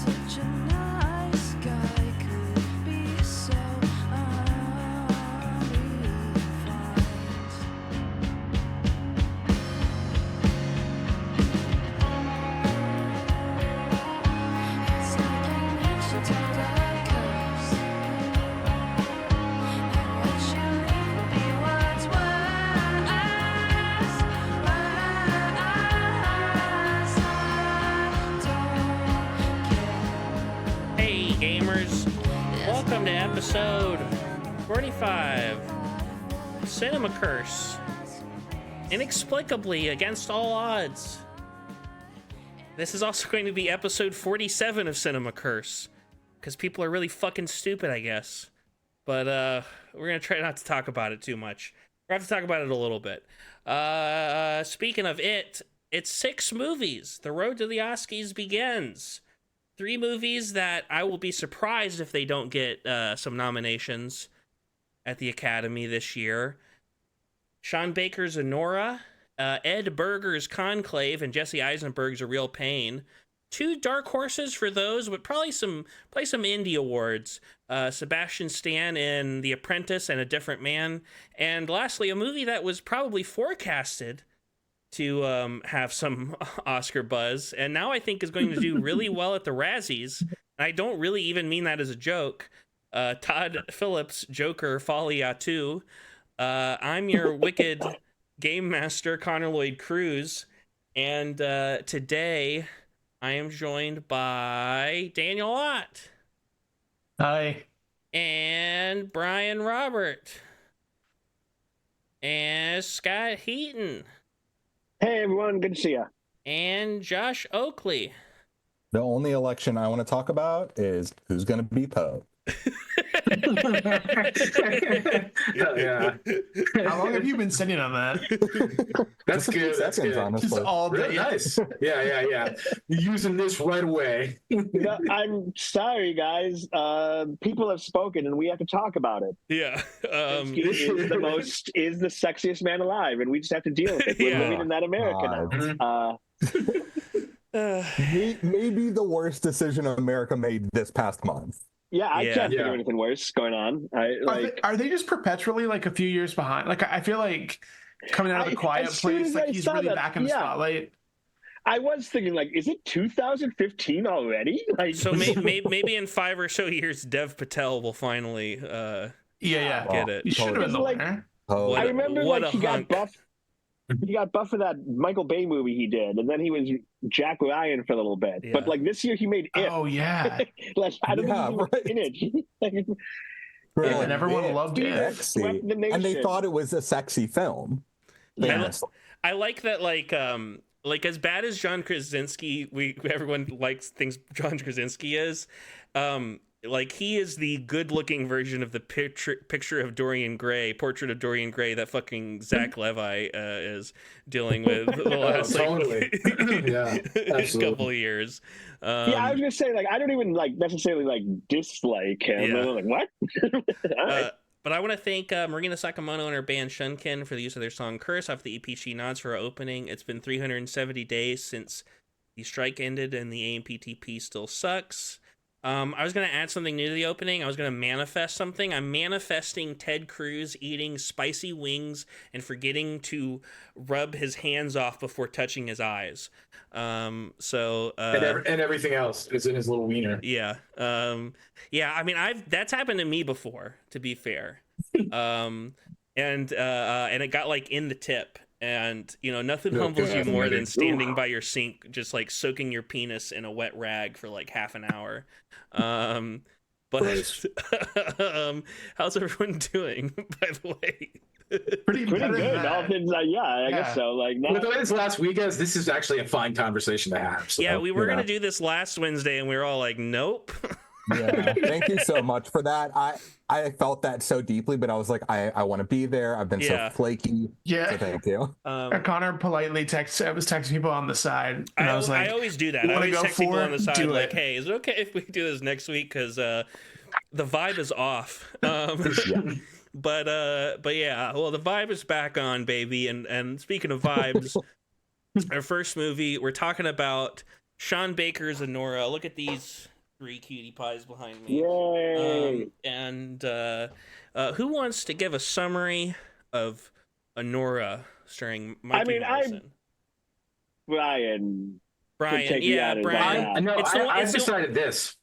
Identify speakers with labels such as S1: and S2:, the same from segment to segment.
S1: Such a nice guy could be so It's like he makes you take a curse. And what you mean to be what's worse. I don't care.
S2: Hey gamers, welcome to episode 45, Cinema Curse, inexplicably against all odds. This is also going to be episode 47 of Cinema Curse, because people are really fucking stupid, I guess. But we're gonna try not to talk about it too much. We're gonna have to talk about it a little bit. Speaking of it, it's 6 movies. The road to the Oskies begins. 3 movies that I will be surprised if they don't get some nominations at the Academy this year. Sean Baker's Anora, Ed Berger's Conclave, and Jesse Eisenberg's A Real Pain. 2 dark horses for those, but probably some indie awards. Sebastian Stan in The Apprentice and A Different Man. And lastly, a movie that was probably forecasted to have some Oscar buzz, and now I think is going to do really well at the Razzies. And I don't really even mean that as a joke. Todd Phillips Joker, Folie 2. I'm your wicked game master, Connor Lloyd Crews, and today I am joined by Daniel Ott.
S3: Hi.
S2: And Brian Robert. And Scott Heaton.
S4: Hey everyone, good to see you.
S2: And Josh Oakley.
S5: The only election I want to talk about is who's going to be Pope.
S3: Yeah. How long have you been sitting on that?
S6: That's good. That's good.
S5: Honestly.
S3: Just all day.
S6: Really nice. Yeah. You're using this right away.
S4: No, I'm sorry, guys. People have spoken, and we have to talk about it.
S2: Yeah.
S4: He is the sexiest man alive, and we just have to deal with it. We're
S2: Yeah.
S4: living in that America now.
S5: Maybe the worst decision America made this past month.
S4: Yeah, I
S2: Yeah.
S4: can't think of anything worse going on.
S3: Are they just perpetually like a few years behind? Like I feel like coming out of the Quiet
S4: as soon
S3: Place,
S4: as
S3: like
S4: I
S3: he's
S4: saw
S3: really
S4: that,
S3: back in the
S4: yeah.
S3: spotlight.
S4: I was thinking, like, is it 2015 already? Like,
S2: So maybe in 5 or so years, Dev Patel will finally
S3: Yeah.
S2: get it.
S3: He should have been the
S4: Like-
S3: winner.
S5: Oh,
S2: What
S4: I remember
S2: what
S4: like
S2: a
S4: he
S2: hunk.
S4: got buff. He got buff for that Michael Bay movie he did, and then he was Jack Ryan for a little bit.
S2: Yeah.
S4: But like this year, he made It.
S3: Oh yeah.
S4: Like I don't
S5: Yeah,
S4: think he was
S5: right.
S4: in it. Like,
S5: really?
S3: And everyone loved it.
S5: Sexy.
S4: Swept the
S5: And they
S4: nation.
S5: thought it was a sexy film.
S2: Yeah.
S5: Famously.
S2: I like that, like as bad as John Krasinski, everyone thinks John Krasinski is. Like he is the good-looking version of the picture of Dorian Gray, portrait of Dorian Gray that fucking Zach Levi is dealing with the last
S6: totally. Yeah, absolutely.
S2: couple of years.
S4: Yeah, I was gonna say like I don't even like necessarily like dislike him.
S2: Yeah.
S4: I'm like what? All right.
S2: But I want to thank Marina Sakamoto and her band Shunkin for the use of their song Curse off the EP She Nods for our opening. It's been 370 days since the strike ended and the AMPTP still sucks. I was going to add something new to the opening. I was going to manifest something. I'm manifesting Ted Cruz eating spicy wings and forgetting to rub his hands off before touching his eyes.
S6: And everything else is in his little wiener.
S2: Yeah. I mean, that's happened to me before, to be fair. And it got like in the tip, and nothing humbles you more than standing by your sink, just like soaking your penis in a wet rag for like half an hour. But how's everyone doing, by the way?
S3: Pretty
S4: Pretty
S3: better than
S4: good.
S3: that.
S4: All things like I guess so. Like
S6: With
S4: not,
S6: the way this last week is, this is actually a fine conversation to have. So,
S2: Yeah, we were
S6: you know.
S2: going to do this last Wednesday, and we were all like, nope.
S5: Yeah. Thank you so much for that. I felt that so deeply, but I was like, I want to be there. I've been
S2: Yeah.
S5: so flaky.
S3: Yeah.
S5: So thank you.
S3: Connor politely I was texting people on the side, and I was like,
S2: I always do that.
S3: "You
S2: I
S3: wanna
S2: always
S3: go
S2: text people
S3: for
S2: on the
S3: it?
S2: side,
S3: Do
S2: like,
S3: it."
S2: hey, is it okay if we do this next week? Because the vibe is off. But yeah, well, the vibe is back on, baby. And speaking of vibes, our first movie, we're talking about Sean Baker's Anora. Look at these 3 cutie pies behind me.
S4: Yay!
S2: And who wants to give a summary of Anora starring Mikey Madison?
S4: Brian.
S2: Brian,
S4: take me out of
S2: Brian.
S4: that.
S6: I've decided this.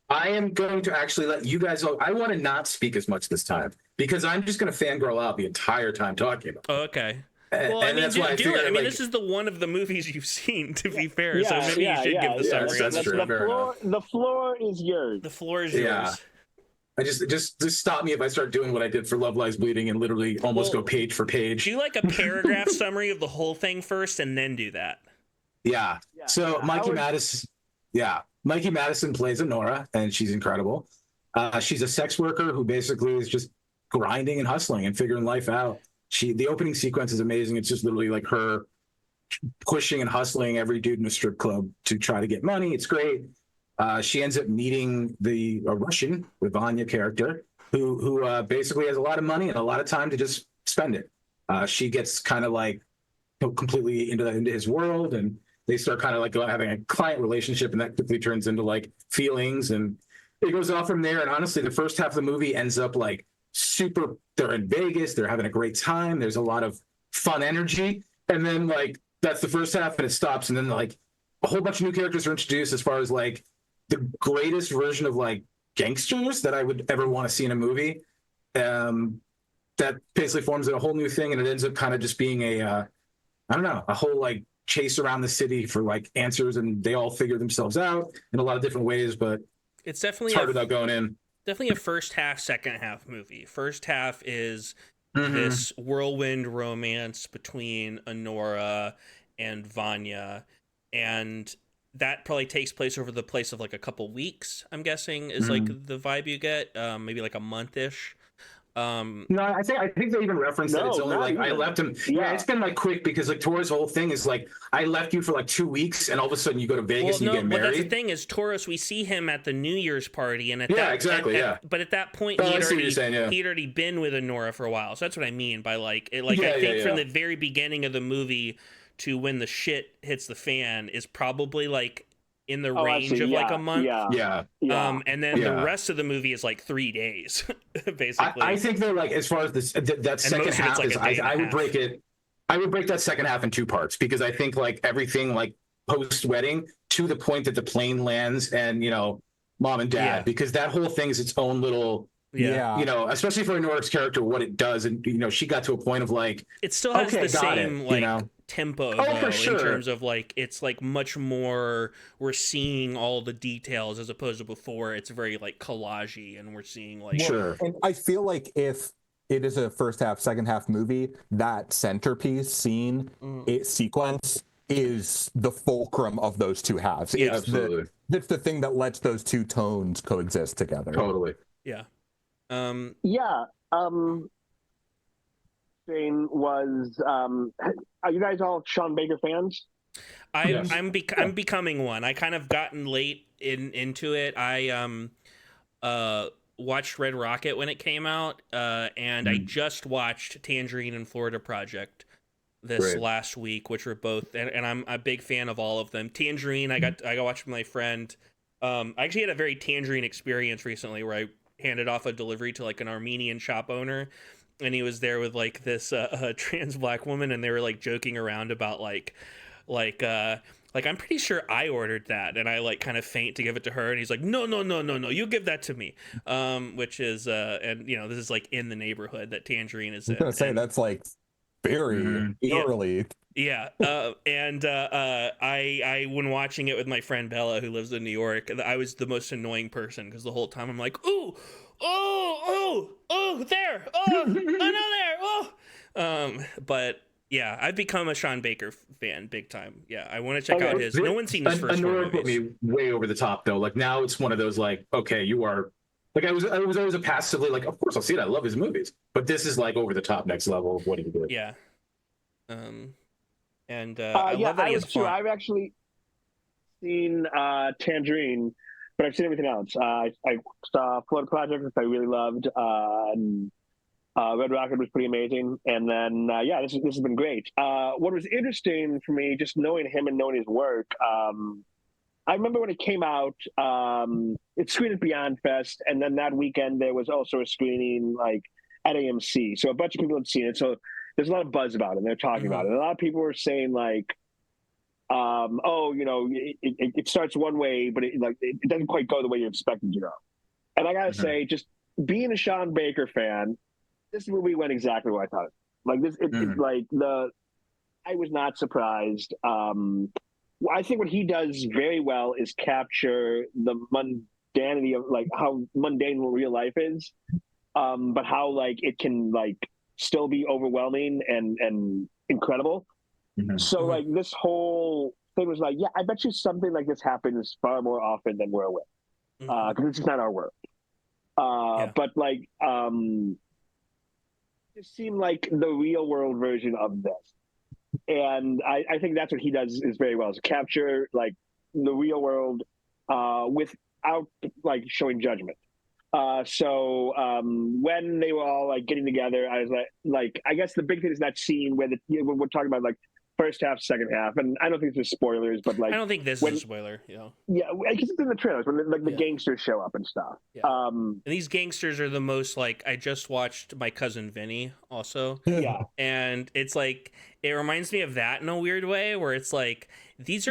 S6: I am going to actually let you guys know. I want to not speak as much this time because I'm just going to fangirl out the entire time talking about it.
S2: Oh, okay. Well, I mean, do it. I mean, this is the one of the movies you've seen, to be fair. So maybe you should give the summary.
S6: That's true.
S4: The floor is yours.
S2: The floor is yours.
S6: I just stop me if I start doing what I did for Love Lies Bleeding and literally almost go page for page.
S2: Do like a paragraph summary of the whole thing first, and then do that.
S6: Yeah. So Mikey Madison. Yeah. Mikey Madison plays Anora, and she's incredible. She's a sex worker who basically is just grinding and hustling and figuring life out. The opening sequence is amazing. It's just literally like her pushing and hustling every dude in a strip club to try to get money. It's great. She ends up meeting a Russian, the Vanya character, who basically has a lot of money and a lot of time to just spend it. She gets kind of like completely into his world, and they start kind of like having a client relationship, and that quickly turns into like feelings, and it goes off from there. And honestly, the first half of the movie ends up like they're in Vegas, they're having a great time, there's a lot of fun energy, and then like that's the first half and it stops, and then like a whole bunch of new characters are introduced as far as like the greatest version of like gangsters that I would ever want to see in a movie. That basically forms a whole new thing, and it ends up kind of just being a whole like chase around the city for like answers, and they all figure themselves out in a lot of different ways, but
S2: it's definitely
S6: hard without going in.
S2: Definitely a first half, second half movie. First half is this whirlwind romance between Anora and Vanya, and that probably takes place over the place of like a couple weeks, I'm guessing, is like the vibe you get, maybe like a month-ish.
S6: No, I think they even referenced that it's only like even. I left him. Yeah, it's been like quick because like Tora's whole thing is like I left you for like 2 weeks, and all of a sudden you go to Vegas and you get married.
S2: But that's the thing is, Taurus, we see him at the New Year's party, and at but at that point he'd already been with Anora for a while. So that's what I mean by like I think from the very beginning of the movie to when the shit hits the fan is probably like in the range of like a month. And then the rest of the movie is like 3 days, basically.
S6: I think they're like, as far as this, that second half is, I would break it. I would break that second half in 2 parts, because I think like everything like post wedding to the point that the plane lands and, you know, mom and dad, because that whole thing is its own little, you know, especially for Nora's character, what it does. And, you know, she got to a point of like,
S2: it still has the same like, you know? Tempo though,
S6: for sure.
S2: In terms of like it's like much more we're seeing all the details as opposed to before it's very like collagey and we're seeing like
S5: And I feel like if it is a first half second half movie, that centerpiece scene sequence is the fulcrum of those 2 halves.
S2: Yeah,
S6: absolutely.
S5: It's the thing that lets those 2 tones coexist together.
S6: Totally.
S4: Shane was are you guys all Sean Baker fans?
S2: I'm becoming one. I kind of gotten late into it. I watched Red Rocket when it came out, and I just watched Tangerine and Florida Project this last week, which were both, and I'm a big fan of all of them. Tangerine, I got watched with my friend. I actually had a very Tangerine experience recently where I handed off a delivery to like an Armenian shop owner, and he was there with like this trans black woman, and they were like joking around about like I'm pretty sure I ordered that, and I like kind of faint to give it to her, and he's like, no, you give that to me, which is and you know, this is like in the neighborhood that Tangerine is in.
S5: I was gonna say that's like very early.
S2: I when watching it with my friend Bella, who lives in New York, I was the most annoying person because the whole time I'm like, oh, there, I know there, but yeah, I've become a Sean Baker fan big time. Yeah, I want to check out his. No one's seen his first one.
S6: Put me way over the top though. Like now it's one of those like, okay, you are. Like I was always a passively like, of course I'll see it. I love his movies, but this is like over the top next level of what he did.
S2: Yeah. I love that he has fun.
S4: I've actually seen Tangerine, but I've seen everything else. I saw Florida Project, which I really loved. Red Rocket was pretty amazing, and then this has been great. What was interesting for me, just knowing him and knowing his work, I remember when it came out, it screened at Beyond Fest, and then that weekend there was also a screening like at AMC. So a bunch of people had seen it. So there's a lot of buzz about it. And they're talking about it. And a lot of people were saying like, oh, you know, it starts one way, but it doesn't quite go the way you expected to go. And I gotta say, just being a Sean Baker fan, this movie went exactly what I thought. Like this, I was not surprised. I think what he does very well is capture the mundanity of like how mundane real life is, but how like it can like still be overwhelming and incredible. So like this whole thing was like, yeah, I bet you something like this happens far more often than we're aware, because it's just not our world. But like, it seemed like the real world version of this. And I think that's what he does is very well, is capture like the real world without like showing judgment. So when they were all like getting together, I was like I guess the big thing is that scene where we're talking about like first half, second half, and I don't think this is spoilers, but like
S2: I don't think this is a spoiler. Yeah,
S4: because it's in the trailers when the gangsters show up and stuff.
S2: Yeah. And these gangsters are the most like I just watched My Cousin Vinny also.
S4: Yeah,
S2: and it's like it reminds me of that in a weird way, where it's like these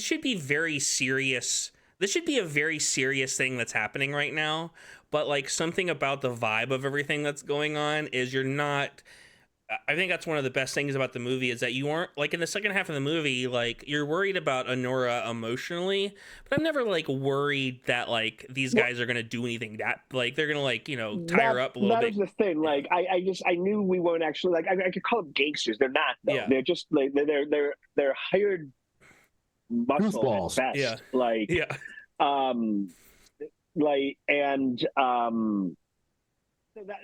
S2: should be very serious. This should be a very serious thing that's happening right now, but like something about the vibe of everything that's going on is you're not. I think that's one of the best things about the movie is that you aren't like in the second half of the movie, like you're worried about Anora emotionally, but I'm never like worried that like these guys are going to do anything that like they're going to like, you know, tie her up a little bit.
S4: That is the thing. Like I knew we weren't actually like I could call them gangsters. They're not though. Yeah. They're just like they're hired muscle at best.
S2: Yeah.
S4: Like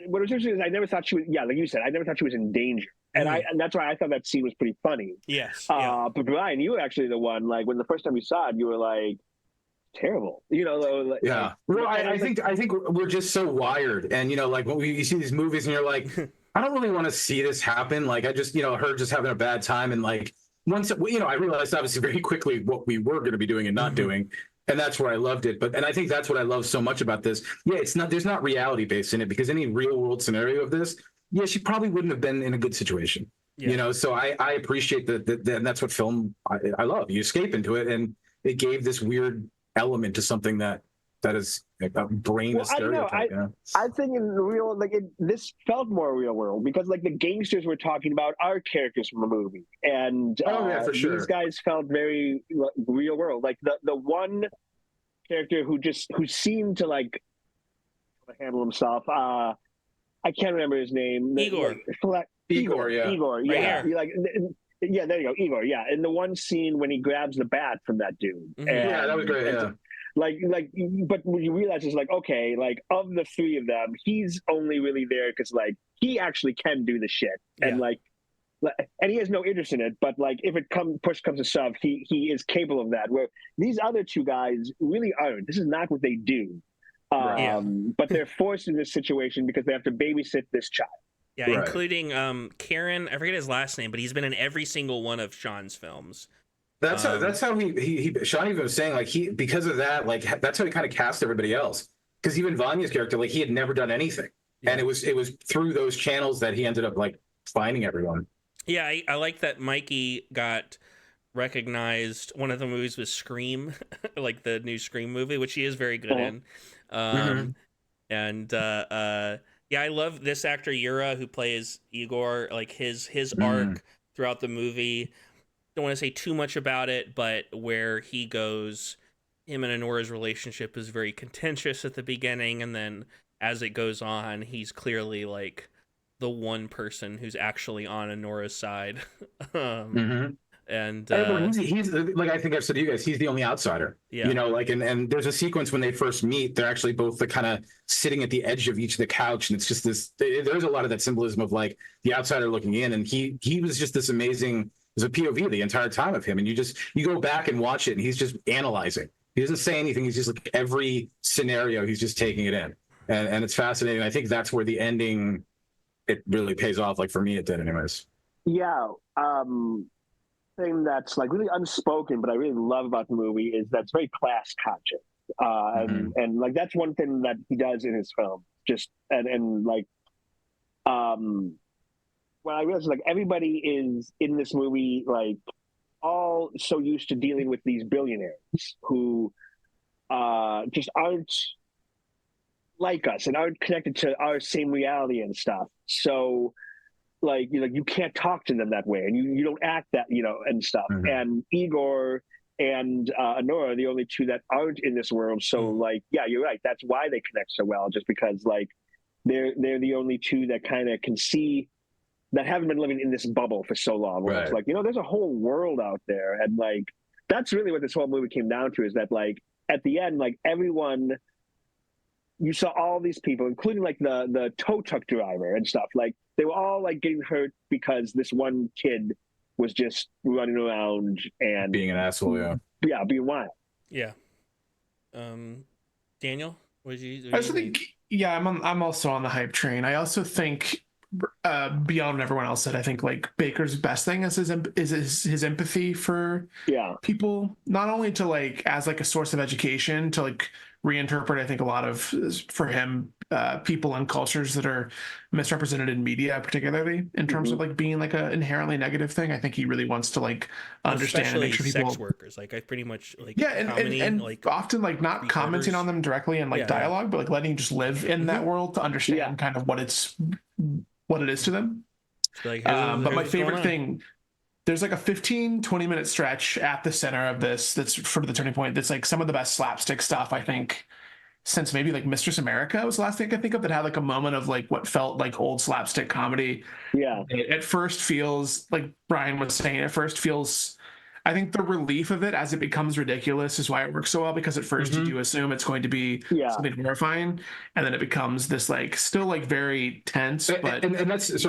S4: what was interesting is I never thought she was, like you said, I never thought she was in danger. And and that's why I thought that scene was pretty funny.
S2: Yes.
S4: But Brian, you were actually the one, like when the first time you saw it, you were like, terrible. You know, like,
S6: yeah. Well, I think we're just so wired. And, you know, like when you see these movies and you're like, I don't really want to see this happen. Like I just, you know, her just having a bad time. And like once, you know, I realized obviously very quickly what we were going to be doing and not doing. And that's where I loved it. And I think that's what I love so much about this. Yeah, there's not reality based in it, because any real world scenario of this, she probably wouldn't have been in a good situation. Yeah. You know, so I appreciate that, and that's what film I love. You escape into it, and it gave this weird element to something that is like a brain stereotype.
S4: I think in the real, like this felt more real world, because like the gangsters we're talking about are characters from a movie, and
S6: for sure.
S4: These guys felt very real world. Like the one character who seemed to like handle himself. I can't remember his name.
S2: Igor.
S4: Igor. Yeah.
S2: Right
S4: Like, yeah, there you go, Igor. Yeah, in the one scene when he grabs the bat from that dude.
S6: Yeah, that was great. Yeah.
S4: But when you realize it's like, okay, like of the three of them, he's only really there because like he actually can do the shit, and and he has no interest in it. But like if push comes to shove, he is capable of that. Where these other two guys really aren't. This is not what they do. But they're forced in this situation because they have to babysit this child.
S2: Yeah, right. Including Kieran. I forget his last name, but he's been in every single one of Sean's films.
S6: That's how he Sean even was saying, like, because of that, like that's how he kind of cast everybody else. Because even Vanya's character, like he had never done anything, and it was through those channels that he ended up like finding everyone.
S2: Yeah, I like that Mikey got recognized. One of the movies was Scream, like the new Scream movie, which he is very good in. And I love this actor Yura who plays Igor. Like his arc throughout the movie. Don't want to say too much about it, but where he goes, him and Anora's relationship is very contentious at the beginning, and then as it goes on, he's clearly like the one person who's actually on Anora's side. And
S6: he's like, I think I've said to you guys, he's the only outsider. Yeah. You know, like, and there's a sequence when they first meet, they're actually both the kind of sitting at the edge of each of the couch, and it's just this. There's a lot of that symbolism of like the outsider looking in, and he was just this amazing. There's a POV the entire time of him, and you go back and watch it, and he's just analyzing. He doesn't say anything. He's just like every scenario, he's just taking it in, and it's fascinating. I think that's where the ending it really pays off. Like for me, it did, anyways.
S4: Yeah. thing that's like really unspoken, but I really love about the movie is that's very class conscious. And like that's one thing that he does in his film. Just and like when I realized like everybody is in this movie like all so used to dealing with these billionaires who just aren't like us and aren't connected to our same reality and stuff. So like you can't talk to them that way and you don't act that, and stuff. And Igor and Anora are the only two that aren't in this world. So like, yeah, you're right. That's why they connect so well, just because like they're the only two that kind of can see that haven't been living in this bubble for so long. Where it's like, there's a whole world out there. And like, that's really what this whole movie came down to, is that like at the end, like everyone, you saw all these people, including like the tow truck driver and stuff. Like they were all like getting hurt because this one kid was just running around and
S6: being an asshole.
S4: Yeah, being wild.
S2: Yeah. Daniel, what did you?
S3: I also think, I'm also on the hype train. I also think, beyond what everyone else said, I think like Baker's best thing is his empathy for people, not only to like as like a source of education to like reinterpret, I think a lot of for him people and cultures that are misrepresented in media, particularly in terms of like being like a inherently negative thing. I think he really wants to like understand and make sure people,
S2: sex workers, like I pretty much like
S3: and
S2: like
S3: often like not commenting on them directly in like dialogue, but like letting you just live in that world to understand kind of what it is to them.
S2: Like,
S3: but my favorite thing, there's like a 15-20 minute stretch at the center of this that's sort of the turning point. That's like some of the best slapstick stuff I think since maybe like Mistress America was the last thing I think of that had like a moment of like what felt like old slapstick comedy. It at first feels, like Brian was saying, I think the relief of it as it becomes ridiculous is why it works so well, because at first you do assume it's going to be something horrifying, and then it becomes this like still like very tense. But
S6: and that's that's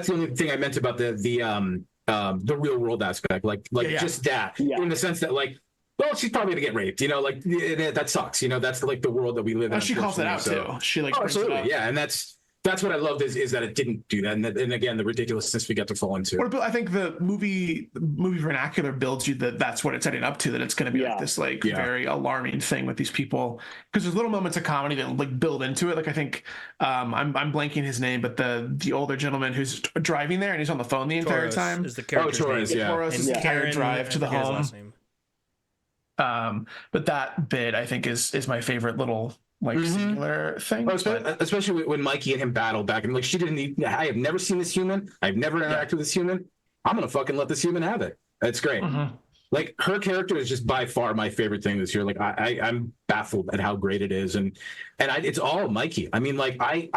S6: the only thing I meant about the real world aspect, like just that, in the sense that like, well, she's probably gonna get raped, like that sucks, that's like the world that we live in.
S3: She calls it out too. She like
S6: absolutely, and that's what I loved is that it didn't do that, and again the ridiculousness we get to fall into.
S3: I think the movie vernacular builds you that's what it's setting up to, that it's going to be like this like very alarming thing with these people, because there's little moments of comedy that like build into it. Like I think I'm blanking his name, but the older gentleman who's driving there and he's on the phone the entire time
S2: is the character's
S6: Torres,
S2: name.
S3: Torres is the
S2: Kieran,
S3: drive to the home. But that bit I think is my favorite little like singular thing.
S6: Especially when Mikey and him battle back and like, I have never seen this human, I've never interacted with this human, I'm gonna fucking let this human have it. It's great. Like her character is just by far my favorite thing this year. Like I'm baffled at how great it is, and it's all Mikey. I mean, like I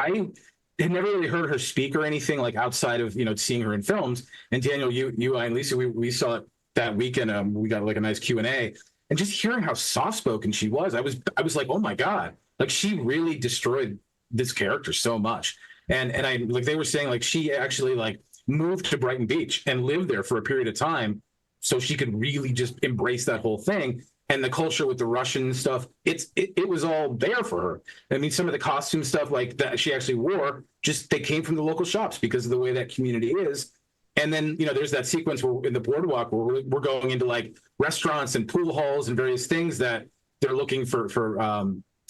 S6: had never really heard her speak or anything like outside of seeing her in films. And Daniel, you and Lisa, we saw it that weekend. We got like a nice Q&A, and just hearing how soft spoken she was, I was like, oh my god. Like she really destroyed this character so much. And I like they were saying like she actually like moved to Brighton Beach and lived there for a period of time so she could really just embrace that whole thing. And the culture with the Russian stuff, it was all there for her. I mean, some of the costume stuff like that she actually wore, just they came from the local shops because of the way that community is. And then, there's that sequence where in the boardwalk where we're going into like restaurants and pool halls and various things that they're looking for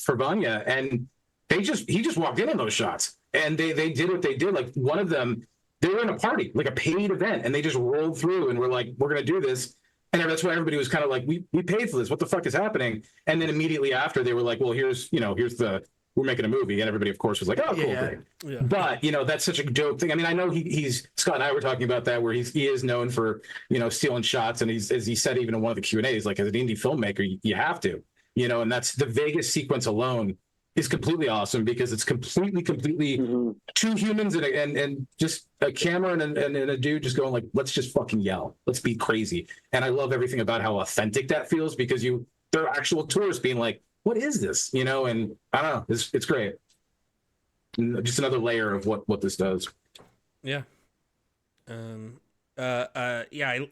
S6: Vanya, and he just walked in on those shots, and they did what they did. Like one of them, they were in a party, like a paid event, and they just rolled through and were like, we're gonna do this. And that's why everybody was kind of like, we paid for this, what the fuck is happening? And then immediately after they were like, well, here's we're making a movie, and everybody of course was like, oh cool, great. But that's such a dope thing. I mean, I know he's Scott and I were talking about that, where he is known for stealing shots, and he's, as he said even in one of the Q&As, like as an indie filmmaker you have to, and that's the Vegas sequence alone is completely awesome, because it's completely two humans and just a camera and a dude just going like, let's just fucking yell, let's be crazy. And I love everything about how authentic that feels, because they're actual tourists being like, what is this? And I don't know, it's great. Just another layer of what this does.
S2: Yeah. I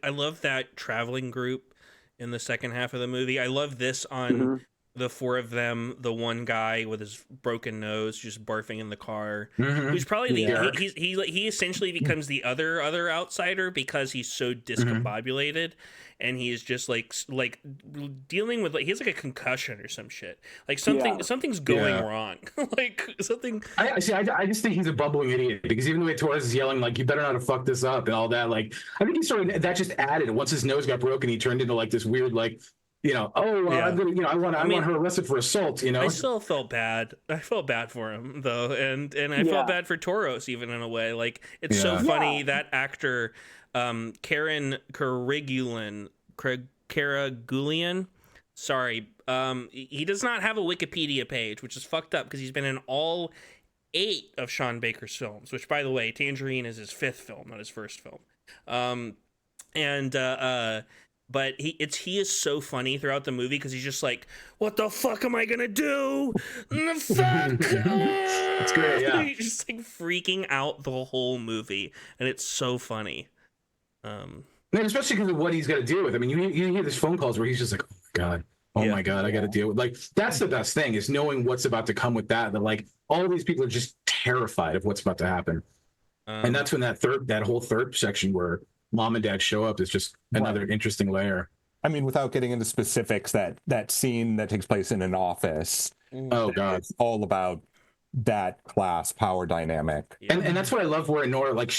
S2: love that traveling group in the second half of the movie. I love this on the four of them, the one guy with his broken nose just barfing in the car, who's probably he essentially becomes the other outsider because he's so discombobulated, and he is just like dealing with he has like a concussion or some shit, like something's going wrong, like something.
S6: I just think he's a bumbling idiot, because even the way Torres is yelling like, you better not have fucked this up and all that, like I think he sort of, that just added, once his nose got broken, he turned into like this weird like, I'm gonna, I want her arrested for assault.
S2: I still felt bad. I felt bad for him though, and I felt bad for Toros even in a way. Like it's so funny that actor, Kieran Karagulian. Sorry, he does not have a Wikipedia page, which is fucked up because he's been in all 8 of Sean Baker's films. Which, by the way, Tangerine is his 5th film, not his first film. But he is so funny throughout the movie because he's just like, what the fuck am I gonna do? The fuck?
S6: It's great, yeah.
S2: He's just like freaking out the whole movie, and it's so funny.
S6: And especially because of what he's got to deal with. I mean, you hear these phone calls where he's just like, oh my god, I got to deal with. Like that's the best thing, is knowing what's about to come with that. That like all of these people are just terrified of what's about to happen, and that's when that whole third section where mom and dad show up is just another interesting layer.
S5: I mean, without getting into specifics, that scene that takes place in an office.
S6: Oh god,
S5: it's all about that class power dynamic.
S6: And that's what I love, where Nora, like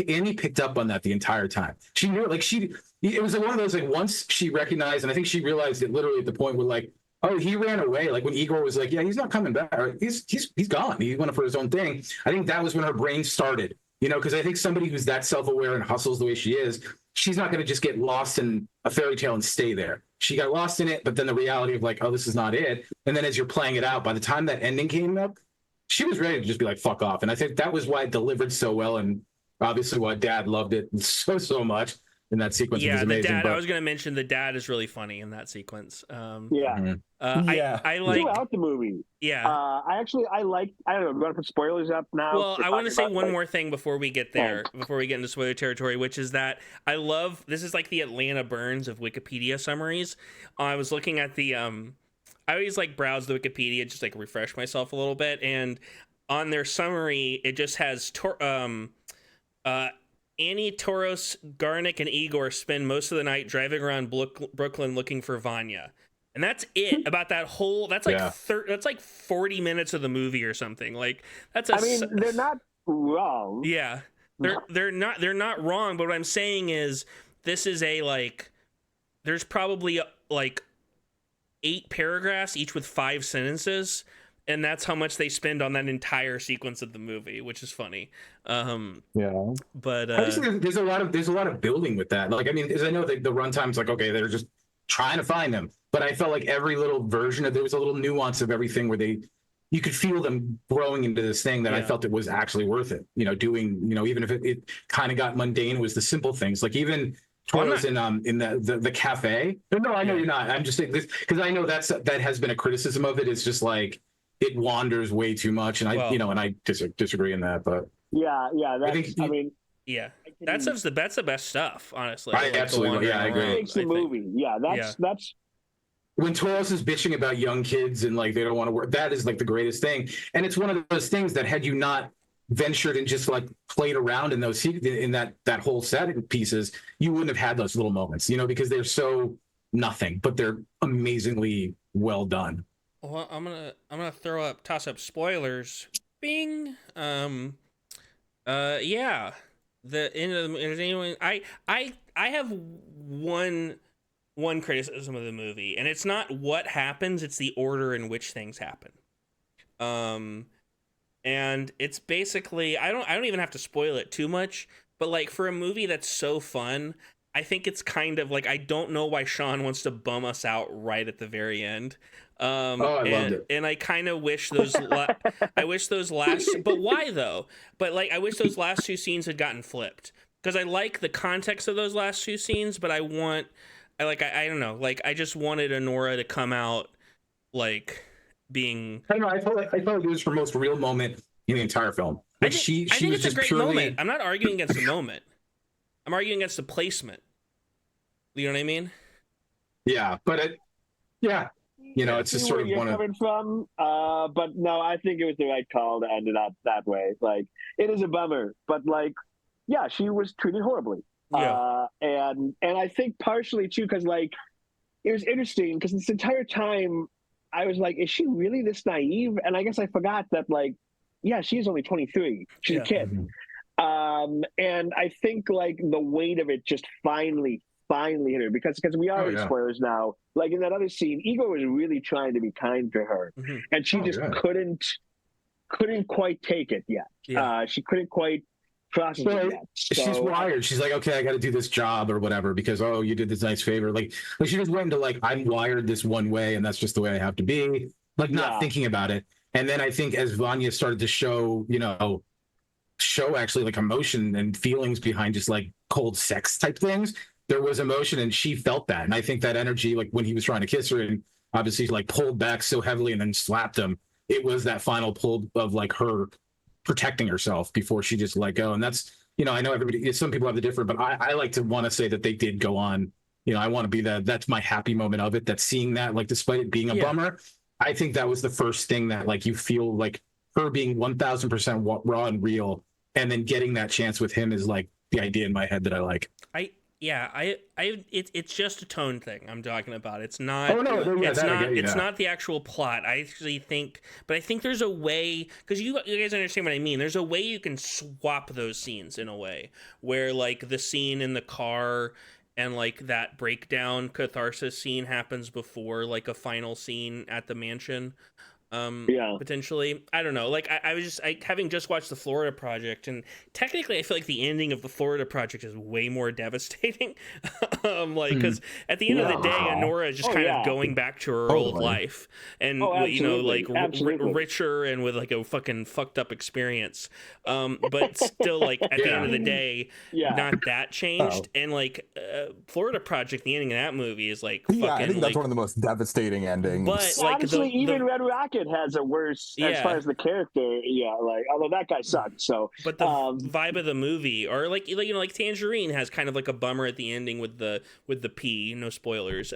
S6: Annie picked up on that the entire time. She knew, like it was one of those, like once she recognized, and I think she realized it literally at the point where like, oh, he ran away. Like when Igor was like, yeah, he's not coming back. Or, he's gone. He went for his own thing. I think that was when her brain started. Because I think somebody who's that self-aware and hustles the way she is, she's not going to just get lost in a fairy tale and stay there. She got lost in it, but then the reality of like, oh, this is not it. And then as you're playing it out, by the time that ending came up, she was ready to just be like, fuck off. And I think that was why it delivered so well, and obviously why Dad loved it so much in that sequence. It was amazing.
S2: The dad, I was going to mention the dad is really funny in that sequence.
S4: I
S2: like
S4: throughout the movie. I don't know, we're going to put spoilers up now.
S2: Well, I want to say one more thing before we get there, before we get into spoiler territory, which is that I love, this is like the Atlanta Burns of Wikipedia summaries. I was looking at the I always like browse the Wikipedia, just like refresh myself a little bit, and on their summary it just has Annie, Toros, Garnick, and Igor spend most of the night driving around Brooklyn looking for Vanya, and that's it. About that whole, that's like that's like 40 minutes of the movie or something. Like that's
S4: they're not wrong.
S2: Yeah, they're not wrong. But what I'm saying is, this is a like, there's probably like 8 paragraphs, each with 5 sentences, and that's how much they spend on that entire sequence of the movie, which is funny. But
S6: I just think there's a lot of building with that. Like, I mean, as I know the runtime's like, okay, they're just trying to find them, but I felt like every little version of, there was a little nuance of everything where you could feel them growing into this thing that I felt it was actually worth it. Doing, even if it kind of got mundane, it was the simple things. Like even Toros in the cafe. No, I know you're not. I'm just saying this because I know that has been a criticism of it. It's just like it wanders way too much, and I disagree in that. But
S2: that's the best stuff, honestly.
S6: I absolutely, I agree.
S4: It makes the movie. That's
S6: when Toros is bitching about young kids and like they don't want to work. That is like the greatest thing, and it's one of those things that had you not ventured and just like played around in those in that whole set of pieces, you wouldn't have had those little moments, because they're so nothing, but they're amazingly well done.
S2: Well, I'm gonna toss up spoilers. Bing. The end of the, is anyone, I have one criticism of the movie, and it's not what happens, it's the order in which things happen. And it's basically, I don't even have to spoil it too much, but like for a movie that's so fun, I think it's kind of like, I don't know why Sean wants to bum us out right at the very end.
S6: I loved it.
S2: And I kind of wish those I wish those last, but why though? But like I wish those last 2 scenes had gotten flipped, because I like the context of those last 2 scenes, but I don't know, like I just wanted Anora to come out like being,
S6: I don't know, I felt like it was her most real moment in the entire film. Like
S2: I think it's a great moment. I'm not arguing against the moment. I'm arguing against the placement. You know what I mean?
S6: Yeah, but You know, it's
S4: see
S6: just sort
S4: where
S6: of
S4: you're
S6: one of.
S4: coming from, but no, I think it was the right call to end it up that way. Like, it is a bummer, but like, yeah, she was treated horribly.
S2: Yeah.
S4: And I think partially too, because like it was interesting because this entire time I was like, is she really this naive? And I guess I forgot that like, yeah, she's only 23. She's
S2: Yeah.
S4: a kid. And I think like the weight of it just finally hit her because we are in spoilers now. Like in that other scene, Igor was really trying to be kind to her, and she just couldn't quite take it yet.
S2: Yeah.
S4: She couldn't quite process it yet. So,
S6: She's wired. She's like, okay, I got to do this job or whatever because you did this nice favor. Like she just went into like, I'm wired this one way, and that's just the way I have to be. Like not thinking about it. And then I think as Vanya started to show actually like emotion and feelings behind just like cold sex type things, there was emotion and she felt that. And I think that energy, like when he was trying to kiss her and obviously like pulled back so heavily and then slapped him, it was that final pull of like her protecting herself before she just let go. And that's, I know some people have the different, but I like to want to say that they did go on. I want to be that's my happy moment of it, that seeing that, like, despite it being a bummer, I think that was the first thing that like you feel like her being 1000% raw and real. And then getting that chance with him is like the idea in my head that I like.
S2: It's just a tone thing I'm talking about. It's not. It's not the actual plot. I actually think, but I think there's a way, because you guys understand what I mean. There's a way you can swap those scenes in a way where like the scene in the car and like that breakdown catharsis scene happens before like a final scene at the mansion. Potentially, I don't know. Like I was just having just watched the Florida Project, and technically I feel like the ending of the Florida Project is way more devastating. Because at the end of the day, Anora is just kind of going back to her old life, and richer and with like a fucking fucked up experience. But still, like at the end of the day, not that changed. And like Florida Project, the ending of that movie is like fucking.
S5: I think that's one of the most devastating endings.
S2: But like
S4: honestly, even Red Rocket has a worse as far as the character. Like although that guy sucked. So,
S2: but the vibe of the movie, or like like Tangerine has kind of like a bummer at the ending with the P. No spoilers.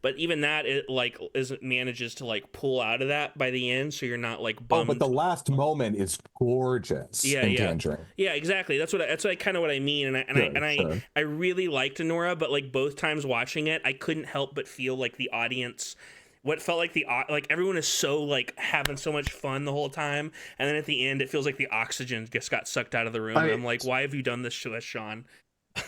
S2: But even that it like manages to like pull out of that by the end, so you're not like bummed.
S5: But the last moment is gorgeous. Tangerine.
S2: Yeah, exactly. That's kind of what I mean. And I really liked Anora, but like both times watching it, I couldn't help but feel like the audience. What felt like like everyone is so like having so much fun the whole time, and then at the end it feels like the oxygen just got sucked out of the room. And I'm like, why have you done this to us, Sean?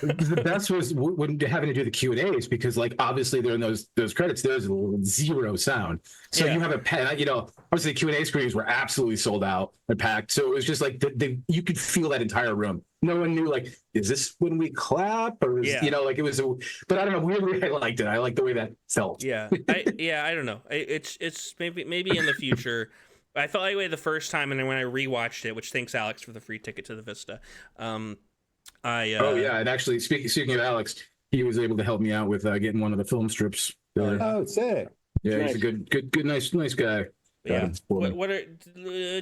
S6: The best was when having to do the Q&As, because like obviously during those credits there's zero sound, so you have a pen. Obviously the Q&A screens were absolutely sold out and packed, so it was just like you could feel that entire room. No one knew like, is this when we clap or like it was but I don't know, weirdly I liked it. I like the way that felt.
S2: I don't know, it's maybe in the future. I felt that way the first time, and then when I rewatched it, which thanks Alex for the free ticket to the Vista,
S6: and actually speaking of Alex, he was able to help me out with getting one of the film strips.
S5: Sick.
S6: Yeah, he's a good, nice guy.
S2: Yeah. What are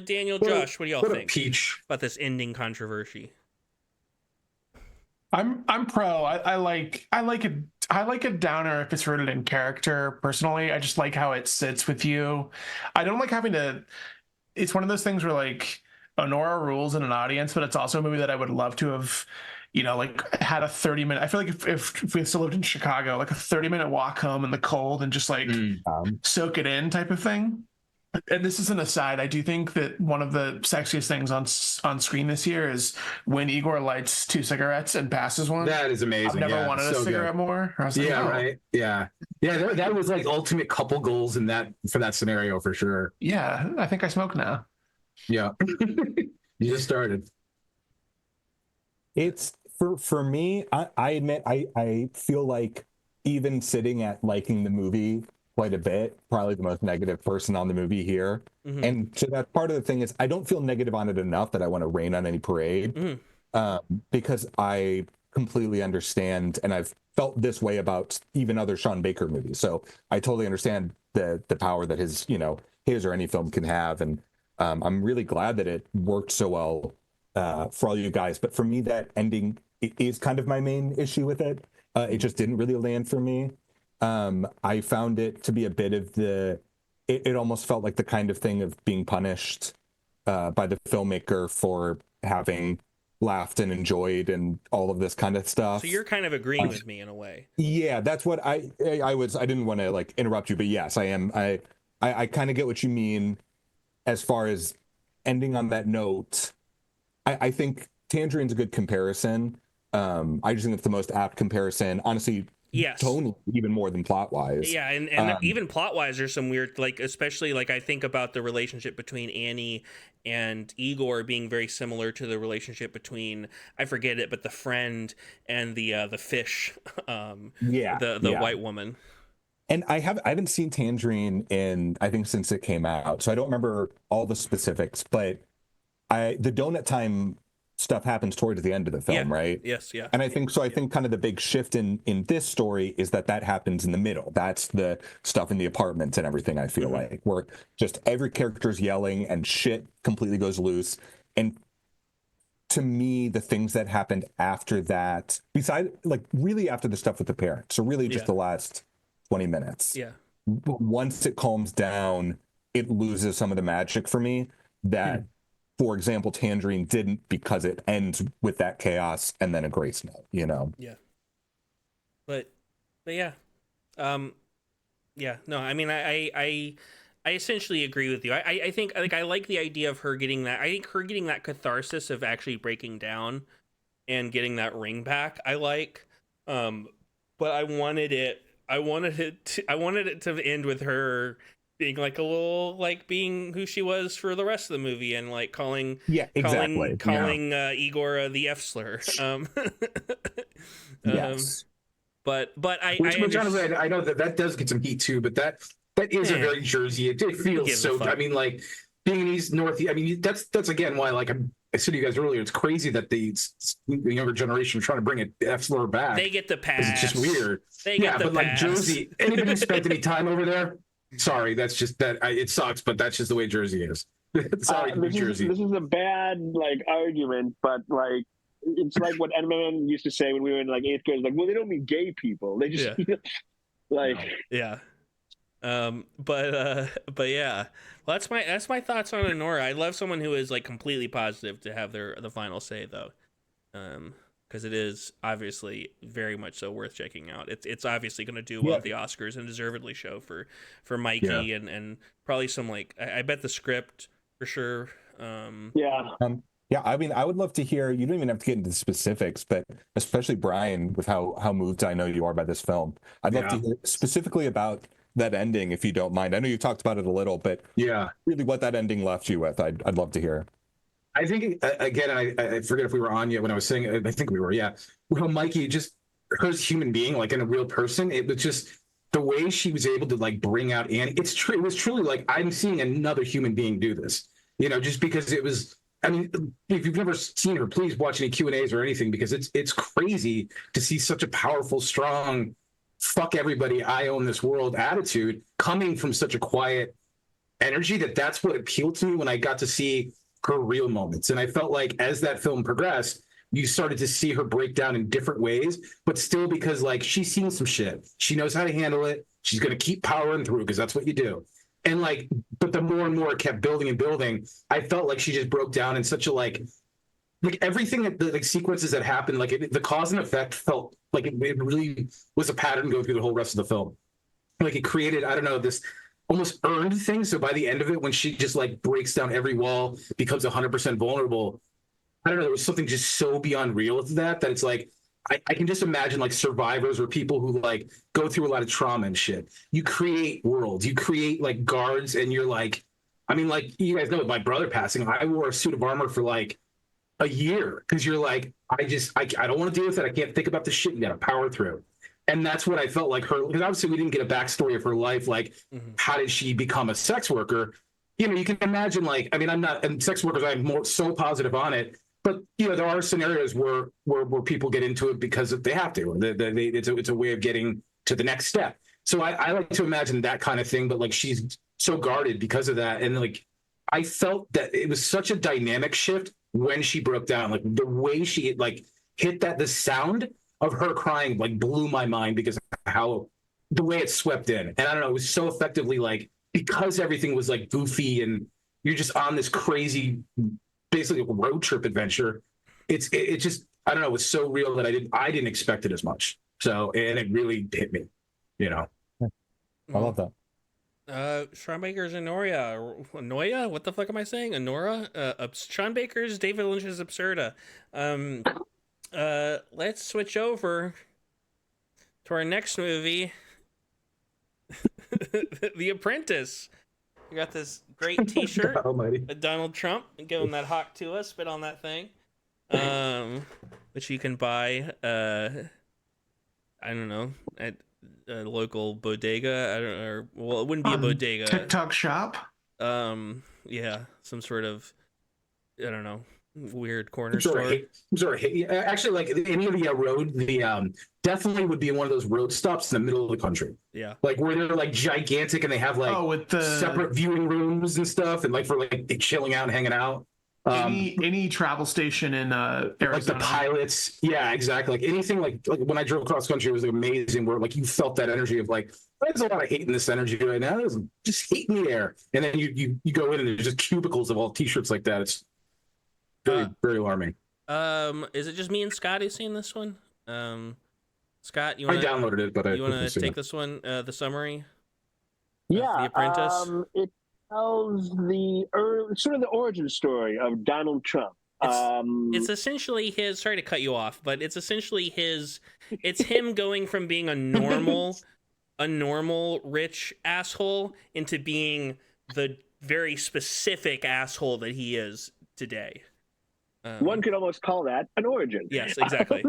S2: Daniel, Josh? What do y'all think
S6: peach
S2: about this ending controversy?
S3: I'm pro. I like a downer if it's rooted in character. Personally, I just like how it sits with you. I don't like having to. It's one of those things where like Anora rules in an audience, but it's also a movie that I would love to have, like had a 30-minute. I feel like if we still lived in Chicago, like a 30-minute walk home in the cold and just like soak it in type of thing. And this is an aside. I do think that one of the sexiest things on screen this year is when Igor lights 2 cigarettes and passes one.
S6: That is amazing.
S3: I've never wanted a cigarette more. I was like,
S6: right. Yeah. That was like ultimate couple goals in that for that scenario for sure.
S3: Yeah, I think I smoke now.
S6: Yeah, you just started.
S5: It's for me. I admit I feel like even sitting at liking the movie quite a bit, probably the most negative person on the movie here. Mm-hmm. And so that part of the thing is I don't feel negative on it enough that I want to rain on any parade, because I completely understand, and I've felt this way about even other Sean Baker movies. So I totally understand the power that his or any film can have, and I'm really glad that it worked so well for all you guys. But for me, that ending is kind of my main issue with it. It just didn't really land for me. I found it to be a bit of the it almost felt like the kind of thing of being punished by the filmmaker for having laughed and enjoyed and all of this kind of stuff.
S2: So you're kind of agreeing with me in a way.
S5: Yeah, that's what I was. I didn't want to like interrupt you, but yes, I am. I kind of get what you mean as far as ending on that note. I think Tangerine's a good comparison. I just think it's the most apt comparison, honestly.
S2: Yes.
S5: Totally, even more than plot wise.
S2: Yeah, and even plot wise, there's some weird, like, especially like I think about the relationship between Annie and Igor being very similar to the relationship between, I forget it, but the friend and the fish, the white woman.
S5: And I haven't seen Tangerine in, I think, since it came out, so I don't remember all the specifics. But the donut time stuff happens towards the end of the film, right?
S2: Yes, yeah.
S5: And I think kind of the big shift in this story is that happens in the middle. That's the stuff in the apartment and everything, I feel like, where just every character's yelling and shit completely goes loose. And to me, the things that happened after that, besides, like, really after the stuff with the parents, so really just the last 20 minutes.
S2: Yeah.
S5: But once it calms down, it loses some of the magic for me that, for example, Tangerine didn't, because it ends with that chaos and then a grace note, you know?
S2: Yeah. But yeah. Yeah, no, I mean, I essentially agree with you. I think I like the idea of her getting that. I think her getting that catharsis of actually breaking down and getting that ring back. I like, but I wanted it to end with her being like a little, like, being who she was for the rest of the movie and like calling Igor the F slur.
S5: Yes.
S2: But I
S6: know that does get some heat too, but that is a very Jersey. It feels so. I mean, like, being in East North. I mean, that's again why, like, I said to you guys earlier, it's crazy that the younger generation are trying to bring it F slur back.
S2: They get the pass.
S6: It's just weird. But like Jersey, anybody who spent any time over there, sorry, that's just that. It sucks, but that's just the way Jersey is. Sorry, Jersey.
S4: This is a bad, like, argument, but like it's like what Edmund used to say when we were in like 8th grade. Like, well, they don't mean gay people. They just like
S2: yeah. But yeah. Well, that's my thoughts on Anora. I love someone who is like completely positive to have the final say though. Because it is obviously very much so worth checking out. It's obviously going to do well at the Oscars and deservedly so for Mikey and probably some, like, I bet the script for sure.
S5: Yeah, I mean, I would love to hear. You don't even have to get into the specifics, but especially Brian, with how moved I know you are by this film. I'd love to hear specifically about that ending, if you don't mind. I know you talked about it a little, but really what that ending left you with, I'd love to hear.
S6: I think, again, I forget if we were on yet when I was saying, I think we were, well, Mikey, just her as a human being, like, in a real person, it was just the way she was able to, like, bring out Annie. It was truly like, I'm seeing another human being do this, you know, just because it was, I mean, if you've never seen her, please watch any Q&As or anything, because it's crazy to see such a powerful, strong, fuck everybody, I own this world attitude coming from such a quiet energy. That's what appealed to me when I got to see her real moments. And I felt like as that film progressed, you started to see her break down in different ways, but still, because, like, she's seen some shit. She knows how to handle it. She's going to keep powering through, because that's what you do. And, like, but the more and more it kept building and building, I felt like she just broke down in such a, like everything that the, like, sequences that happened, like, the cause and effect felt like it really was a pattern going through the whole rest of the film. Like, it created, I don't know, this almost earned thing. So by the end of it, when she just, like, breaks down every wall, becomes 100% vulnerable, I don't know, there was something just so beyond real with that it's like, I can just imagine, like, survivors or people who, like, go through a lot of trauma and shit. You create worlds, you create, like, guards, and you're like, I mean, like, you guys know with my brother passing, I wore a suit of armor for like a year, because you're like, I don't want to deal with it. I can't think about the shit. You got to power through. And that's what I felt like her, because obviously we didn't get a backstory of her life. Like, how did she become a sex worker? You know, you can imagine, like, I mean, I'm not, and sex workers, I'm more so positive on it, but, you know, there are scenarios where people get into it because they have to. It's a way of getting to the next step. So I like to imagine that kind of thing, but, like, she's so guarded because of that. And, like, I felt that it was such a dynamic shift when she broke down. Like, the way she, like, hit that, the sound of her crying, like, blew my mind because of how the way it swept in. And I don't know, it was so effectively, like, because everything was like goofy and you're just on this crazy, basically road trip adventure. It just, I don't know, it was so real that I didn't expect it as much. So, and it really hit me, you know.
S5: I love that.
S2: Sean Baker's Anoia? What the fuck am I saying? Anora? Sean Baker's David Lynch's Absurda. Let's switch over to our next movie, The Apprentice. We got this great T-shirt with Donald Trump giving that hawk to us. Spit on that thing, which you can buy. I don't know, at a local bodega. Well, it wouldn't be a bodega.
S3: TikTok shop.
S2: Yeah, some sort of, I don't know, weird corner store.
S6: Actually, like any of the road, definitely would be one of those road stops in the middle of the country.
S2: Yeah,
S6: like where they're like gigantic and they have like
S3: with the
S6: separate viewing rooms and stuff, and like for like chilling out and hanging out.
S3: Any travel station in Arizona,
S6: like the pilots, yeah, exactly. Like anything, like when I drove across country, it was amazing. Where like you felt that energy of like, there's a lot of hate in this energy right now. There's just hate in the air, and then you go in and there's just cubicles of all T-shirts like that. It's very alarming.
S2: Is it just me and Scott who's seen this one? Scott, you want?
S6: I downloaded it, but
S2: you want to take this one? The summary.
S4: Yeah,
S2: The Apprentice.
S4: It tells sort of the origin story of Donald Trump.
S2: It's essentially his. Sorry to cut you off, but it's essentially his. It's him going from being a normal rich asshole into being the very specific asshole that he is today.
S4: One could almost call that an origin.
S2: Yes, exactly.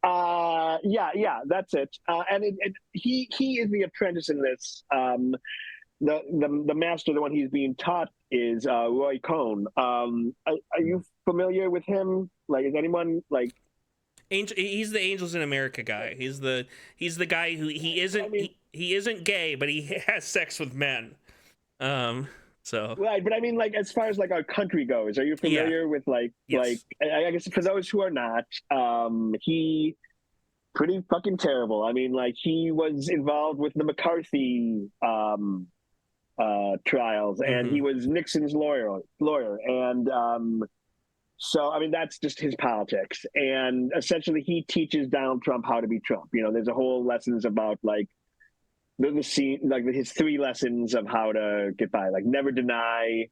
S4: Yeah, that's it. And he is the apprentice in this. The master, the one he's being taught, is Roy Cohn. Are you familiar with him? Like, is anyone like?
S2: He's the Angels in America guy. He's the guy who he isn't gay, but he has sex with men. So
S4: right, but I mean, like, as far as like our country goes, are you familiar with like I guess for those who are not, he pretty fucking terrible. I mean, like, he was involved with the McCarthy trials, and he was Nixon's lawyer, and so I mean that's just his politics. And essentially, he teaches Donald Trump how to be Trump. You know, there's a whole lessons about like the scene, like his 3 lessons of how to get by, like never deny,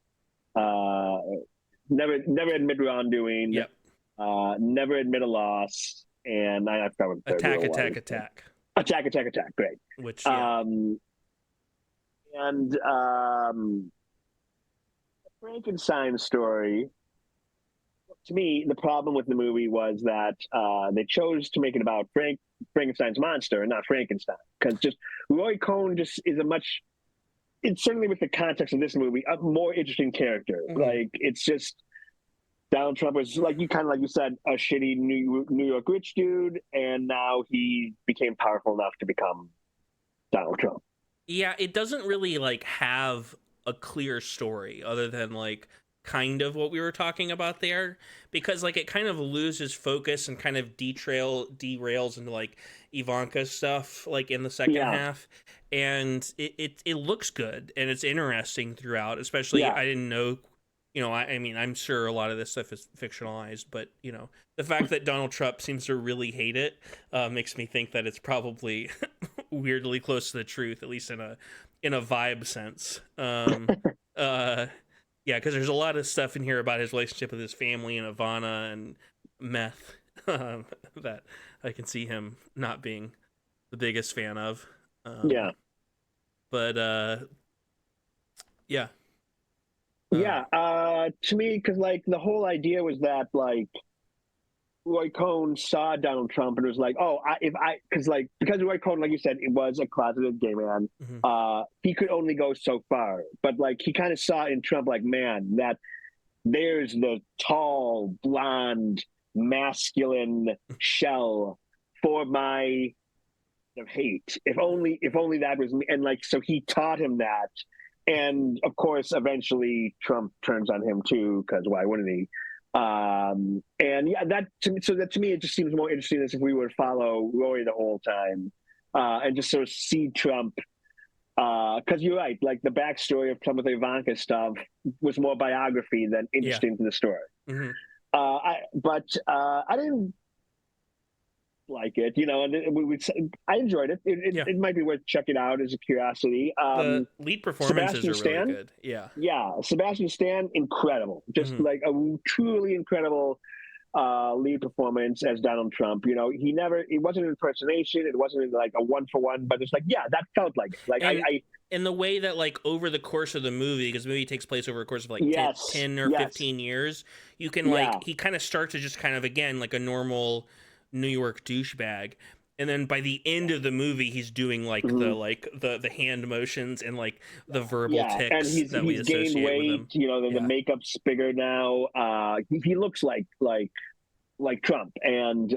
S4: never admit wrongdoing, never admit a loss, and I forgot what the
S2: attack.
S4: Great.
S2: Which
S4: and Frankenstein story. To me, the problem with the movie was that they chose to make it about Frankenstein's monster and not Frankenstein, because just Roy Cohn just is it's certainly with the context of this movie, a more interesting character. Like, it's just Donald Trump was like you said, a shitty New York rich dude, and now he became powerful enough to become Donald Trump.
S2: Yeah, it doesn't really like have a clear story other than like kind of what we were talking about there, because like it kind of loses focus and kind of derails into like Ivanka stuff like in the second half, and it looks good and it's interesting throughout, especially I didn't know, you know, I mean, I'm sure a lot of this stuff is fictionalized, but you know, the fact that Donald Trump seems to really hate it makes me think that it's probably weirdly close to the truth, at least in a vibe sense. Yeah, because there's a lot of stuff in here about his relationship with his family and Ivana and meth that I can see him not being the biggest fan of. But
S4: to me, because like the whole idea was that like Roy Cohn saw Donald Trump and was like, because Roy Cohn, like you said, it was a closeted gay man. He could only go so far, but like he kind of saw in Trump, like, man, that there's the tall, blonde, masculine shell for my hate. If only that was me. And like, so he taught him that. And of course, eventually Trump turns on him too, because why wouldn't he? And yeah, that to me, it just seems more interesting as if we were to follow Roy the whole time, and just sort of see Trump because you're right, like the backstory of some of the Ivanka stuff was more biography than interesting to the story.
S2: Mm-hmm.
S4: I didn't like it, you know, and I enjoyed it. It might be worth checking out as a curiosity.
S2: The lead performances
S4: Sebastian
S2: are
S4: Stan,
S2: really good. Yeah.
S4: Yeah, Sebastian Stan, incredible. Just like a truly incredible lead performance as Donald Trump. You know, it wasn't an impersonation. It wasn't like a one for one, but it's like, yeah, that felt like it. Like
S2: in the way that like over the course of the movie, because the movie takes place over a course of like 10 or 15 years, you can like, he kind of starts to just kind of, again, like a normal New York douchebag. And then by the end of the movie, he's doing like the hand motions and like the verbal tics
S4: and he's gained weight.
S2: With him.
S4: You know, the makeup's bigger now. He looks like Trump, and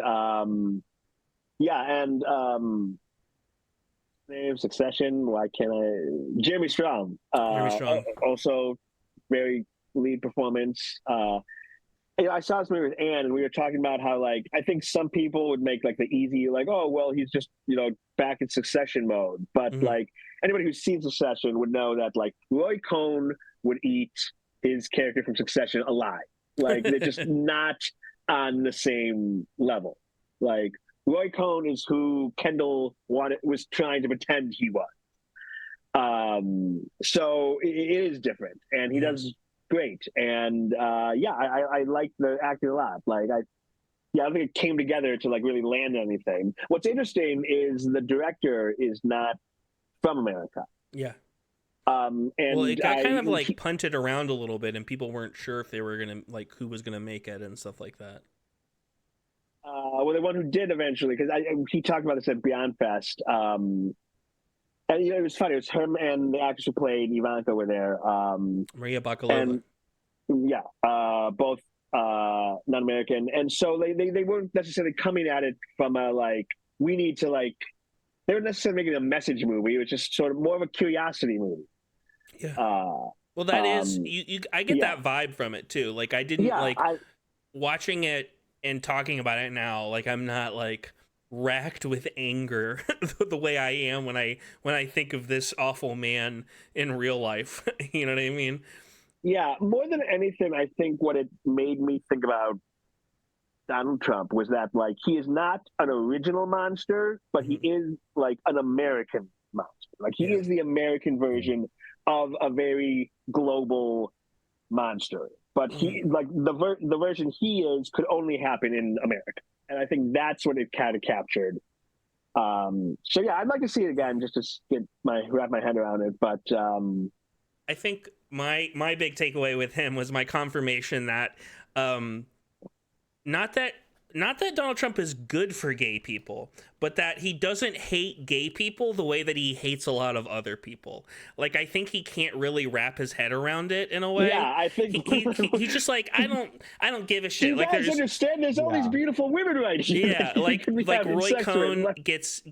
S4: name Succession. Why can't I? Jeremy Strong. Also very lead performance. You know, I saw this movie with Anne, and we were talking about how, like, I think some people would make like the easy, like, oh, well, he's just, you know, back in Succession mode. But like anybody who's seen Succession would know that like Roy Cohn would eat his character from Succession alive. Like they're just not on the same level. Like Roy Cohn is who Kendall was trying to pretend he was. So it is different, and he does great. And I like the acting a lot. Like I don't think it came together to like really land anything. What's interesting is the director is not from America.
S2: Yeah.
S4: And
S2: well, it got kind of like punted around a little bit, and people weren't sure if they were gonna like who was gonna make it and stuff like that.
S4: Well, the one who did eventually, because he talked about this at Beyond Fest. And you know, it was funny. It was him and the actress who played Ivanka were there.
S2: Maria Bakalova.
S4: Both non-American, and so they weren't necessarily coming at it from a like we need to like. They weren't necessarily making a message movie. It was just sort of more of a curiosity movie.
S2: Yeah. Well, that is you. I get that vibe from it too. Like I didn't watching it and talking about it now. Like I'm not like racked with anger the way I am when I think of this awful man in real life. You know what I mean?
S4: Yeah, more than anything, I think what it made me think about Donald Trump was that like he is not an original monster, but he is like an American monster. Like he is the American version of a very global monster. But he like the version he is could only happen in America. And I think that's what it kind of captured. So yeah, I'd like to see it again just to wrap my head around it. But
S2: I think my big takeaway with him was my confirmation that not that Donald Trump is good for gay people, but that he doesn't hate gay people the way that he hates a lot of other people. Like, I think he can't really wrap his head around it in a way.
S4: Yeah, I think
S2: he's just like, I don't give a shit.
S4: You
S2: like,
S4: guys understand? There's all these beautiful women right here.
S2: Yeah, like Roy Cohn gets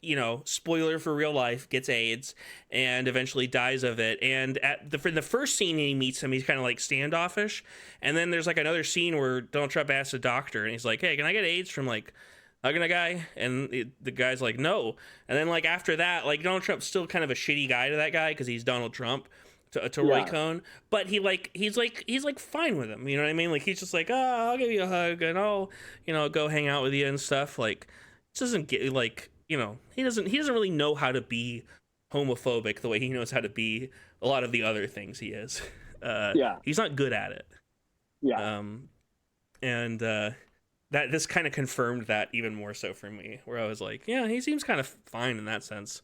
S2: you know, spoiler for real life, gets AIDS and eventually dies of it. And for the first scene he meets him, he's kind of like standoffish. And then there's like another scene where Donald Trump asks a doctor, and he's like, "Hey, can I get AIDS from like hugging a guy?" And the guy's like, "No." And then like after that, like Donald Trump's still kind of a shitty guy to that guy because he's Donald Trump to Roy Cohn, but he's fine with him. You know what I mean? Like he's just like, "Oh, I'll give you a hug and I'll, you know, go hang out with you and stuff." Like it doesn't get like, you know, he doesn't really know how to be homophobic the way he knows how to be a lot of the other things he is. He's not good at it. That this kind of confirmed that even more so for me, where I was like, yeah, he seems kind of fine in that sense.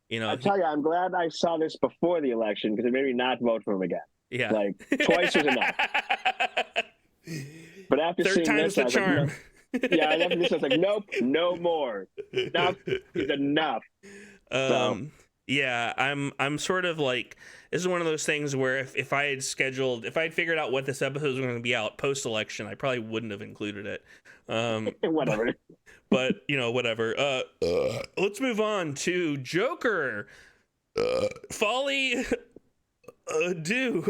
S2: You know,
S4: I tell you, I'm glad I saw this before the election because it made me not vote for him again.
S2: Yeah,
S4: like twice was enough. But after
S2: third
S4: seeing
S2: time's
S4: this,
S2: the charm.
S4: Yeah, and after this, I was like, nope, no more. Enough is enough.
S2: Yeah, I'm sort of like, this is one of those things where if I had figured out what this episode was going to be out post-election, I probably wouldn't have included it.
S4: Whatever.
S2: But you know, whatever. Let's move on to Joker. Folie. Deux.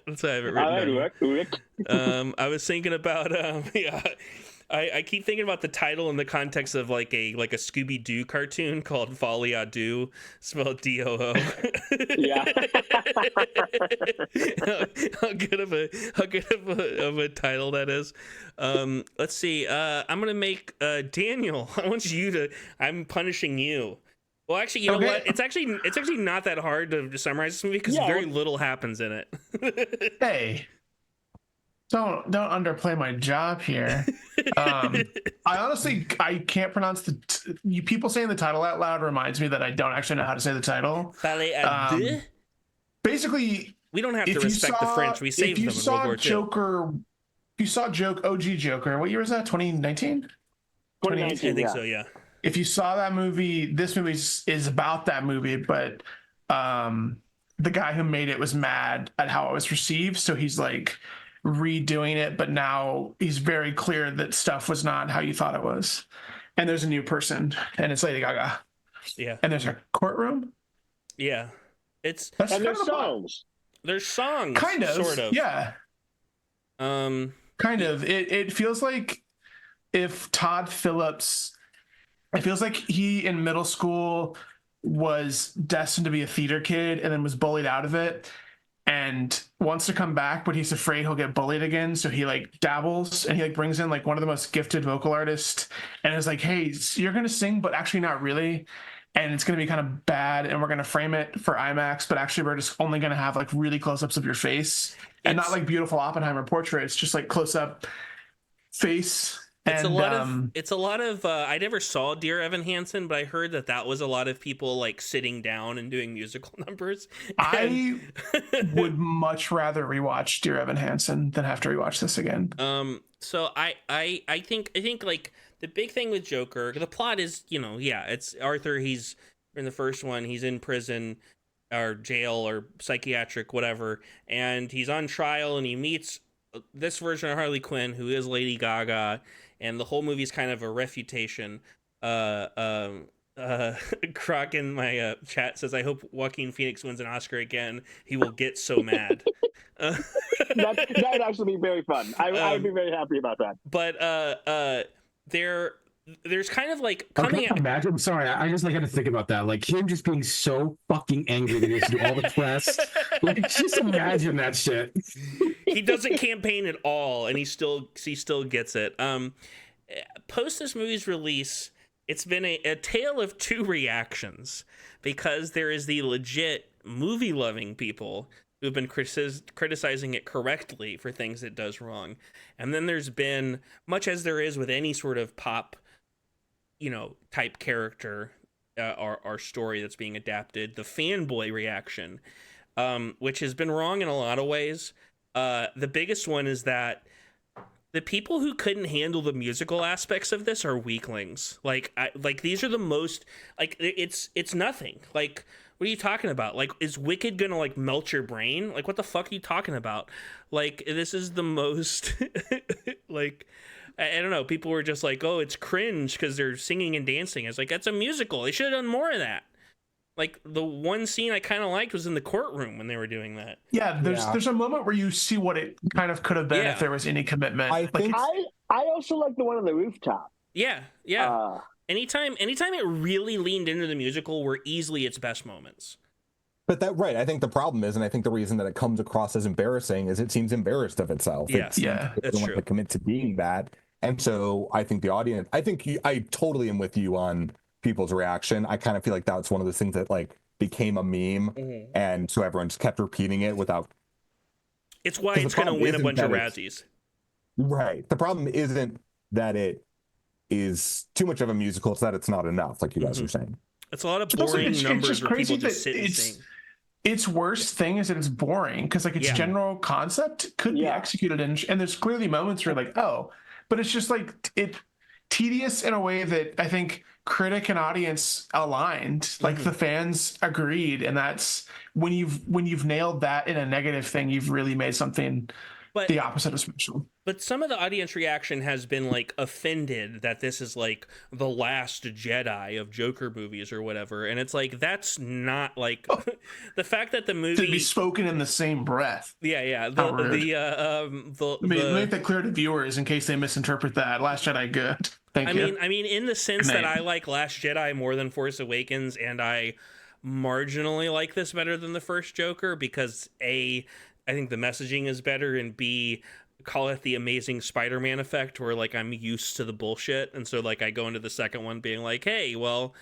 S2: That's how I have it written down.
S4: Rick.
S2: I was thinking about I keep thinking about the title in the context of like a Scooby-Doo cartoon called Folie à Deux, spelled D-O-O.
S4: Yeah.
S2: how good of a title that is. Let's see. I'm gonna make Daniel. I want you to. I'm punishing you. Well, actually, you know what? It's actually not that hard to summarize this movie because very little happens in it.
S3: Hey, don't underplay my job here. I honestly can't pronounce you people saying the title out loud reminds me that I don't actually know how to say the title.
S2: Folie à Deux?
S3: Basically,
S2: We don't have to respect the French. We saved them in World War II.
S3: Joker, if you saw OG Joker, what year was that? 2019?
S4: 2019,
S2: I think so, yeah.
S3: If you saw that movie, this movie is about that movie, but the guy who made it was mad at how it was received, so he's like redoing it, but now he's very clear that stuff was not how you thought it was. And there's a new person, and it's Lady Gaga.
S2: Yeah.
S3: And there's a courtroom.
S2: Yeah.
S4: And there's songs.
S2: There's songs.
S3: Kind of.
S2: Sort of.
S3: Yeah. Kind of. It feels like if Todd Phillips, it feels like he in middle school was destined to be a theater kid and then was bullied out of it and wants to come back, but he's afraid he'll get bullied again. So he like dabbles and he like brings in like one of the most gifted vocal artists and is like, hey, you're going to sing, but actually not really. And it's going to be kind of bad. And we're going to frame it for IMAX, but actually we're just only going to have like really close ups of your face and not like beautiful Oppenheimer portraits, just like close up face.
S2: It's a lot of I never saw Dear Evan Hansen, but I heard that was a lot of people like sitting down and doing musical numbers.
S3: I would much rather rewatch Dear Evan Hansen than have to rewatch this again.
S2: So I think like the big thing with Joker, the plot is, it's Arthur, he's in the first one, he's in prison or jail or psychiatric, whatever, and he's on trial and he meets this version of Harley Quinn, who is Lady Gaga, and the whole movie is kind of a refutation. Croc in my chat says, I hope Joaquin Phoenix wins an Oscar again. He will get so mad.
S4: That would actually be very fun. I would be very happy about that.
S2: But there's kind of like coming out.
S6: Imagine, I'm sorry, I just like had to think about that. Like him just being so fucking angry that he has to do all the press. Like just imagine that shit.
S2: He doesn't campaign at all, and he still gets it. Post this movie's release, it's been a tale of two reactions, because there is the legit movie loving people who've been criticizing it correctly for things it does wrong, and then there's been, much as there is with any sort of pop type character or story that's being adapted, the fanboy reaction, which has been wrong in a lot of ways. The biggest one is that the people who couldn't handle the musical aspects of this are weaklings. Like these are the most, like, it's nothing. Like, what are you talking about? Like, is Wicked gonna like melt your brain? Like, what the fuck are you talking about? Like, this is the most like, I don't know. People were just like, oh, it's cringe because they're singing and dancing. It's like, that's a musical. They should have done more of that. Like, the one scene I kind of liked was in the courtroom when they were doing that.
S3: Yeah, there's a moment where you see what it kind of could have been if there was any commitment.
S6: I
S4: also like the one on the rooftop.
S2: Yeah. Anytime it really leaned into the musical were easily its best moments.
S5: But I think the problem is, and I think the reason that it comes across as embarrassing is it seems embarrassed of itself.
S2: Yeah,
S5: it doesn't want to commit to being that. And so I think the audience, I totally am with you on people's reaction. I kind of feel like that's one of those things that like became a meme, and so everyone just kept repeating it without.
S2: It's why it's going to win a bunch of Razzies.
S5: Right. The problem isn't that it is too much of a musical; it's that it's not enough, like you guys were saying.
S2: It's a lot of boring numbers where people just sit and sing.
S3: Its worst thing is that it's boring because like its general concept could be executed and there's clearly moments where like, oh, but it's just like tedious in a way that I think critic and audience aligned, like the fans agreed, and that's when you've nailed that in a negative thing, you've really made something
S2: But
S3: the opposite of special.
S2: But some of the audience reaction has been like offended that this is like the last Jedi of Joker movies or whatever, and it's like that's not like the fact that the movie
S3: To be spoken in the same breath.
S2: yeah
S3: How rude.
S2: the
S3: Make that clear to viewers in case they misinterpret that. Last Jedi, good. Thank you.
S2: I mean in the sense
S3: Good
S2: that
S3: night.
S2: I like Last Jedi more than Force Awakens, and I marginally like this better than the first Joker because A, I think the messaging is better, and B, call it the Amazing Spider-Man effect, where like I'm used to the bullshit, and so like I go into the second one being like, hey, well,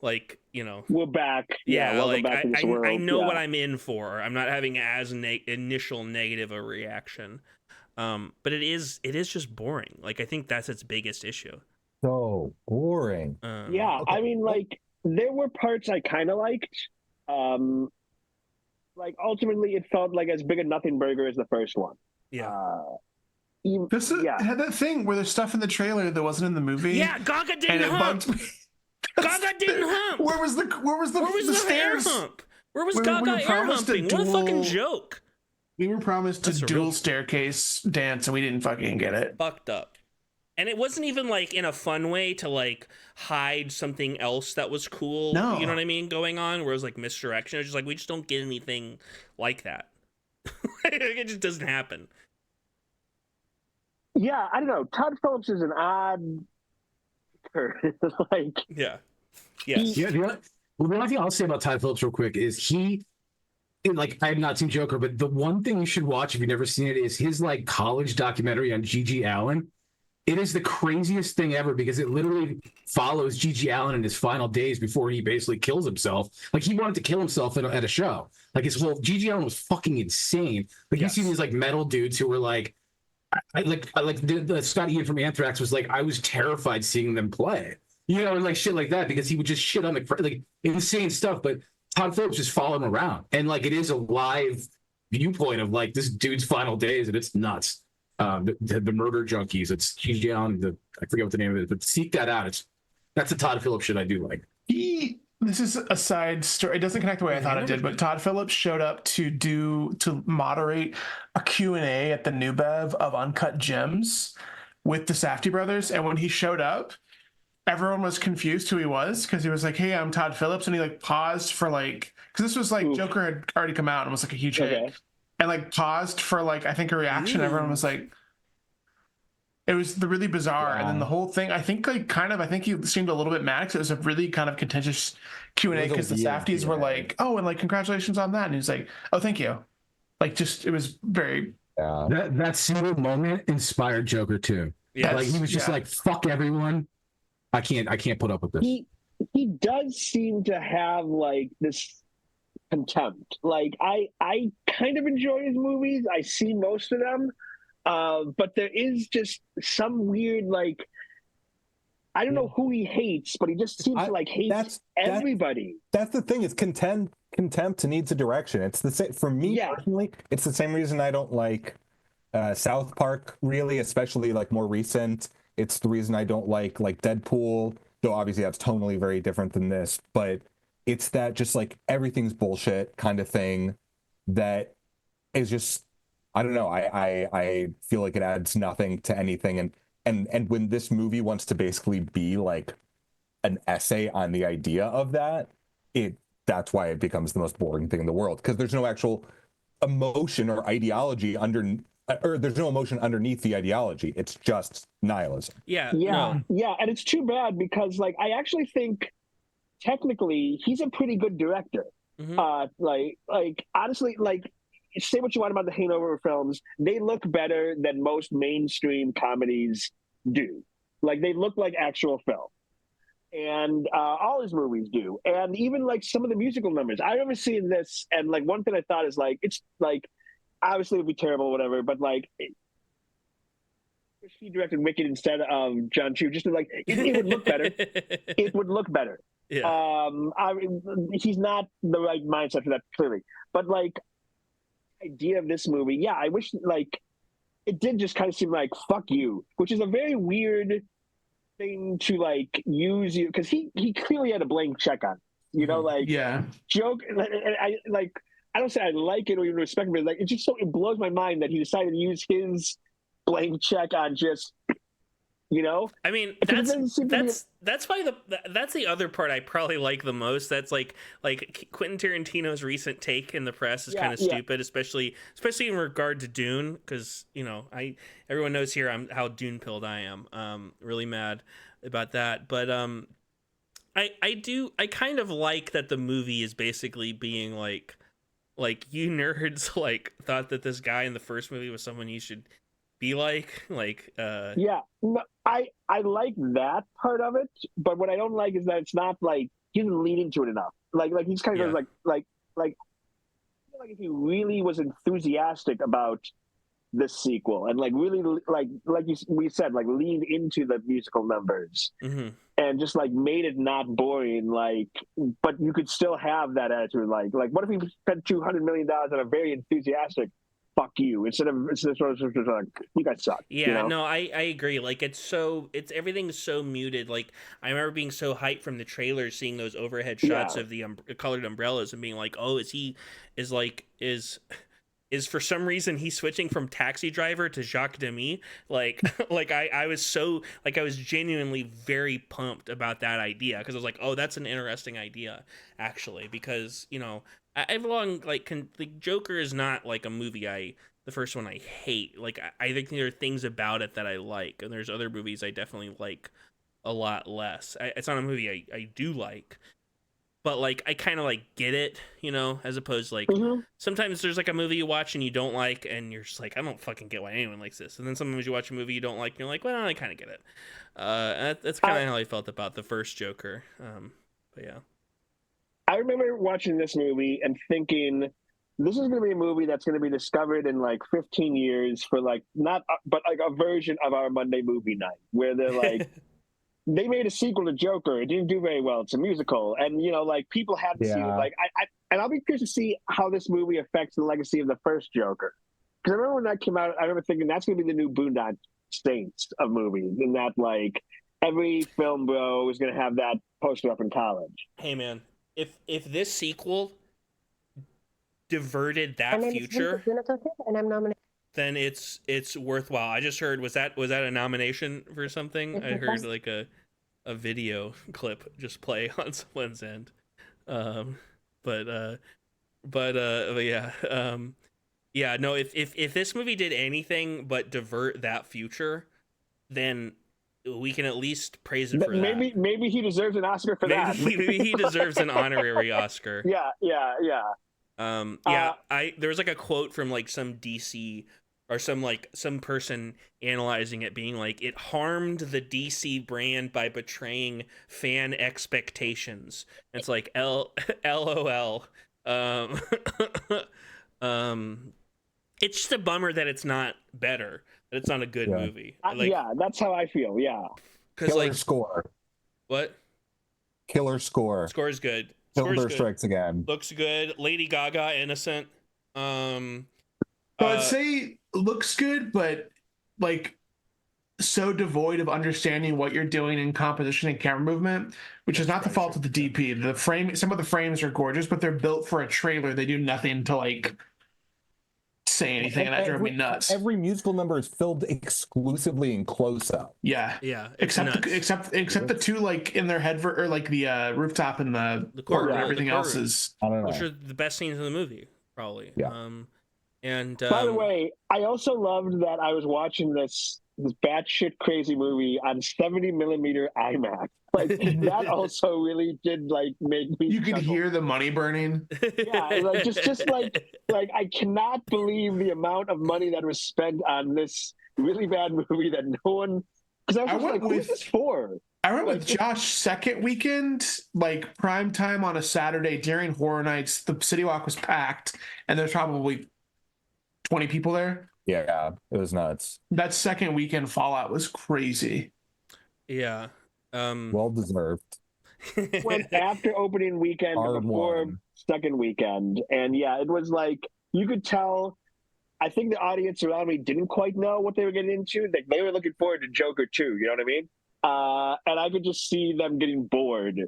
S2: like, you know,
S4: We're back.
S2: yeah,
S4: welcome
S2: like
S4: back to this world.
S2: I know
S4: Yeah.
S2: what I'm in for. I'm not having as initial negative a reaction, but it is just boring. Like I think that's its biggest issue.
S5: So boring.
S4: Yeah,
S5: Okay.
S4: I mean, like there were parts I kind of liked. Like ultimately, it felt like as big a nothing burger as the first one.
S2: Yeah.
S3: This
S4: Yeah.
S3: had that thing where there's stuff in the trailer that wasn't in the movie.
S2: Yeah, Gaga
S3: and
S2: didn't
S3: it
S2: hump.
S3: bugged me.
S2: Gaga didn't hump.
S3: Where was the
S2: the
S3: stairs?
S2: air hump? Where was
S3: We were
S2: Gaga air
S3: promised a
S2: humping? What a fucking
S3: dual-
S2: joke.
S3: We were promised a
S2: That's a
S3: dual
S2: real-
S3: staircase dance and we didn't fucking get it.
S2: Fucked up. And it wasn't even like in a fun way to like hide something else that was cool.
S3: No.
S2: You know what I mean? Going on where it was like misdirection. It was just like we just don't get anything like that. It just doesn't happen.
S4: Yeah, I don't know. Todd Phillips is an odd like
S2: Yeah. Yes.
S6: Yeah, the one thing I'll say about Todd Phillips real quick is like I have not seen Joker, but the one thing you should watch if you've never seen it is his like college documentary on Gigi Allen. It is the craziest thing ever because it literally follows Gigi Allen in his final days before he basically kills himself. Like he wanted to kill himself at a show. Like his whole Gigi Allen was fucking insane. Like
S2: Yes.
S6: you see these like metal dudes who were like, I like the Scott Ian from Anthrax was like, I was terrified seeing them play. You know, and like shit like that because he would just shit on like insane stuff. But Todd Phillips just followed him around, and like it is a live viewpoint of like this dude's final days, and it's nuts. The murder junkies. It's Gigi Allen. I forget what the name of it is, but seek that out. That's the Todd Phillips shit I do like.
S3: This is a side story. It doesn't connect the way I thought it did, but Todd Phillips showed up to moderate a Q&A at the New Bev of Uncut Gems with the Safdie brothers. And when he showed up, everyone was confused who he was because he was like, hey, I'm Todd Phillips. And he like paused for like, because this was like
S4: Oof.
S3: Joker had already come out and was like a huge hit.
S4: Okay.
S3: And like paused for like, I think a reaction. Everyone was like, it was really bizarre. And then the whole thing, I think like kind of, I think he seemed a little bit mad because it was a really kind of contentious Q&A
S5: It was a
S3: because the
S5: weird
S3: Safdies were
S5: Q&A.
S3: like, oh, and like, congratulations on that. And he was like, oh, thank you. Like, just, it was very,
S5: Yeah.
S6: That single moment inspired Joker too.
S2: Yes.
S6: Like he was just
S3: Yeah.
S6: like, fuck everyone. I can't put up with this.
S4: he does seem to have like this contempt. Like I kind of enjoy his movies. I see most of them. But there is just some weird like I don't know who he hates, but he just seems to like hate everybody.
S5: That's the thing. Is contempt needs a direction. It's the same for me personally. It's the same reason I don't like South Park really, especially like more recent. It's the reason I don't like Deadpool, though obviously that's tonally very different than this. But it's that just like everything's bullshit kind of thing that is just I don't know. I feel like it adds nothing to anything. And when this movie wants to basically be like an essay on the idea of that, that's why it becomes the most boring thing in the world because there's no actual emotion or ideology there's no emotion underneath the ideology. It's just nihilism.
S2: Yeah.
S4: Yeah,
S2: No.
S4: and it's too bad because like I actually think technically he's a pretty good director. Like honestly, like say what you want about the Hangover films, they look better than most mainstream comedies do. Like they look like actual film. And all his movies do. And even like some of the musical numbers. I remember seeing this and like one thing I thought is like it's like obviously it would be terrible, whatever, but like if he directed Wicked instead of John Chu, just to, like it would look better. It would look better.
S2: Yeah.
S4: He's not the right mindset for that clearly, but like idea of this movie, yeah, I wish like it did just kind of seem like fuck you, which is a very weird thing to like use you because he clearly had a blank check on, you know, like
S3: yeah.
S4: joke. I like I don't say I like it or even respect it, but like it blows my mind that he decided to use his blank check on just, you know.
S2: I mean,
S4: Because it doesn't seem to be-
S2: that's probably that's the other part I probably like the most. That's like Quentin Tarantino's recent take in the press is kind of stupid, especially in regard to Dune, because you know everyone knows here how Dune pilled I am. Really mad about that, but I kind of like that the movie is basically being like you nerds like thought that this guy in the first movie was someone you should be like
S4: yeah, no, I like that part of it, but what I don't like is that it's not like he doesn't lean into it enough. Like he's kind of goes like I feel like if he really was enthusiastic about this sequel and like really we said, like leaned into the musical numbers and just like made it not boring, like, but you could still have that attitude. Like what if he spent $200 million on a very enthusiastic fuck you instead of sort of like, you guys suck.
S2: Yeah,
S4: you know?
S2: no, I agree. Like it's everything's so muted. Like I remember being so hyped from the trailers, seeing those overhead shots of the colored umbrellas and being like, oh, is for some reason he's switching from Taxi Driver to Jacques Demy. Like I was genuinely very pumped about that idea, because I was like, oh, that's an interesting idea actually, because you know I've long like Joker is not like a movie the first one I hate. Like I think there are things about it that I like, and there's other movies I definitely like a lot less. It's not a movie I do like, but like I kind of like get it, you know, as opposed to like sometimes there's like a movie you watch and you don't like, and you're just like, I don't fucking get why anyone likes this. And then sometimes you watch a movie you don't like and you're like, well, I kind of get it. That's kind of how I felt about the first Joker. But yeah,
S4: I remember watching this movie and thinking, this is going to be a movie that's going to be discovered in like 15 years for like but like a version of our Monday movie night where they're like, they made a sequel to Joker. It didn't do very well. It's a musical. And, you know, like people hadn't seen it. Like, and I'll be curious to see how this movie affects the legacy of the first Joker. Because I remember when that came out, I remember thinking that's going to be the new Boondock Saints of movies. And that like every film bro is going to have that poster up in college.
S2: Hey man, if this sequel diverted that future,
S7: and I'm nominated,
S2: then it's worthwhile. I just heard was that a nomination for something? I heard like a video clip just play on someone's end. But yeah. Yeah, no, if this movie did anything but divert that future, then we can at least praise it for that.
S4: Maybe he deserves an Oscar for that.
S2: Maybe he deserves an honorary Oscar.
S4: Yeah.
S2: There was like a quote from like some DC or some person analyzing it, being like, it harmed the DC brand by betraying fan expectations. And it's like LOL. It's just a bummer that it's not better, that it's not a good movie.
S4: That's how I feel. Yeah.
S5: Killer score.
S2: What?
S5: Killer score.
S2: Score's good.
S5: Silver strikes again.
S2: Looks good. Lady Gaga, innocent.
S3: I'd say looks good, but like so devoid of understanding what you're doing in composition and camera movement, which is not the fault of the DP. The frame, some of the frames are gorgeous, but they're built for a trailer. They do nothing to like say anything, and that drove me nuts.
S5: Every musical number is filmed exclusively in close-up.
S2: Yeah.
S3: Except the two like in their head or like the rooftop and the court, and everything else is.
S5: I don't know.
S2: Which are the best scenes in the movie, probably.
S5: Yeah.
S2: And
S4: by the way, I also loved that I was watching this batshit crazy movie on 70mm IMAX. Like that also really did like make me.
S3: You could hear the money burning.
S4: Yeah, like just like I cannot believe the amount of money that was spent on this really bad movie that no one. Because I was like, who's this for?
S3: I went with Josh second weekend, like prime time on a Saturday during Horror Nights. The City Walk was packed, and there's probably 20 people there.
S5: Yeah, it was nuts.
S3: That second weekend Fallout was crazy.
S2: Yeah.
S5: Well deserved.
S4: Went after opening weekend before second weekend. And yeah, it was like, you could tell, I think the audience around me didn't quite know what they were getting into. They were looking forward to Joker 2, you know what I mean? And I could just see them getting bored.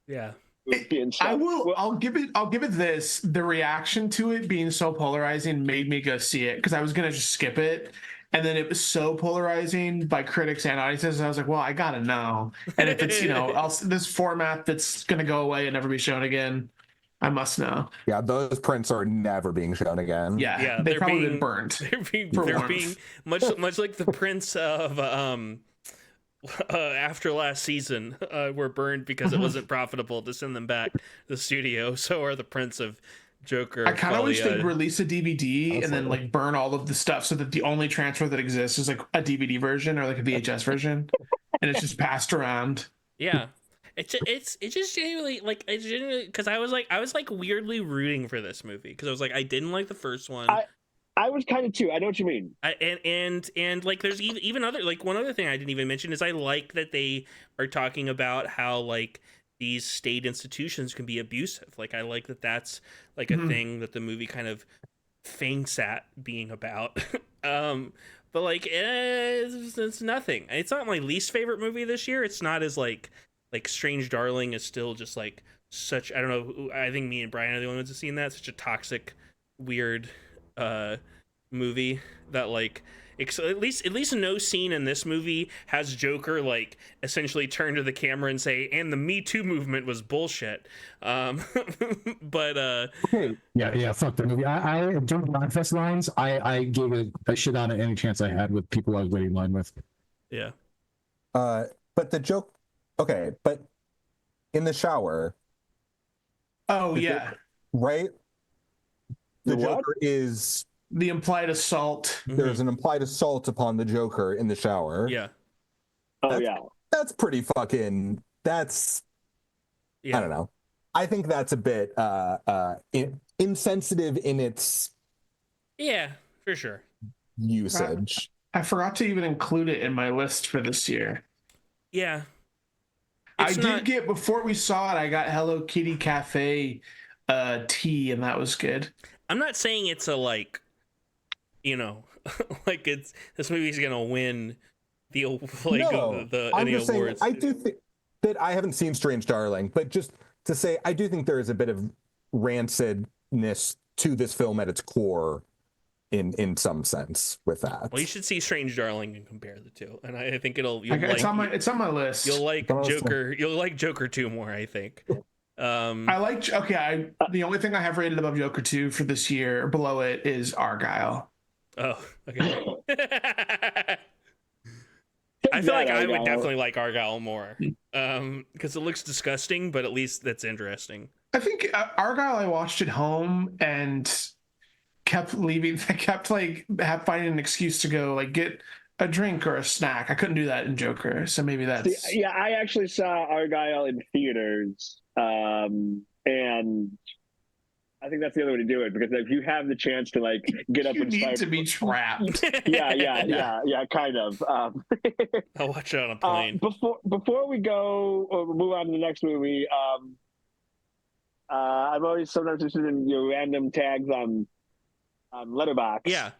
S2: Yeah.
S4: movie and stuff.
S3: I will.
S4: Well,
S3: I'll give it this. The reaction to it being so polarizing made me go see it because I was gonna just skip it, and then it was so polarizing by critics and audiences. I was like, well, I gotta know. And if it's this format that's gonna go away and never be shown again, I must know.
S5: Yeah, those prints are never being shown again.
S3: Yeah, they've probably been burned.
S2: They're being much like the prints of after last season were burned because it wasn't profitable to send them back to the studio. So are the prints of Joker.
S3: I kind of wish
S2: Folie,
S3: they'd release a DVD and then like burn all of the stuff so that the only transfer that exists is like a DVD version or like a VHS version, and it's just passed around.
S2: Yeah. It's just genuinely like because I was like weirdly rooting for this movie because I was like I didn't like the first one.
S4: I was kind of too. I know what you mean.
S2: And like there's even other like one other thing I didn't even mention is I like that they are talking about how like these state institutions can be abusive. Like I like that that's like a thing that the movie kind of faints at being about. But like it's nothing. It's not my least favorite movie this year. It's not as like Strange Darling is still just like such, I don't know, I think me and Brian are the only ones who've seen that, such a toxic, weird movie that like at least no scene in this movie has Joker like essentially turn to the camera and say, and the Me Too movement was bullshit. But
S7: okay. Yeah, fuck the movie. I during the Ronfest lines, I gave it a shit on it any chance I had with people I was waiting in line with.
S2: Yeah.
S5: But the joke, okay, but in the shower.
S3: Oh yeah.
S5: Right? The
S4: what?
S5: Joker is
S3: The implied assault.
S5: there's an implied assault upon the Joker in the shower.
S2: Yeah.
S4: Oh yeah.
S5: That's pretty fucking that's
S2: Yeah.
S5: I don't know. I think that's a bit insensitive in its
S2: Yeah, for sure.
S5: usage.
S3: I forgot to even include it in my list for this year.
S2: Yeah.
S3: I
S2: It's
S3: did
S2: not-
S3: get before we saw it. I got Hello Kitty Cafe tea, and that was good.
S2: I'm not saying it's a like, like it's this movie's gonna win the like
S5: No,
S2: the
S5: I'm
S2: any
S5: just saying
S2: awards.
S5: I do think that I haven't seen Strange Darling, but just to say I do think there is a bit of rancidness to this film at its core in some sense with that.
S2: Well, you should see Strange Darling and compare the two, and I think
S3: It's on my list.
S2: you'll like
S5: Awesome.
S2: Joker. You'll like Joker 2 more, I think.
S3: I like. Okay, the only thing I have rated above Joker 2 for this year, below it, is Argyle.
S2: Oh, okay. I feel like I would definitely like Argyle more, because it looks disgusting, but at least that's interesting.
S3: I think Argyle I watched at home and kept leaving. I kept finding an excuse to go like get a drink or a snack. I couldn't do that in Joker, so maybe that's
S4: Yeah, I actually saw Argyle in theaters, and I think that's the other way to do it, because if you have the chance to like get up
S3: you
S4: and
S3: need
S4: start,
S3: to be trapped.
S4: yeah, kind of.
S2: I'll watch it on a plane.
S4: Before we go or move on to the next movie, I'm always sometimes interested in your random tags on Letterboxd.
S2: Yeah.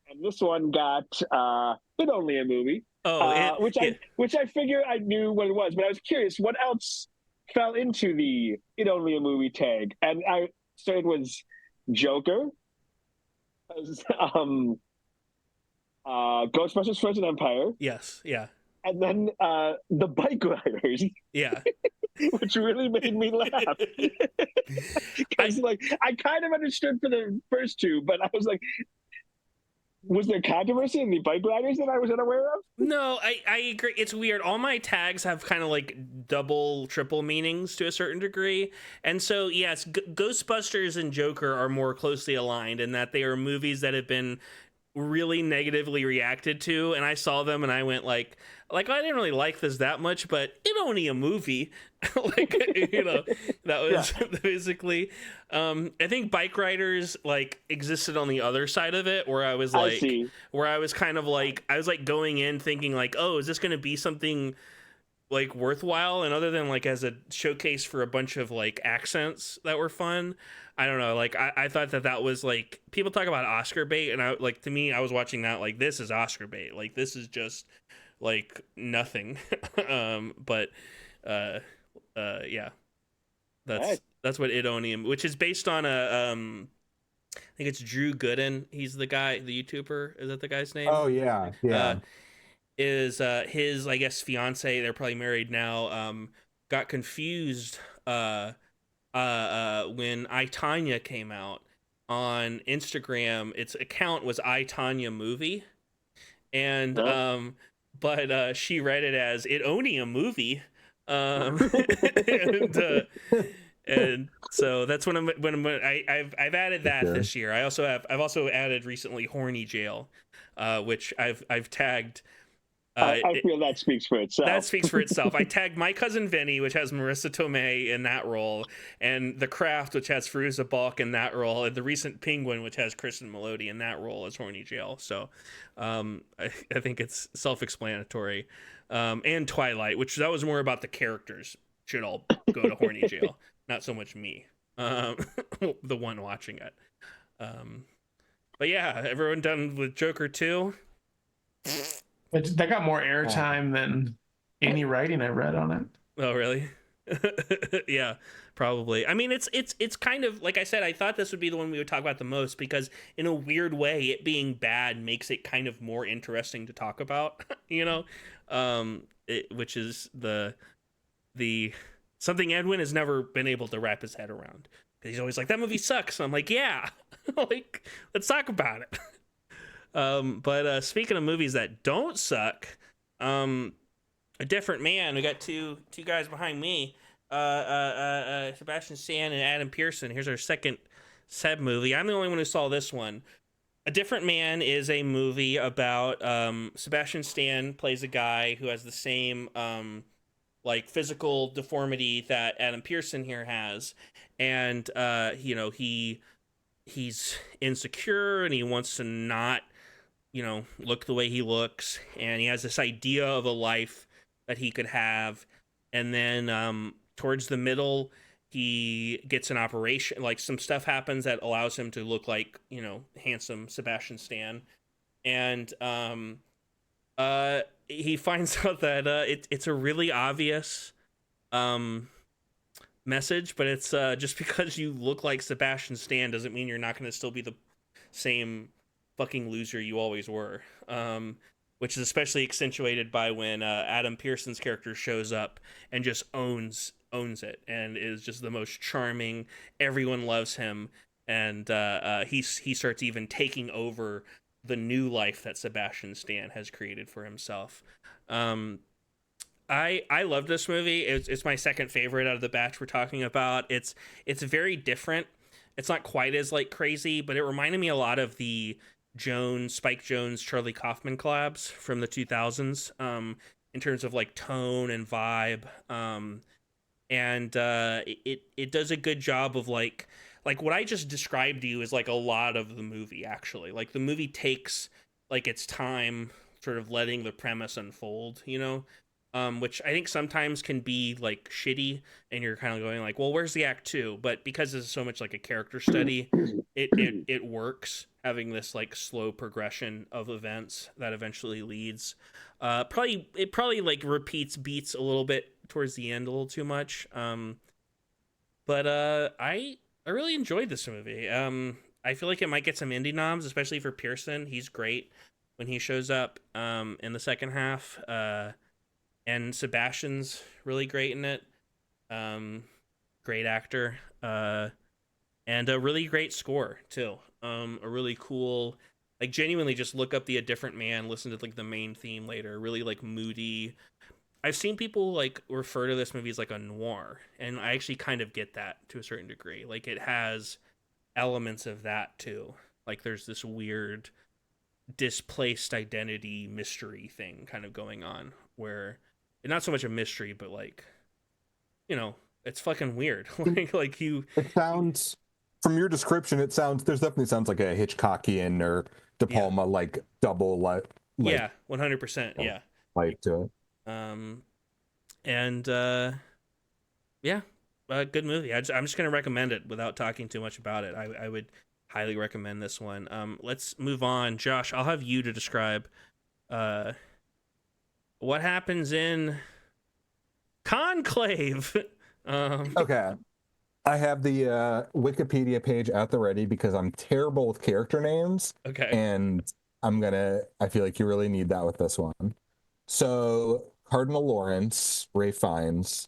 S4: And this one got It Only a Movie. Which I figure I knew what it was, but I was curious what else fell into the It Only a Movie tag. And I started was Joker, Ghostbusters Frozen Empire,
S2: Yes. Yeah.
S4: and then the Bike Riders,
S2: Yeah.
S4: which really made me laugh. Because I kind of understood for the first two, but I was like, was there controversy in the Bike Riders that I was unaware of?
S2: No, I agree. It's weird. All my tags have kind of like double, triple meanings to a certain degree. And so, yes, Ghostbusters and Joker are more closely aligned in that they are movies that have been really negatively reacted to. And I saw them and I went like I didn't really like this that much, but It Only a Movie. That was basically, I think Bike Riders like existed on the other side of it, where I was like, where I was kind of like, I was like going in thinking like, oh, is this going to be something like worthwhile? And other than like as a showcase for a bunch of like accents that were fun, I don't know. Like I thought that was like, people talk about Oscar bait, and I like, to me, I was watching that like, this is Oscar bait. Like this is just like nothing. Yeah. That's what Idonium, which is based on a I think it's Drew Gooden. He's the guy, the YouTuber. Is that the guy's name?
S5: Oh yeah, yeah.
S2: Is his, I guess, fiance, they're probably married now, got confused when I, Tanya came out on Instagram. Its account was I, Tanya Movie, and but she read it as It Only a Movie, and so that's when I've added that this year. I've also added recently Horny Jail, which I've tagged.
S4: I feel that speaks for itself.
S2: That speaks for itself. I tagged My Cousin Vinny, which has Marissa Tomei in that role, and The Craft, which has Fairuza Balk in that role, and The Recent Penguin, which has Kristen Melody in that role as Horny Jail. So I think it's self-explanatory. And Twilight, which that was more about the characters should all go to Horny Jail, not so much me, the one watching it. But yeah, everyone done with Joker 2?
S3: That got more airtime than any writing I read on it.
S2: Oh, really? Yeah, probably. I mean, it's kind of, like I said, I thought this would be the one we would talk about the most because in a weird way, it being bad makes it kind of more interesting to talk about, you know? Which is the something Edwin has never been able to wrap his head around. He's always like, that movie sucks. I'm like, yeah, like, let's talk about it. But speaking of movies that don't suck, A Different Man. We got two guys behind me, Sebastian Stan and Adam Pearson. Here's our second Seb movie. I'm the only one who saw this one. A Different Man is a movie about Sebastian Stan plays a guy who has the same like physical deformity that Adam Pearson here has, and you know, he's insecure and he wants to not, you know, look the way he looks, and he has this idea of a life that he could have, and then towards the middle he gets an operation, like some stuff happens that allows him to look like, you know, handsome Sebastian Stan, and he finds out that it's a really obvious message, but it's just because you look like Sebastian Stan doesn't mean you're not going to still be the same fucking loser you always were, which is especially accentuated by when Adam Pearson's character shows up and just owns it and is just the most charming. Everyone loves him, and he starts even taking over the new life that Sebastian Stan has created for himself. I love this movie. It's my second favorite out of the batch we're talking about. It's very different. It's not quite as like crazy, but it reminded me a lot of the Spike Jonze, Charlie Kaufman collabs from the 2000s, in terms of like tone and vibe. And it does a good job of like what I just described to you is like a lot of the movie, actually. Like the movie takes like its time sort of letting the premise unfold, you know, which I think sometimes can be like shitty, and you're kind of going like, well, where's the act two? But because this is so much like a character study, it works, having this like slow progression of events that eventually leads. It probably like repeats beats a little bit towards the end a little too much. But I really enjoyed this movie. I feel like it might get some indie noms, especially for Pearson. He's great when he shows up in the second half. And Sebastian's really great in it. Great actor. And a really great score, too. A really cool, like, genuinely just look up the A Different Man, listen to, like, the main theme later. Really, like, moody. I've seen people, like, refer to this movie as, like, a noir. And I actually kind of get that to a certain degree. Like, it has elements of that, too. Like, there's this weird displaced identity mystery thing kind of going on, where not so much a mystery, but like, you know, it's fucking weird. like you. It
S5: sounds, from your description, there's definitely sounds like a Hitchcockian or De Palma, like double like
S2: yeah, 100%. Yeah.
S5: Light to it.
S2: Good movie. I'm just gonna recommend it without talking too much about it. I would highly recommend this one. Let's move on. Josh, I'll have you to describe what happens in Conclave.
S5: Okay. I have the Wikipedia page at the ready because I'm terrible with character names.
S2: Okay.
S5: And I feel like you really need that with this one. So Cardinal Lawrence, Ray Fiennes,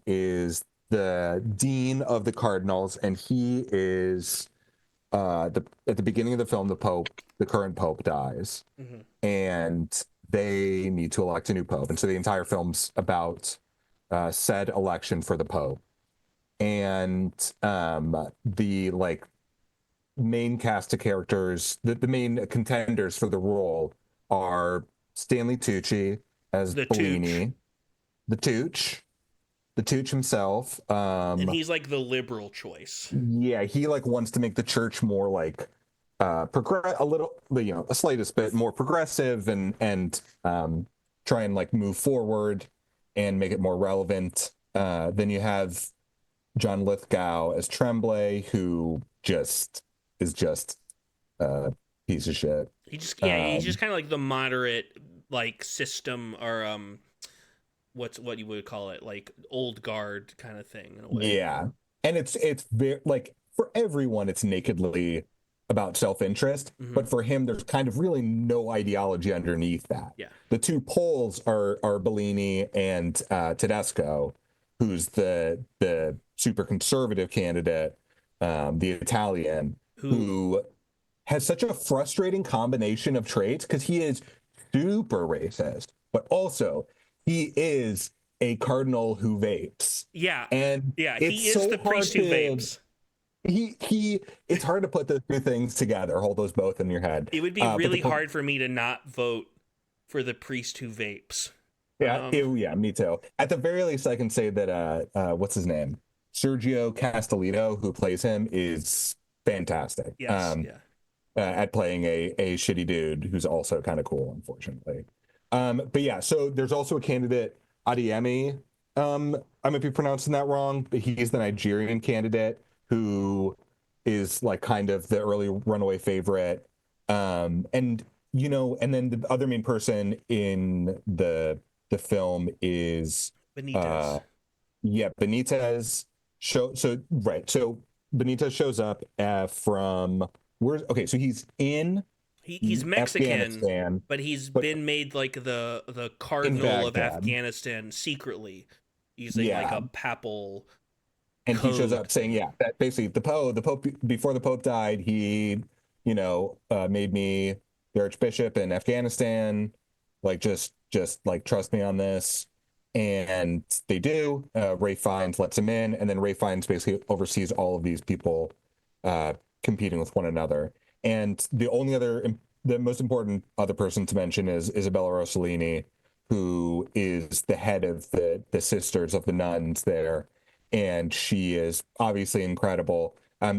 S5: is the dean of the Cardinals, and he is at the beginning of the film, the current pope dies, and they need to elect a new pope, and so the entire film's about said election for the pope, and the like main cast of characters, the main contenders for the role are Stanley Tucci as
S2: The
S5: Bellini, the Tooch himself.
S2: And he's like the liberal choice.
S5: Yeah, he like wants to make the church more like progress a little, a slightest bit more progressive and try and like move forward and make it more relevant. Then you have John Lithgow as Tremblay, who is just a piece of shit.
S2: He's just kind of like the moderate like system or what you would call it, like old guard kind of thing in a way.
S5: Yeah, and it's very like for everyone, it's nakedly about self-interest, but for him, there's kind of really no ideology underneath that.
S2: Yeah,
S5: the two poles are Bellini and Tedesco, who's the super conservative candidate, the Italian, who has such a frustrating combination of traits because he is super racist, but also he is a cardinal who vapes.
S2: Yeah.
S5: And
S2: yeah, he is the priest who vapes.
S5: It's hard to put those two things together, hold those both in your head.
S2: It would be really hard for me to not vote for the priest who vapes.
S5: Yeah, yeah, me too. At the very least, I can say that what's his name? Sergio Castellito, who plays him, is fantastic.
S2: Yes,
S5: at playing a shitty dude who's also kind of cool, unfortunately. But yeah, so there's also a candidate, Adeyemi. I might be pronouncing that wrong, but he's the Nigerian candidate who is like kind of the early runaway favorite. And then the other main person in the film is
S2: Benitez.
S5: Benitez. So Benitez shows up from so he's
S2: he's Mexican, but he's been made like the cardinal of Afghanistan secretly using like a papal
S5: and
S2: code.
S5: He shows up saying that basically the pope before the pope died, he made me the archbishop in Afghanistan, like just like trust me on this. And they do. Ray Fiennes lets him in, and then Ray Fiennes basically oversees all of these people competing with one another. And the most important other person to mention is Isabella Rossellini, who is the head of the Sisters of the Nuns there, and she is obviously incredible. And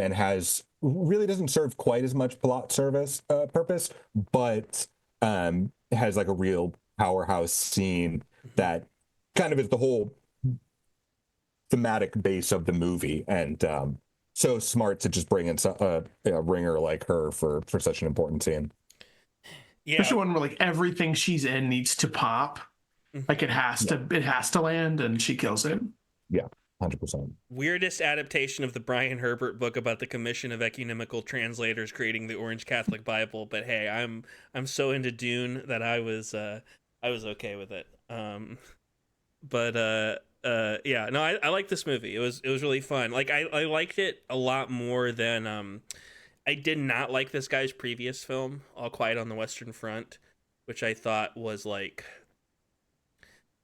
S5: really doesn't serve quite as much plot purpose, but has like a real powerhouse scene that kind of is the whole thematic base of the movie, and so smart to just bring in a ringer like her for such an important scene.
S3: Yeah, especially one where like everything she's in needs to pop, like it has to land, and she kills it.
S5: Yeah, 100%.
S2: Weirdest adaptation of the Brian Herbert book about the Commission of Ecumenical Translators creating the Orange Catholic Bible. But hey, I'm so into Dune that I was okay with it. I like this movie. It was really fun. Like I liked it a lot more than I did not like this guy's previous film, All Quiet on the Western Front, which I thought was like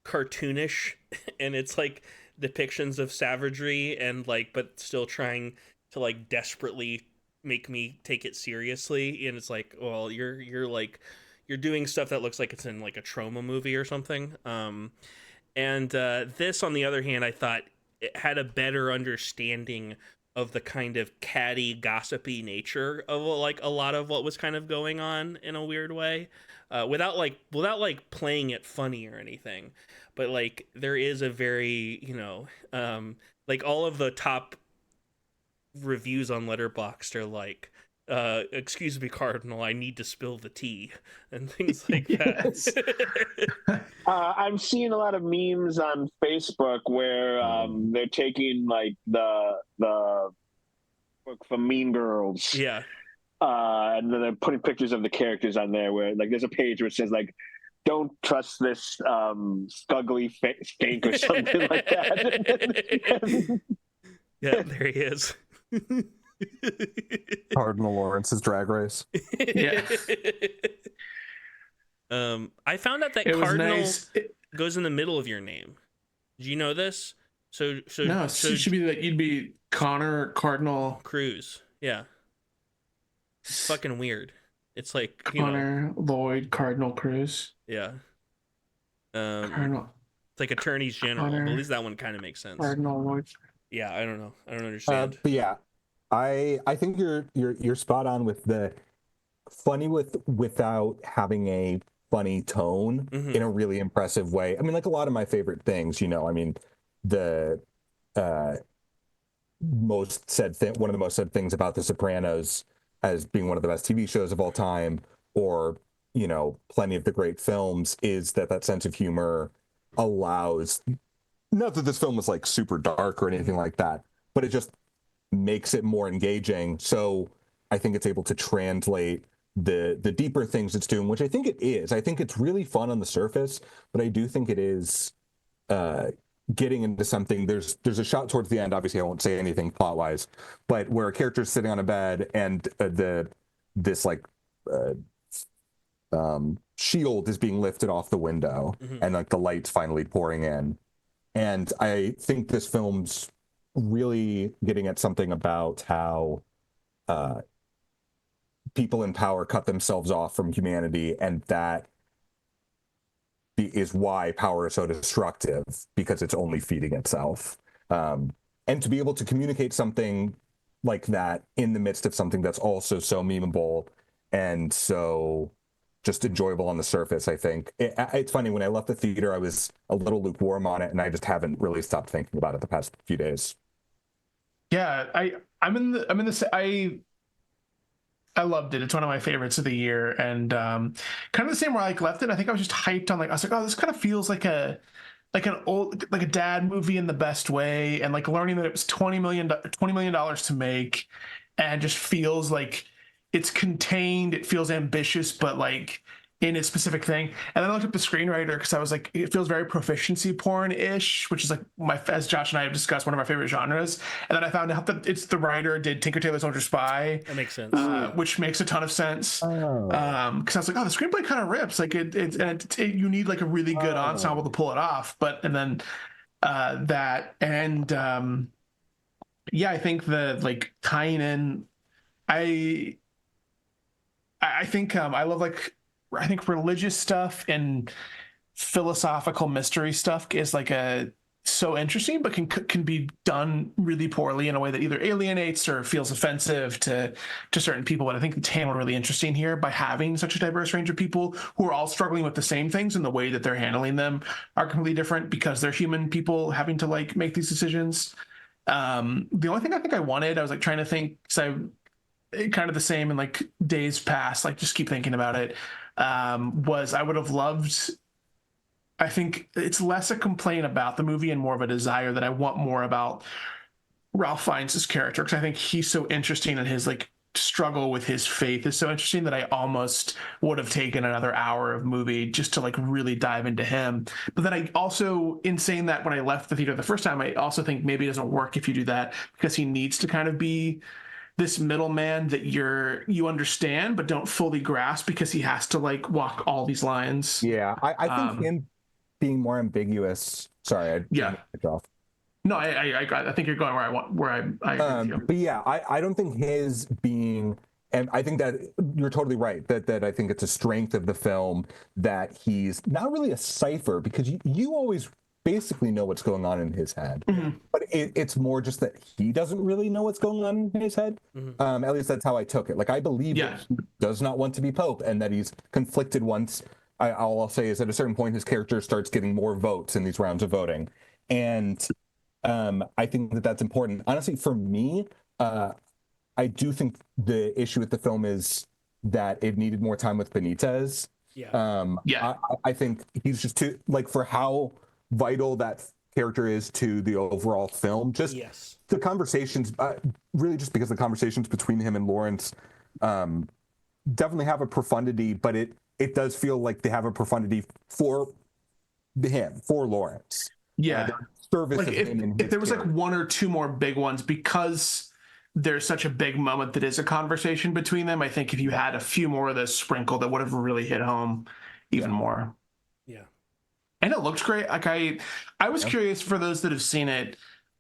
S2: cartoonish and it's like depictions of savagery and like but still trying to like desperately make me take it seriously, and it's like, well, you're doing stuff that looks like it's in like a trauma movie or something. And this, on the other hand, I thought it had a better understanding of the kind of catty, gossipy nature of like a lot of what was kind of going on in a weird way, without playing it funny or anything. But like there is a very like all of the top reviews on Letterboxd are like excuse me, Cardinal, I need to spill the tea, and things like that.
S4: I'm seeing a lot of memes on Facebook where they're taking like the book from Mean Girls,
S2: Yeah.
S4: and then they're putting pictures of the characters on there. Where like there's a page where it says like, "Don't trust this scuggly skank" or something like that.
S2: Yeah, there he is.
S5: Cardinal Lawrence's Drag Race.
S3: Yeah.
S2: I found out that
S3: It was
S2: Cardinal
S3: nice.
S2: goes in the middle of your name. Did you know this? So
S3: No, it should be that you'd be Connor Cardinal
S2: Cruz. Yeah. It's fucking weird. It's like, you know,
S3: Connor Lloyd Cardinal Cruz.
S2: yeah.
S3: Cardinal
S2: It's like attorneys general, but
S3: Connor
S2: at least that one kind of makes sense.
S3: Cardinal Lloyd.
S2: Yeah, I don't know. I don't understand.
S5: But yeah, I think you're spot on with the funny without having a funny tone in a really impressive way. I mean, like a lot of my favorite things, you know. I mean, the most said thing, one of the most said things about The Sopranos as being one of the best TV shows of all time, or you know, plenty of the great films, is that sense of humor allows. Not that this film was like super dark or anything like that, but it just makes it more engaging. So I think it's able to translate the deeper things it's doing, which I think it is. I think it's really fun on the surface, but I do think it is getting into something. There's a shot towards the end. Obviously, I won't say anything plot wise, but where a character's sitting on a bed and this shield is being lifted off the window, and like the light's finally pouring in. And I think this film's really getting at something about how people in power cut themselves off from humanity, and that is why power is so destructive, because it's only feeding itself. And to be able to communicate something like that in the midst of something that's also so memeable and so just enjoyable on the surface, I think. It's funny, when I left the theater, I was a little lukewarm on it, and I just haven't really stopped thinking about it the past few days.
S3: Yeah, I loved it. It's one of my favorites of the year, and kind of the same where I like left it. I think I was just hyped on, like, I was like, oh, this kind of feels like a dad movie in the best way, and like learning that it was $20 million to make, and just feels like it's contained. It feels ambitious, but like in its specific thing. And then I looked up the screenwriter because I was like, it feels very proficiency porn-ish, which is like as Josh and I have discussed, one of our favorite genres. And then I found out that it's the writer did Tinker Tailor Soldier Spy.
S2: That makes sense.
S3: Which makes a ton of sense.
S5: Oh.
S3: Because I was like, oh, the screenplay kind of rips. Like you need like a really good ensemble to pull it off. Yeah, I think the like tying in, I think I love, like, I think religious stuff and philosophical mystery stuff is like so interesting, but can be done really poorly in a way that either alienates or feels offensive to certain people. But I think it's handled really interesting here by having such a diverse range of people who are all struggling with the same things, and the way that they're handling them are completely different because they're human people having to like make these decisions. The only thing I think I was like trying to think, because kind of the same in like days past, like just keep thinking about it, was I would have loved, I think it's less a complaint about the movie and more of a desire that I want more about Ralph Fiennes' character, because I think he's so interesting, and his like struggle with his faith is so interesting that I almost would have taken another hour of movie just to like really dive into him. But then I also, in saying that, when I left the theater the first time, I also think maybe it doesn't work if you do that, because he needs to kind of be this middleman that you understand but don't fully grasp, because he has to like walk all these lines.
S5: Yeah, I think him being more ambiguous. Sorry, I didn't cut you off.
S3: No, I think you're going where I agree with you.
S5: But yeah, I don't think his being, and I think that you're totally right, that I think it's a strength of the film that he's not really a cipher, because you always basically know what's going on in his head, but it's more just that he doesn't really know what's going on in his head. At least that's how I took it. Like, I believe that he does not want to be Pope, and that he's conflicted once. All I'll say is at a certain point his character starts getting more votes in these rounds of voting, and I think that that's important. Honestly, for me, I do think the issue with the film is that it needed more time with Benitez.
S3: Yeah.
S5: I think he's just too, like, for how vital that character is to the overall film. Just the conversations, really, just because the conversations between him and Lawrence definitely have a profundity, but it does feel like they have a profundity for Lawrence.
S3: Yeah.
S5: Service
S3: like
S5: of him and
S3: if there was
S5: character.
S3: like one or two more big ones, because there's such a big moment that is a conversation between them, I think if you had a few more of those sprinkled, that would have really hit home even more.
S2: Yeah.
S3: And it looked great. Like I was curious, for those that have seen it,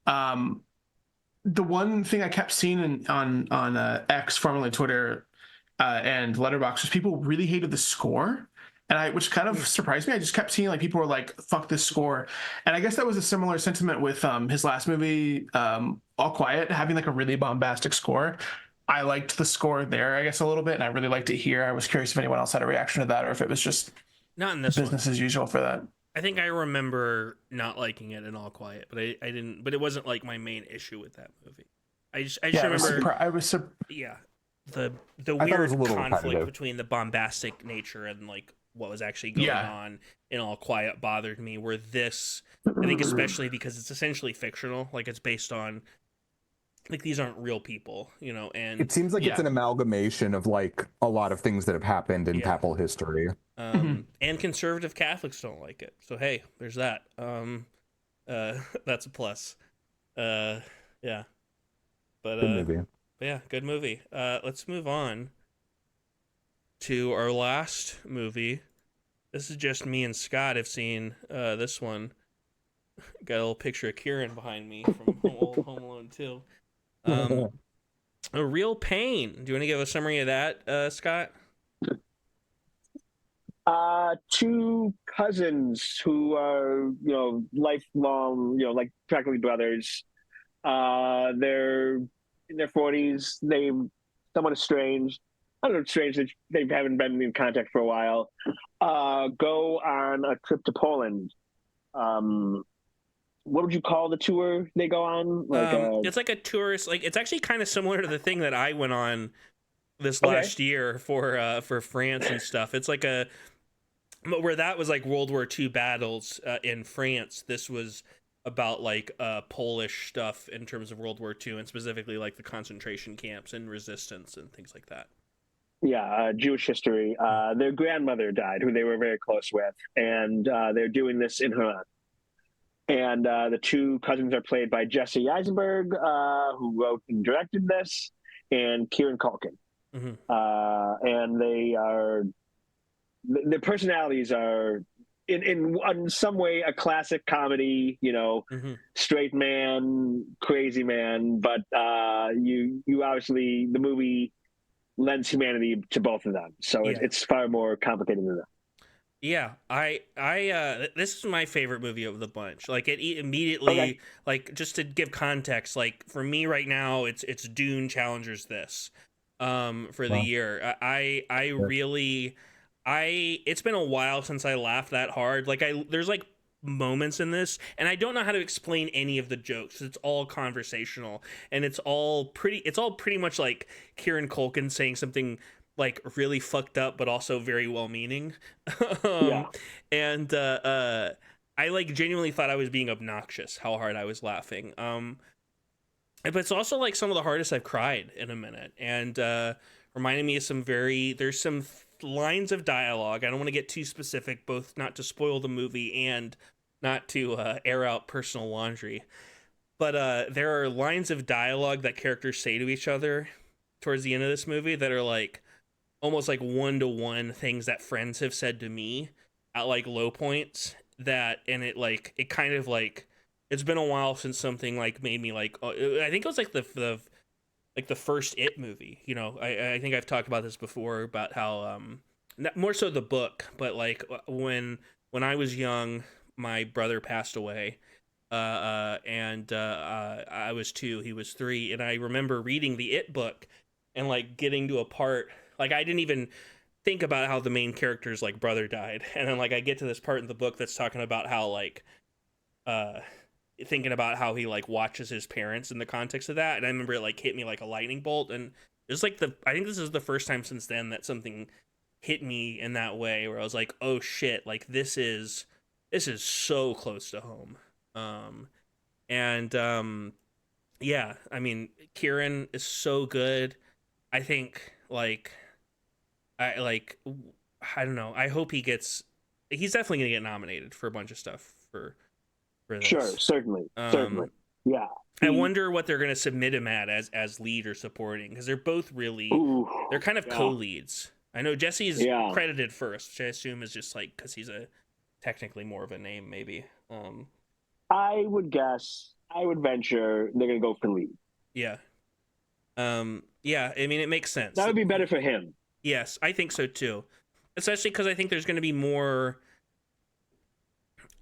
S3: the one thing I kept seeing on X, formerly Twitter, and Letterboxd, was people really hated the score. And which kind of surprised me. I just kept seeing like people were like, "Fuck this score," and I guess that was a similar sentiment with his last movie, All Quiet, having like a really bombastic score. I liked the score there, I guess, a little bit, and I really liked it here. I was curious if anyone else had a reaction to that, or if it was just
S2: not in this
S3: business as usual for that.
S2: I think I remember not liking it in All Quiet, but I didn't. But it wasn't like my main issue with that movie. I just remember.
S3: Yeah,
S2: the weird conflict between the bombastic nature and like what was actually going on in All Quiet bothered me. Where this, I think, especially because it's essentially fictional, like it's based on, like, these aren't real people, you know. And
S5: it seems like it's an amalgamation of like a lot of things that have happened in papal history.
S2: And conservative Catholics don't like it, so hey, there's that. That's a plus. Yeah, but
S5: good movie.
S2: But yeah, good movie. Let's move on to our last movie. This is just me and Scott have seen this one. Got a little picture of Kieran behind me from old Home Alone 2. A Real Pain. Do you want to give a summary of that, Scott?
S4: Two cousins who are, you know, lifelong, you know, like practically brothers. They're in their 40s. They're somewhat estranged. I don't know, strange that they haven't been in contact for a while. Go on a trip to Poland. What would you call the tour they go on?
S2: It's like a tourist. Like, it's actually kind of similar to the thing that I went on this last year for France and stuff. It's like but where that was like World War II battles in France, this was about like Polish stuff in terms of World War II, and specifically like the concentration camps and resistance and things like that.
S4: Yeah, Jewish history. Their grandmother died, who they were very close with, and they're doing this in her honor. And the two cousins are played by Jesse Eisenberg, who wrote and directed this, and Kieran Culkin. And their personalities are in some way a classic comedy, you know, straight man, crazy man, but you obviously, the movie lends humanity to both of them, so it's far more complicated than that.
S2: Yeah, I this is my favorite movie of the bunch. Like, it immediately, like, just to give context, like, for me right now, it's Dune challengers this for the year. I really, it's been a while since I laughed that hard. Like, there's like moments in this, and I don't know how to explain any of the jokes. It's all conversational, and it's all pretty much like Kieran Culkin saying something like really fucked up but also very well-meaning. And I like genuinely thought I was being obnoxious how hard I was laughing. But it's also like some of the hardest I've cried in a minute, and reminded me of there's some lines of dialogue. I don't want to get too specific, both not to spoil the movie and not to air out personal laundry, but there are lines of dialogue that characters say to each other towards the end of this movie that are like almost like one-to-one things that friends have said to me at like low points, and it kind of like, it's been a while since something like made me like, I think it was like the first It movie, you know. I think I've talked about this before, about how more so the book, but like when I was young, my brother passed away, and I was 2, he was 3, and I remember reading the It book and like getting to a part, like I didn't even think about how the main character's like brother died, and then like I get to this part in the book that's talking about how like thinking about how he like watches his parents in the context of that, and I remember it like hit me like a lightning bolt, and it's like I think this is the first time since then that something hit me in that way where I was like, oh shit, like this is so close to home. Yeah, I mean, Kieran is so good. I think I don't know. I hope he's definitely gonna get nominated for a bunch of stuff for this.
S4: Sure, certainly. Yeah.
S2: I wonder what they're gonna submit him at as lead or supporting, because they're both really they're kind of co-leads. I know Jesse's credited first, which I assume is just like because he's technically more of a name, maybe.
S4: I would venture they're gonna go for lead.
S2: Yeah. Yeah, I mean, it makes sense.
S4: That would be better for him.
S2: Yes, I think so too. Especially because I think there's going to be more.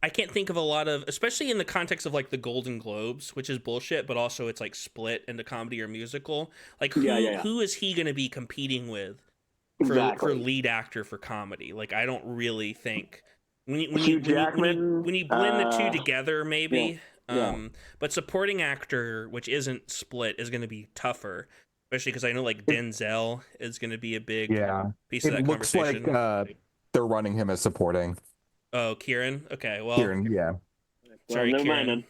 S2: I can't think of a lot of, especially in the context of like the Golden Globes, which is bullshit, but also it's like split into comedy or musical. Like, who is he going to be competing with for lead actor for comedy? Like, I don't really think when you blend the two together, maybe. But supporting actor, which isn't split, is going to be tougher. Especially because I know like Denzel is going to be a big piece of that conversation.
S5: It looks like they're running him as supporting.
S2: Oh, Kieran? Okay, well.
S5: Kieran, yeah.
S2: Sorry,
S4: well,
S2: Kieran.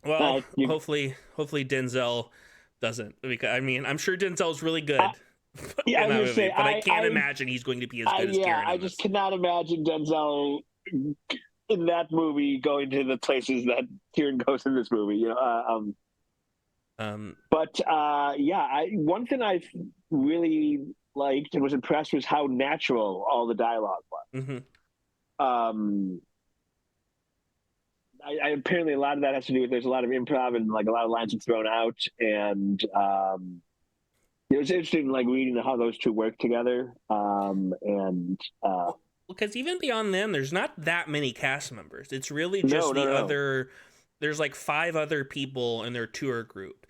S2: Well, hopefully Denzel doesn't. Because I mean, I'm sure Denzel's really good.
S4: Yeah,
S2: but I can't imagine he's going to be as good as Kieran.
S4: I just cannot imagine Denzel in that movie going to the places that Kieran goes in this movie. One thing I really liked and was impressed was how natural all the dialogue was.
S2: Mm-hmm.
S4: Apparently a lot of that has to do with there's a lot of improv and like a lot of lines are thrown out, and it was interesting like reading how those two work together.
S2: Because even beyond them, there's not that many cast members. It's really just other. There's like 5 other people in their tour group.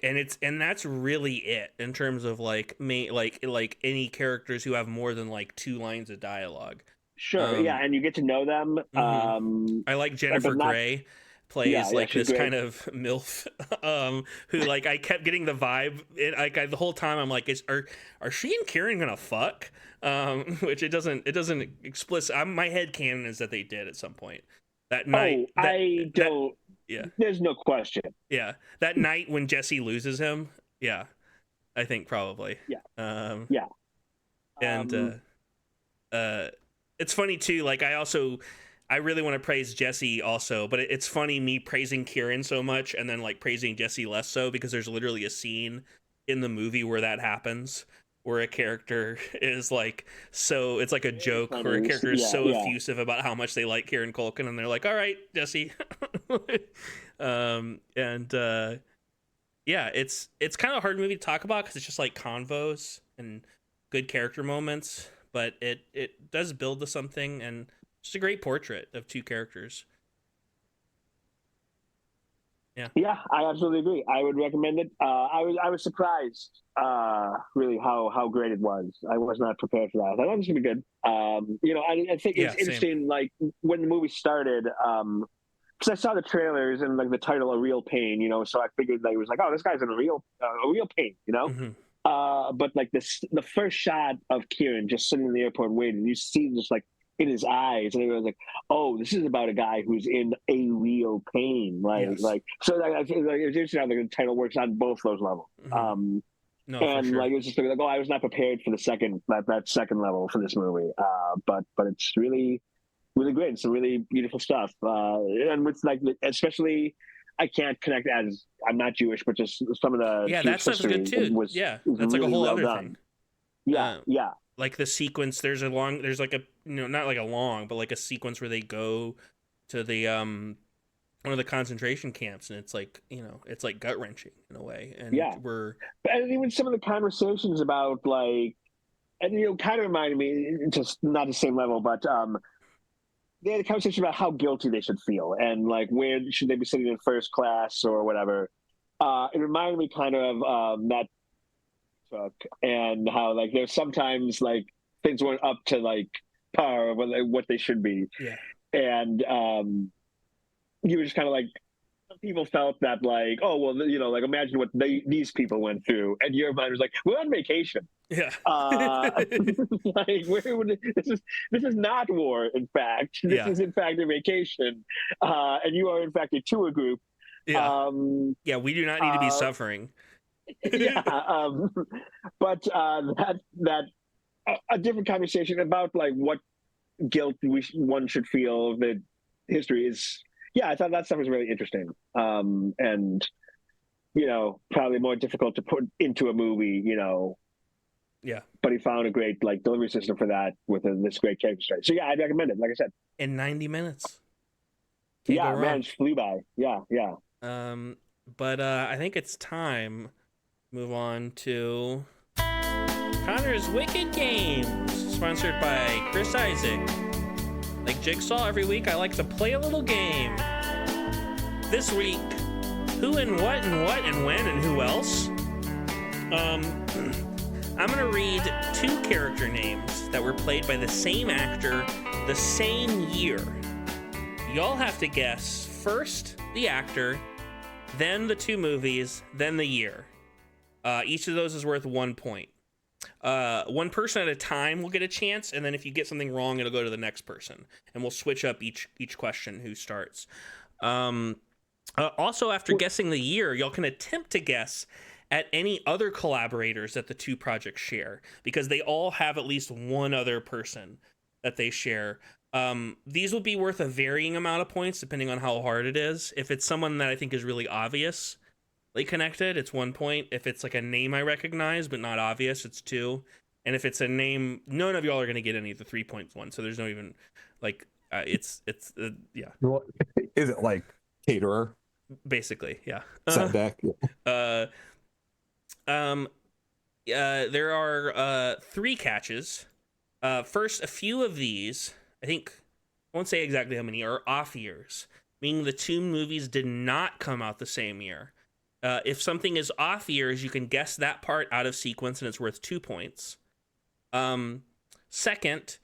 S2: And that's really it in terms of like any characters who have more than like 2 lines of dialogue.
S4: Sure, and you get to know them.
S2: Mm-hmm. I like Jennifer Grey plays this great kind of MILF, who like I kept getting the vibe. The whole time I'm like, are she and Kieran gonna fuck? Which it doesn't explicit. My head canon is that they did at some point that night. Yeah.
S4: There's no question.
S2: Yeah. That night when Jesse loses him. Yeah. I think probably.
S4: Yeah.
S2: It's funny too. Like I really want to praise Jesse also, but it's funny me praising Kieran so much and then like praising Jesse less so, because there's literally a scene in the movie where that happens, where a character is like, so it's like a joke where a character is so effusive about how much they like Kieran Culkin, and they're like, all right, Jesse. It's kind of a hard movie to talk about because it's just like convos and good character moments, but it does build to something, and just a great portrait of 2 characters.
S4: Yeah, I absolutely agree. I would recommend it. I was surprised, really how great it was. I was not prepared for that. I thought it was gonna be good. I think it's interesting. Same. Like when the movie started, because I saw the trailers and like the title "A Real Pain," so I figured that it was like, oh, this guy's in a real pain,
S2: Mm-hmm.
S4: But like the first shot of Kieran just sitting in the airport waiting, you see just like in his eyes, and everyone's like, "Oh, this is about a guy who's in a real pain." So I feel like it's interesting how the title works on both those levels.
S2: Mm-hmm.
S4: Like it was just like, oh, I was not prepared for that second level for this movie. But it's really, really great. It's some really beautiful stuff. And with like, especially, I can't connect as I'm not Jewish, but just some of the
S2: that stuff's good too.
S4: Was
S2: that's
S4: really
S2: like a whole other
S4: done.
S2: thing.
S4: Yeah.
S2: Like the sequence, there's like a not like a long, but like a sequence where they go to the one of the concentration camps, and it's like it's like gut wrenching in a way. And
S4: and even some of the conversations about like, and kind of reminded me, just not the same level, but they had a conversation about how guilty they should feel and like where should they be sitting in first class or whatever. It reminded me kind of that. And how like there's sometimes like things weren't up to like par of what they should be, and you were just kind of like Some people felt that like, oh well, like imagine what these people went through, and your mind was like, we're on vacation.
S2: Yeah.
S4: Like this is not war. In fact, this is in fact a vacation, and you are in fact a tour group.
S2: Yeah. Yeah, we do not need to be suffering.
S4: Yeah, but that a different conversation about like what guilt one should feel that history is. Yeah, I thought that stuff was really interesting, and probably more difficult to put into a movie.
S2: Yeah,
S4: but he found a great like delivery system for that with this great character story. So yeah, I'd recommend it. Like I said,
S2: in 90 minutes. Can't
S4: yeah,
S2: go wrong.
S4: man, it flew by. Yeah.
S2: But I think it's time to move on to Connor's Wicked Games, sponsored by Chris Isaac. Like Jigsaw, every week I like to play a little game. This week, who and what and what and when and who else? I'm gonna read 2 character names that were played by the same actor the same year. Y'all have to guess first the actor, then the 2 movies, then the year. Each of those is worth 1 point. One person at a time will get a chance, and then if you get something wrong, it'll go to the next person, and we'll switch up each question who starts. Also, after guessing the year, y'all can attempt to guess at any other collaborators that the 2 projects share, because they all have at least one other person that they share. These will be worth a varying amount of points depending on how hard it is. If it's someone that I think is really obviously connected, it's 1 point. If it's like a name I recognize but not obvious, it's 2. And if it's a name, none of y'all are going to get any of the 3 points one. So there's no even like yeah.
S5: Well, is it like caterer?
S2: Basically, yeah.
S5: Set deck.
S2: There are 3 catches. First, a few of these, I think, I won't say exactly how many, are off years, meaning the 2 movies did not come out the same year. If something is off years, you can guess that part out of sequence, and it's worth 2 points. Second,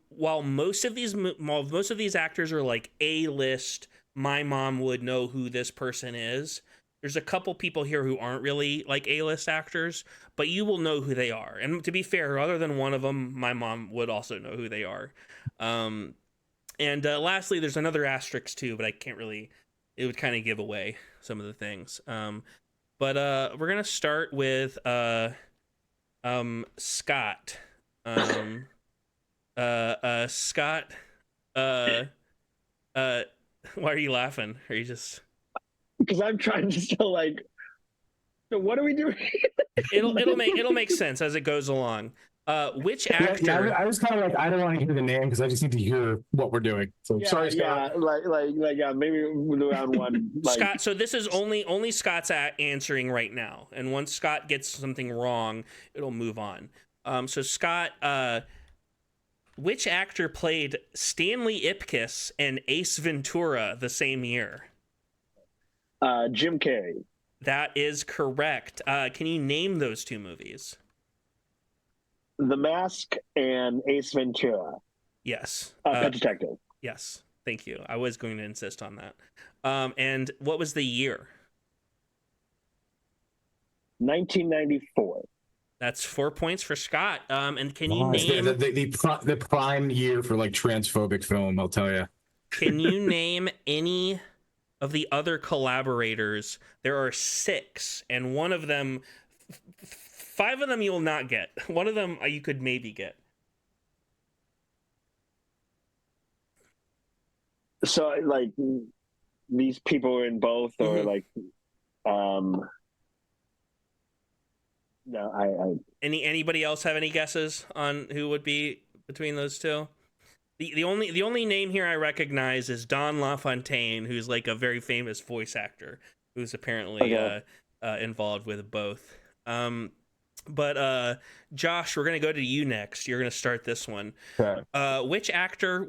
S2: while most of these actors are like A-list, my mom would know who this person is, there's a couple people here who aren't really like A-list actors, but you will know who they are. And to be fair, other than one of them, my mom would also know who they are. And lastly, there's another asterisk too, but I can't really, it would kind of give away some of the things. But we're going to start with Scott. Scott, why are you laughing? Are you just...
S4: Because I'm trying to still like. So what are we doing?
S2: it'll make sense as it goes along. Which actor?
S7: Yeah, I was kind of like, I don't want to hear the name because I just need to hear what we're doing. So sorry, Scott.
S4: Yeah, maybe we'll do round one. Like...
S2: Scott. So this is only Scott's answering right now, and once Scott gets something wrong, it'll move on. So Scott, which actor played Stanley Ipkiss and Ace Ventura the same year?
S4: Jim Carrey.
S2: That is correct. Can you name those 2 movies?
S4: The Mask and Ace Ventura.
S2: Yes.
S4: Pet Detective.
S2: Yes. Thank you. I was going to insist on that. And what was the year?
S4: 1994.
S2: That's 4 points for Scott. And can you name
S7: the prime year for like transphobic film? I'll tell you.
S2: Can you name any of the other collaborators? There are 6, and one of them, 5 of them you will not get. One of them you could maybe get.
S4: So, like, these people are in both, or like, no,
S2: Anybody else have any guesses on who would be between those 2? The only name here I recognize is Don LaFontaine, who's like a very famous voice actor who's apparently involved with both. But Josh, we're gonna go to you next. You're gonna start this one.
S5: Okay.
S2: Which actor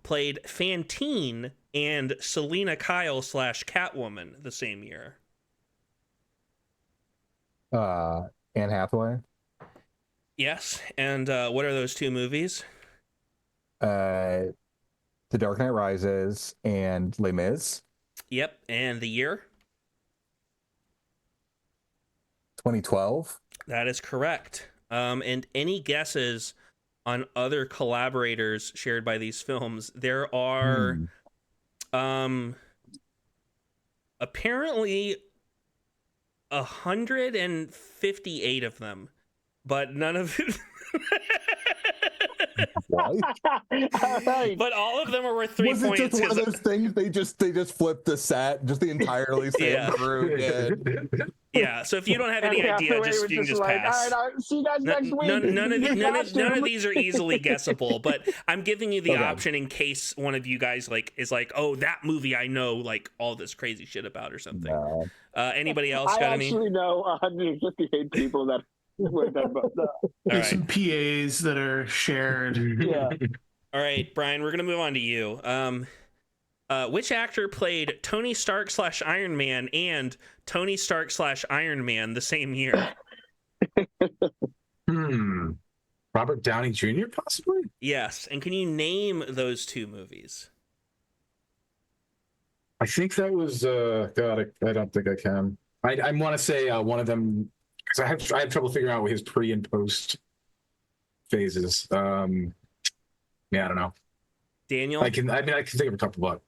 S2: played Fantine and Selena Kyle / Catwoman the same year?
S5: Anne Hathaway.
S2: Yes, and what are those 2 movies?
S5: The Dark Knight Rises and Les Mis.
S2: Yep. And the year?
S5: 2012.
S2: That is correct. And any guesses on other collaborators shared by these films? There are apparently 158 of them, but none of it.
S5: What?
S4: All right.
S2: But all of them are worth 3
S5: Was
S2: points.
S5: it just one of
S2: 'cause-
S5: those things they just flipped the set, just the entirely same
S2: Yeah.
S5: crew did?
S2: Yeah, so if you don't have any
S4: And
S2: idea,
S4: afterward,
S2: just
S4: it
S2: you
S4: was
S2: can just
S4: like,
S2: pass.
S4: all right, I'll see you guys next week.
S2: None of these are easily guessable, but I'm giving you the
S5: Okay.
S2: option in case one of you guys is like, oh, that movie I know like all this crazy shit about or something.
S5: No.
S2: Anybody else
S4: I
S2: got any?
S4: actually know 158 people that worked on both.
S2: All
S3: There's
S2: right.
S3: some PAs that are shared.
S4: Yeah.
S2: All right, Brian, we're gonna move on to you. Which actor played Tony Stark / Iron Man and Tony Stark / Iron Man the same year?
S6: Robert Downey Jr. possibly.
S2: Yes, and can you name those two movies?
S6: I think that was God. I don't think I can. I want to say one of them because I have trouble figuring out his pre and post phases. Yeah, I don't know.
S2: Daniel?
S6: I can think of a couple, but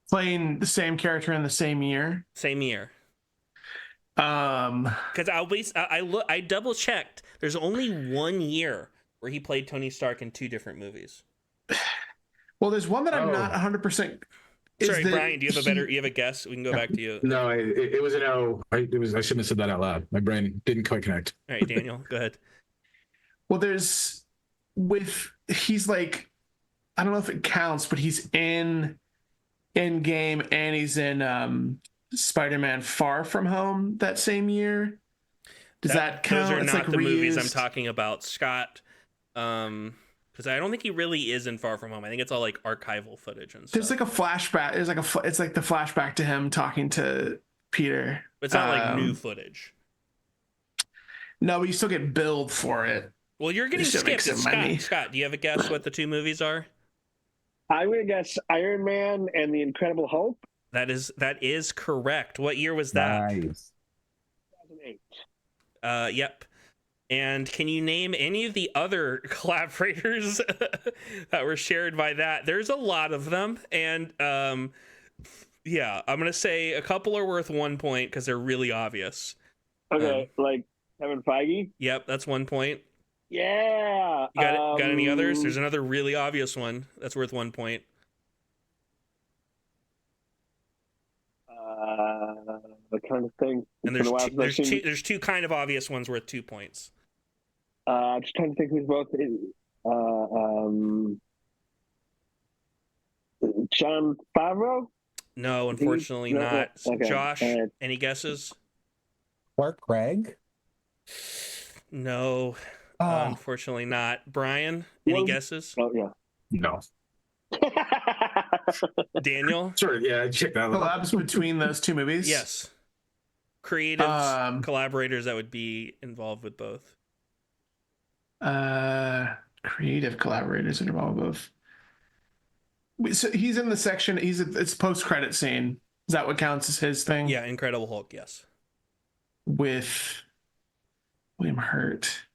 S3: Playing the same character in the same year.
S2: Same year.
S3: Um,
S2: Because I double checked. There's only 1 year where he played Tony Stark in 2 different movies.
S3: well, there's one that I'm
S6: Oh.
S3: not 100%.
S2: Sorry, Brian. Do you have a guess? We can go back to you.
S6: no, it was an O. I shouldn't have said that out loud. My brain didn't quite connect.
S2: All right, Daniel, go ahead.
S3: Well, he's like, I don't know if it counts, but he's in Game and he's in Spider-Man Far From Home that same year. Does that count?
S2: Those are
S3: It's
S2: not
S3: like
S2: the movies I'm
S3: reused.
S2: talking about, Scott. Because I don't think he really is in Far From Home. I think it's all like archival footage and stuff.
S3: There's like a flashback. It's like the flashback to him talking to Peter.
S2: It's not like new footage.
S3: No, but you still get billed for it.
S2: Well, you're getting
S3: This shit
S2: skipped.
S3: makes some money.
S2: Scott, do you have a guess what the 2 movies are?
S4: I'm going to guess Iron Man and the Incredible Hulk.
S2: That is correct. What year was that?
S5: Nice.
S4: 2008.
S2: Yep. And can you name any of the other collaborators that were shared by that? There's a lot of them. And yeah, I'm going to say a couple are worth 1 point because they're really obvious.
S4: Okay, like Kevin Feige.
S2: Yep, that's 1 point.
S4: Yeah.
S2: You got any others? There's another really obvious one that's worth 1 point.
S4: I'm trying to think.
S2: And there's two kind of obvious ones worth 2 points.
S4: I'm just trying to think who's both. John Favreau?
S2: No, unfortunately
S4: No,
S2: not.
S4: okay.
S2: Josh, any guesses?
S5: Clark Gregg.
S2: No,
S5: Oh.
S2: unfortunately not. Brian, any
S4: Well-
S2: guesses?
S4: Oh, yeah.
S6: No.
S2: Daniel?
S6: Sure. Yeah, check that out.
S3: Collabs between those 2 movies.
S2: Yes. Creative collaborators that would be involved with both.
S3: Creative collaborators involved both. So he's in the section. It's post-credit scene. Is that what counts as his thing?
S2: Yeah, Incredible Hulk, yes.
S3: With William Hurt.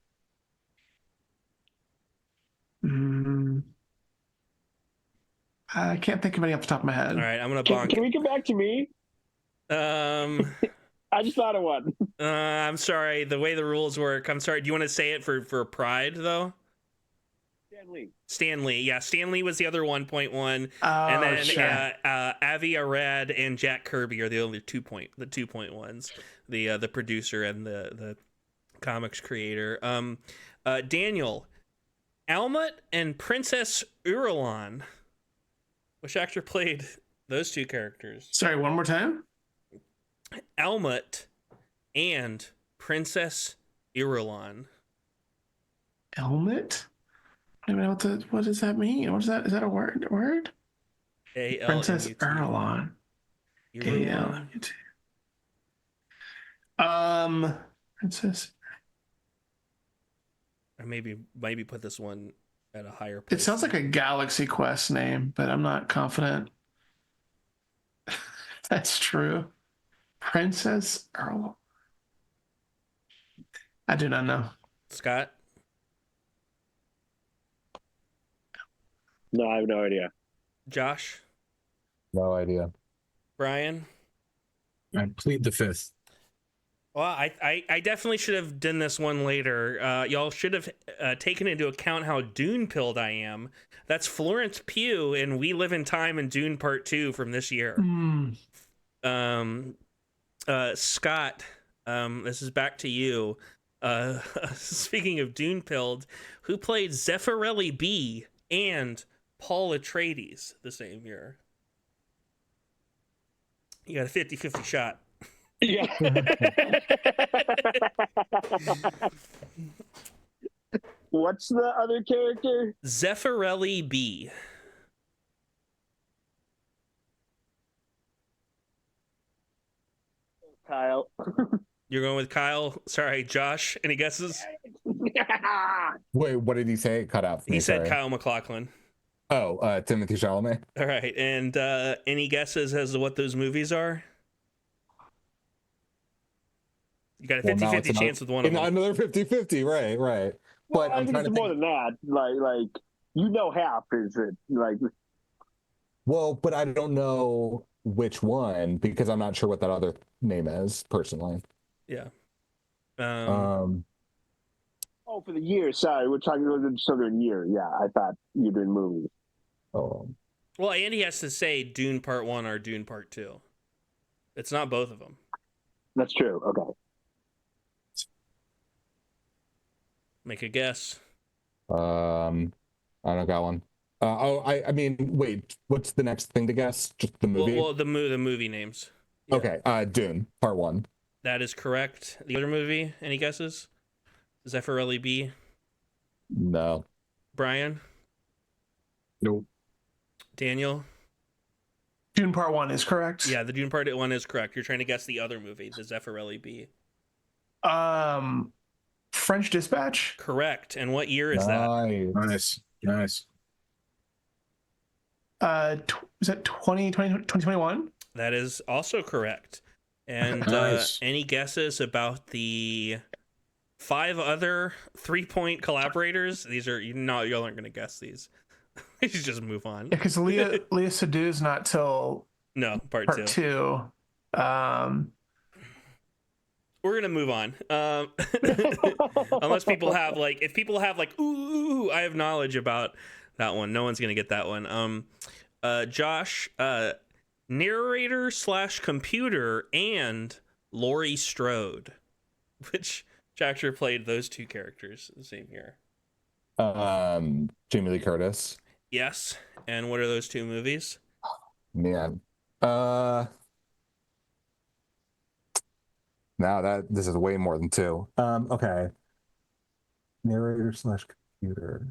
S3: I can't think of any off the top of my head.
S2: All right, I'm going to
S4: Can
S2: bonk.
S4: we come back to me? I just thought of one.
S2: I'm sorry, the way the rules work. I'm sorry. Do you want to say it for pride, though?
S4: Stan Lee.
S2: Stan Lee. Yeah, Stan Lee was the other 1.1.
S3: Oh,
S2: And then
S3: sure.
S2: Avi Arad and Jack Kirby are the only 2.1s. The producer and the comics creator. Daniel, Almut and Princess Irulan. Which actor played those 2 characters?
S3: Sorry, one more time.
S2: Almut and Princess Irulan.
S3: Helmet? I don't know what does that mean? What is that? Is that a word? Princess
S2: Irulan.
S3: Erlon. Princess.
S2: Or maybe put this one at a higher place.
S3: It sounds like a Galaxy Quest name, but I'm not confident. That's true. Princess Earl. I do not know.
S2: Scott?
S4: No, I have no idea.
S2: Josh?
S5: No idea.
S2: Brian?
S6: I plead the fifth.
S2: Well, I definitely should have done this one later. Y'all should have taken into account how Dune-pilled I am. That's Florence Pugh in We Live in Time and Dune Part 2 from this year. Scott, this is back to you. Speaking of Dune-pilled, who played Zeffirelli B and Paul Atreides the same year? You got a 50-50 shot.
S4: Yeah. What's the other character?
S2: Zeffirelli B.
S4: Kyle.
S2: You're going with Kyle. Sorry, Josh. Any guesses?
S5: Wait, what did he say? It cut out for me.
S2: He said
S5: Sorry.
S2: Kyle MacLachlan.
S5: Oh, Timothy Chalamet.
S2: All right. And any guesses as to what those movies are? You got a 50-50 chance with one of them.
S5: Another 50-50, right.
S4: Well,
S5: But
S4: I
S5: I'm
S4: think
S5: trying
S4: it's
S5: to
S4: more
S5: think.
S4: than that. Like you know, half is it? Like,
S5: Well, but I don't know which one because I'm not sure what that other name is personally.
S2: Yeah.
S4: oh, for the year. Sorry, we're talking about the Southern year. Yeah, I thought you did movies.
S5: Oh,
S2: Well, Andy has to say Dune Part 1 or Dune Part 2. It's not both of them.
S4: That's true. Okay.
S2: Make a guess.
S5: I don't got one. I mean, wait. What's the next thing to guess? Just the movie.
S2: Well, the movie names. Yeah.
S5: Okay. Dune Part 1.
S2: That is correct. The other movie, any guesses? Zeffirelli B.
S5: No.
S2: Brian?
S6: Nope.
S2: Daniel?
S3: Dune Part 1 is correct.
S2: Yeah, the Dune Part 1 is correct. You're trying to guess the other movie, the Zeffirelli B.
S3: French Dispatch.
S2: Correct. And what year is that?
S6: Nice.
S3: Is that 2021?
S2: That is also correct. And
S6: Nice.
S2: any guesses about the 5 other 3-point collaborators? These are y'all aren't gonna guess these. We should just move on.
S3: Yeah, because Leah Sedou's not till
S2: No, part
S3: Part
S2: 2.
S3: 2.
S2: We're gonna move on. Unless people have if people have ooh, I have knowledge about that one. No one's gonna get that one. Josh, narrator / computer and Laurie Strode, which actor played those two characters the same year?
S5: Jamie Lee Curtis.
S2: Yes. And what are those two movies?
S5: Man. Now this is way more than 2. Okay. Narrator / computer.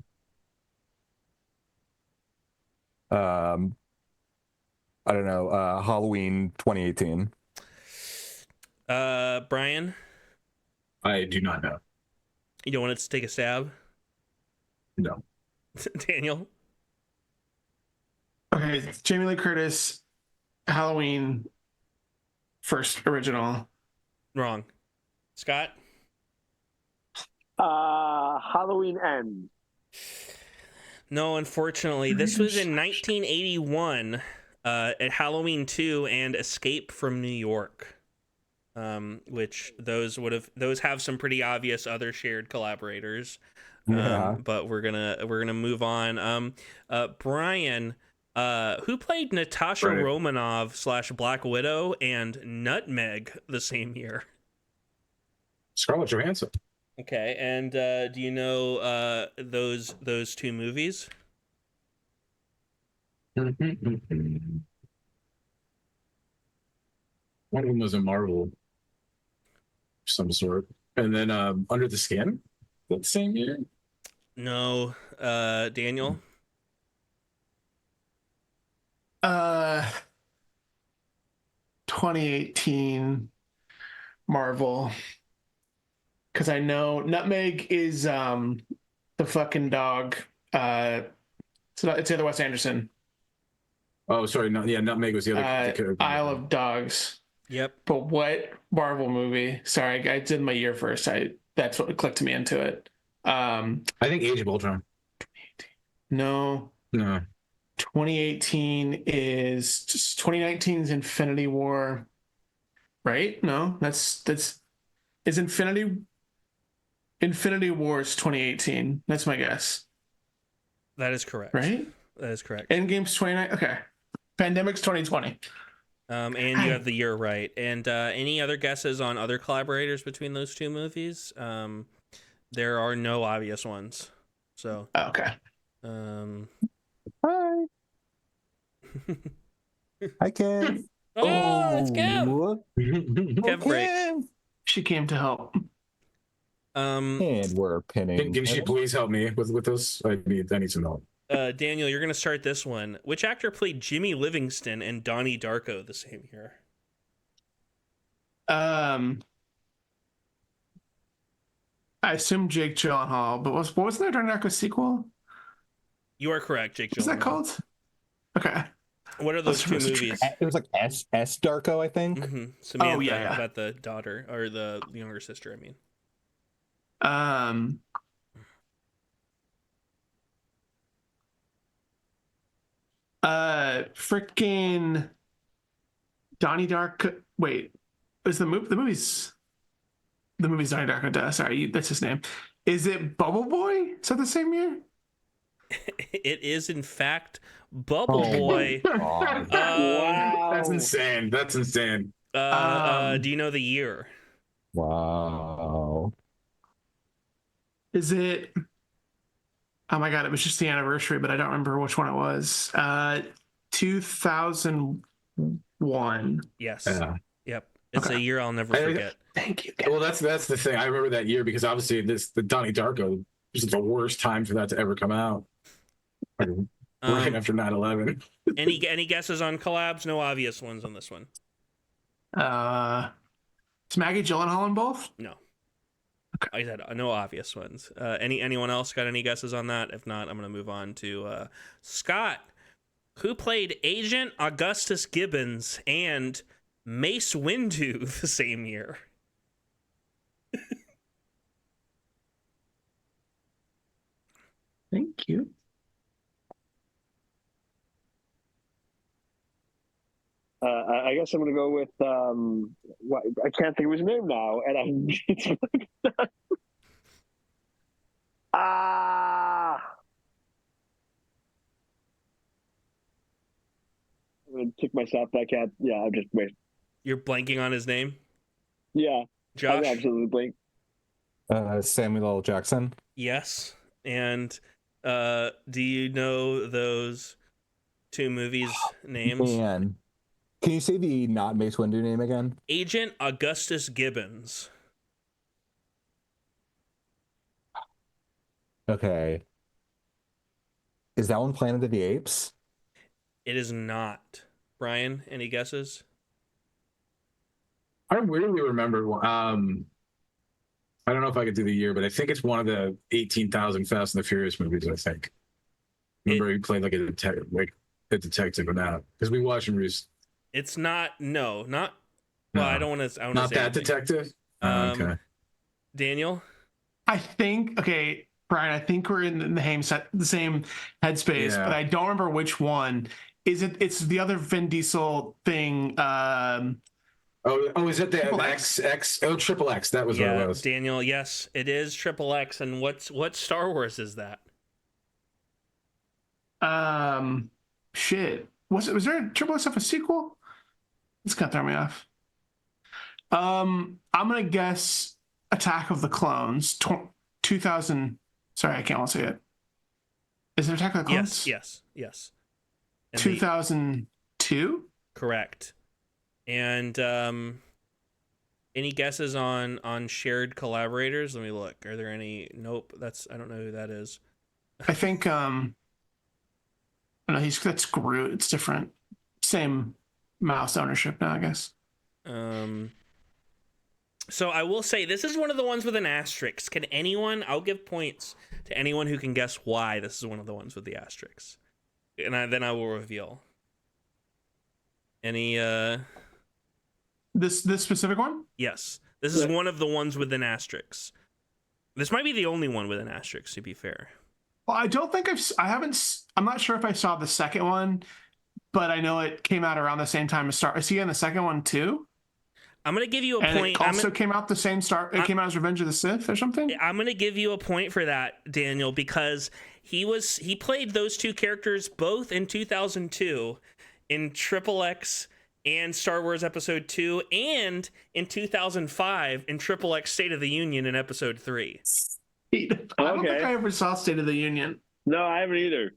S5: I don't know. Halloween 2018.
S2: Brian,
S6: I do not know.
S2: you don't want to take a stab?
S6: No.
S2: Daniel?
S3: Okay, it's Jamie Lee Curtis, Halloween, first original.
S2: Wrong. Scott?
S4: Halloween Ends.
S2: No, unfortunately. This was in 1981 at Halloween 2 and Escape from New York. Which those have some pretty obvious other shared collaborators.
S5: Yeah.
S2: But we're gonna move on. Brian, who played Natasha
S6: Right.
S2: Romanoff / Black Widow and Nutmeg the same year?
S6: Scarlett Johansson.
S2: Okay, and do you know those two movies?
S6: One of them was a Marvel of some sort. And then Under the Skin, that same year?
S2: No, Daniel.
S3: 2018 Marvel. Because I know Nutmeg is the fucking dog. So it's the other Wes Anderson.
S6: Oh, sorry. No, yeah, Nutmeg was the other.
S3: Isle of Dogs.
S2: Yep.
S3: But what Marvel movie? Sorry, I did my year first. That's what clicked me into it.
S6: I think Age of Ultron.
S3: No. 2018 is just 2019's Infinity War. Right? No, that's is Infinity War's 2018. That's my guess.
S2: That is correct.
S3: Right?
S2: That is correct.
S3: Endgame's 29. Okay. Pandemic's 2020.
S2: And you have the year right. And any other guesses on other collaborators between those two movies? There are no obvious ones. So
S3: Okay.
S5: Hi. Hi, Kev.
S2: Oh, it's Kev. Kev break.
S5: Kev.
S3: She came to help.
S5: And we're pinning.
S6: Can she please help me with this? I need some help.
S2: Daniel, you're gonna start this one. Which actor played Jimmy Livingston and Donnie Darko the same year?
S3: I assume Jake Gyllenhaal, but wasn't there a Donnie Darko sequel?
S2: You are correct, Jake Gyllenhaal.
S3: What's that called? Okay.
S2: What are those two movies?
S5: It was like S Darko, I think.
S2: Mm-hmm. Samantha,
S3: Oh, yeah.
S2: about the daughter or the younger sister. I mean,
S3: freaking Donnie Darko. Wait, is the movie's Donnie Darko? Sorry, that's his name. Is it Bubble Boy? Is that the same year?
S2: it is in fact Bubble Boy.
S6: Wow, that's insane. That's insane.
S2: Do you know the year?
S5: Wow.
S3: Is it? Oh my god, it was just the anniversary, but I don't remember which one it was. 2001.
S2: Yes.
S6: Yeah.
S2: Yep. It's
S3: Okay.
S2: a year I'll never forget.
S3: Thank you.
S6: Well, that's the thing. I remember that year because obviously the Donnie Darko was the worst time for that to ever come out. Right after 9/11.
S2: Any guesses on collabs? No obvious ones on this one.
S3: Is Maggie Gyllenhaal in both?
S2: No. I said no obvious ones. Anyone else got any guesses on that? If not, I'm going to move on to Scott, who played Agent Augustus Gibbons and Mace Windu the same year.
S3: Thank you.
S4: I guess I'm going to go with I can't think of his name now, and I'm I'm going to kick myself. I can't. Yeah, I'm just wait.
S2: You're blanking on his name?
S4: Yeah,
S2: Josh?
S4: I'm absolutely blank.
S5: Samuel L. Jackson.
S2: Yes. And do you know those two movies' names?
S5: Man. Can you say the not Mace Windu name again?
S2: Agent Augustus Gibbons.
S5: Okay. Is that one Planet of the Apes?
S2: It is not. Brian, any guesses?
S6: I weirdly remember. I don't know if I could do the year, but I think it's one of the 18,000 Fast and the Furious movies. I think. Remember, he played like a detective in that because we watched him.
S2: It's not. No, not. Well, I don't want to.
S6: Not that detective. Okay.
S2: Daniel.
S3: I think. Okay, Brian. I think we're in the same headspace,
S6: Yeah.
S3: but I don't remember which one. Is it? It's the other Vin Diesel thing.
S6: Oh, is it the
S3: Triple
S6: X? Oh, Triple X. That was what it was.
S2: Daniel. Yes, it is Triple X. And what Star Wars is that?
S3: Shit. Was there a Triple X of a sequel? It's gonna throw me off. I'm gonna guess Attack of the Clones. 2000. Sorry, I can't say it. Is it Attack of the Clones?
S2: Yes. And
S3: 2002.
S2: Correct. And any guesses on shared collaborators? Let me look. Are there any? Nope. I don't know who that is.
S3: I think no, that's Groot. It's different. Same mouse ownership now, I guess.
S2: So I will say this is one of the ones with an asterisk. Can anyone? I'll give points to anyone who can guess why this is one of the ones with the asterisks, and then I will reveal. Any
S3: This specific one?
S2: yes. This is one of the ones with an asterisk. This might be the only one with an asterisk, to be fair.
S3: Well, I don't think I'm not sure if I saw the second one, but I know it came out around the same time as Star. Is he in the second one too?
S2: I'm gonna give you a
S3: And
S2: point.
S3: it also came out the same Star. It came out as Revenge of the Sith or something.
S2: I'm gonna give you a point for that, Daniel, because he played those two characters both in 2002 in Triple X and Star Wars Episode 2, and in 2005 in Triple X State of the Union in Episode 3.
S3: I don't think I ever saw State of the Union.
S4: No, I haven't either.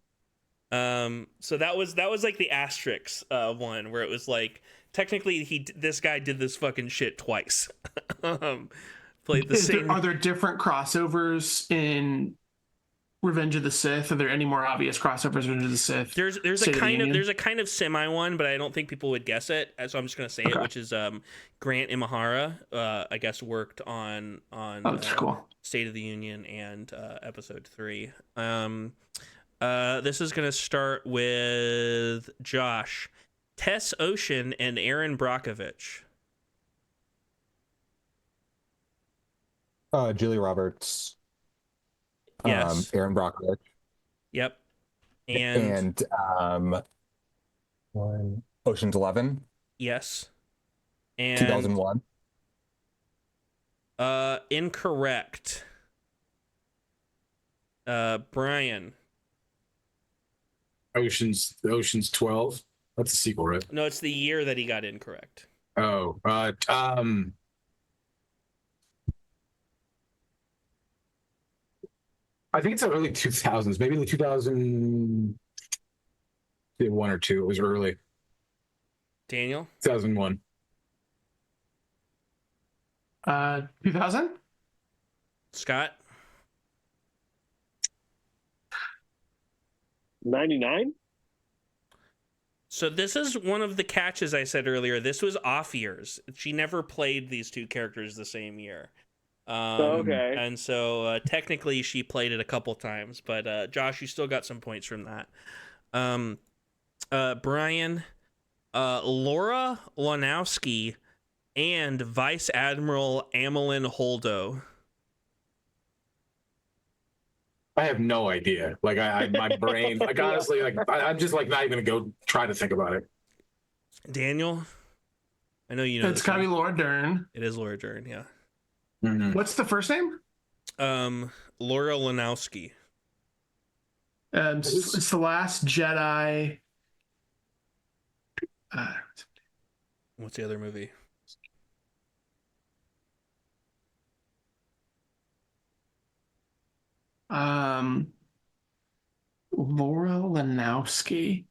S2: So that was like the asterisk one where it was like technically this guy did this fucking shit twice. Played the same.
S3: Are there different crossovers in Revenge of the Sith? Are there any more obvious crossovers in Revenge of the Sith?
S2: There's
S3: State
S2: a
S3: of the Union?
S2: there's a kind of semi one, but I don't think people would guess it. So I'm just gonna say it, which is Grant Imahara. I guess worked on
S3: Oh, that's cool.
S2: State of the Union and Episode 3. This is gonna start with Josh, Tess Ocean, and Aaron Brockovich.
S5: Julie Roberts.
S2: Yes.
S5: Aaron Brockovich.
S2: Yep.
S5: And Ocean's 11.
S2: Yes. And
S5: 2001.
S2: Incorrect. Brian.
S6: Ocean's 12. That's a sequel, right?
S2: No, it's the year that he got incorrect.
S6: Oh, I think it's the early 2000s, maybe like 2001 or two. It was early.
S2: Daniel?
S6: 2001.
S3: 2000?
S2: Scott?
S4: 99?
S2: So this is one of the catches I said earlier. This was off years. She never played these two characters the same year.
S4: Okay.
S2: And so technically she played it a couple times, but Josh, you still got some points from that. Brian, Laura Lonowski, and Vice Admiral Amelin Holdo.
S6: I have no idea. Like my brain, like honestly, like I'm just like not even gonna go try to think about it.
S2: Daniel, I know you know.
S3: It's gotta be Laura Dern.
S2: It is Laura Dern, yeah.
S6: Mm-hmm.
S3: What's the first name?
S2: Laura Lonowski.
S3: It's The Last Jedi.
S2: What's the other movie?
S3: Laura Lanowski.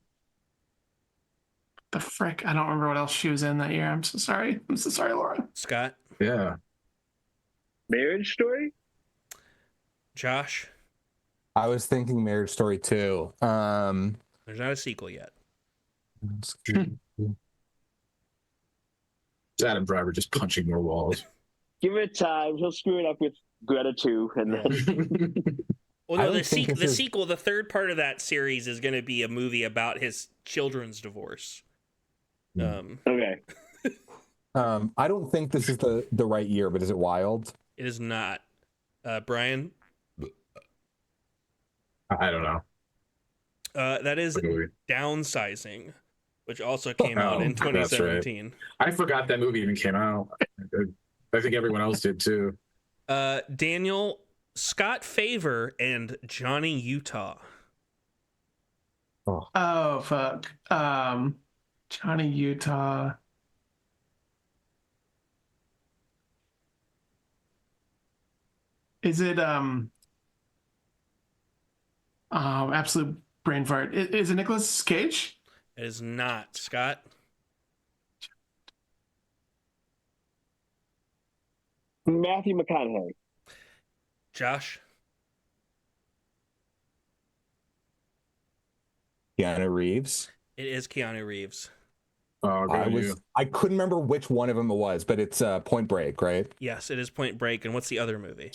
S3: The frick? I don't remember what else she was in that year. I'm so sorry. I'm so sorry, Laura.
S2: Scott?
S6: Yeah.
S4: Marriage Story?
S2: Josh?
S5: I was thinking Marriage Story 2.
S2: There's not a sequel yet.
S6: Adam Driver just punching more walls.
S4: Give it time. He'll screw it up with Greta 2. And then...
S2: Well, no, the
S5: think this is-
S2: sequel, the third part of that series is going to be a movie about his children's divorce.
S4: Okay.
S5: I don't think this is the right year, but is it Wild?
S2: It is not. Brian?
S6: I don't know.
S2: That is Downsizing, which also came out in 2017.
S6: Right. I forgot that movie even came out. I think everyone else did too.
S2: Daniel, Scott Favor, and Johnny Utah.
S3: Oh fuck. Johnny Utah. Is it absolute brain fart? Is it Nicolas Cage?
S2: It is not. Scott?
S4: Matthew McConaughey.
S2: Josh?
S5: Keanu Reeves.
S2: It is Keanu Reeves.
S6: Oh,
S5: I couldn't remember which one of them it was, but it's Point Break, right?
S2: Yes, it is Point Break. And what's the other movie?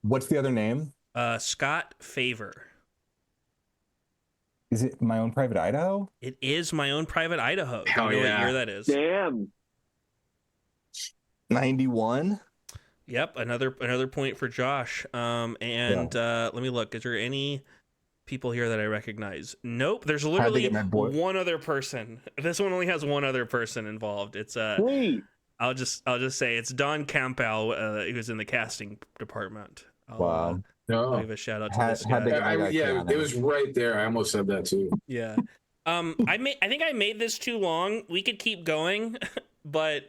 S5: What's the other name?
S2: Scott Favor.
S5: Is it My Own Private Idaho?
S2: It is My Own Private Idaho.
S6: Hell
S2: Do you know
S6: yeah.
S2: what year that is?
S4: Damn.
S5: 91.
S2: Yep, another point for Josh. Let me look. Is there any people here that I recognize? Nope. There's literally
S5: get my boy.
S2: one other person. This one only has one other person involved. It's
S4: Sweet.
S2: I'll just say it's Don Campbell, who's in the casting department.
S5: Wow.
S2: I'll give a shout out to this
S5: Had
S2: guy.
S5: to- I got
S6: yeah,
S5: Kieran.
S6: it was right there. I almost said that too.
S2: Yeah. I think I made this too long. We could keep going, but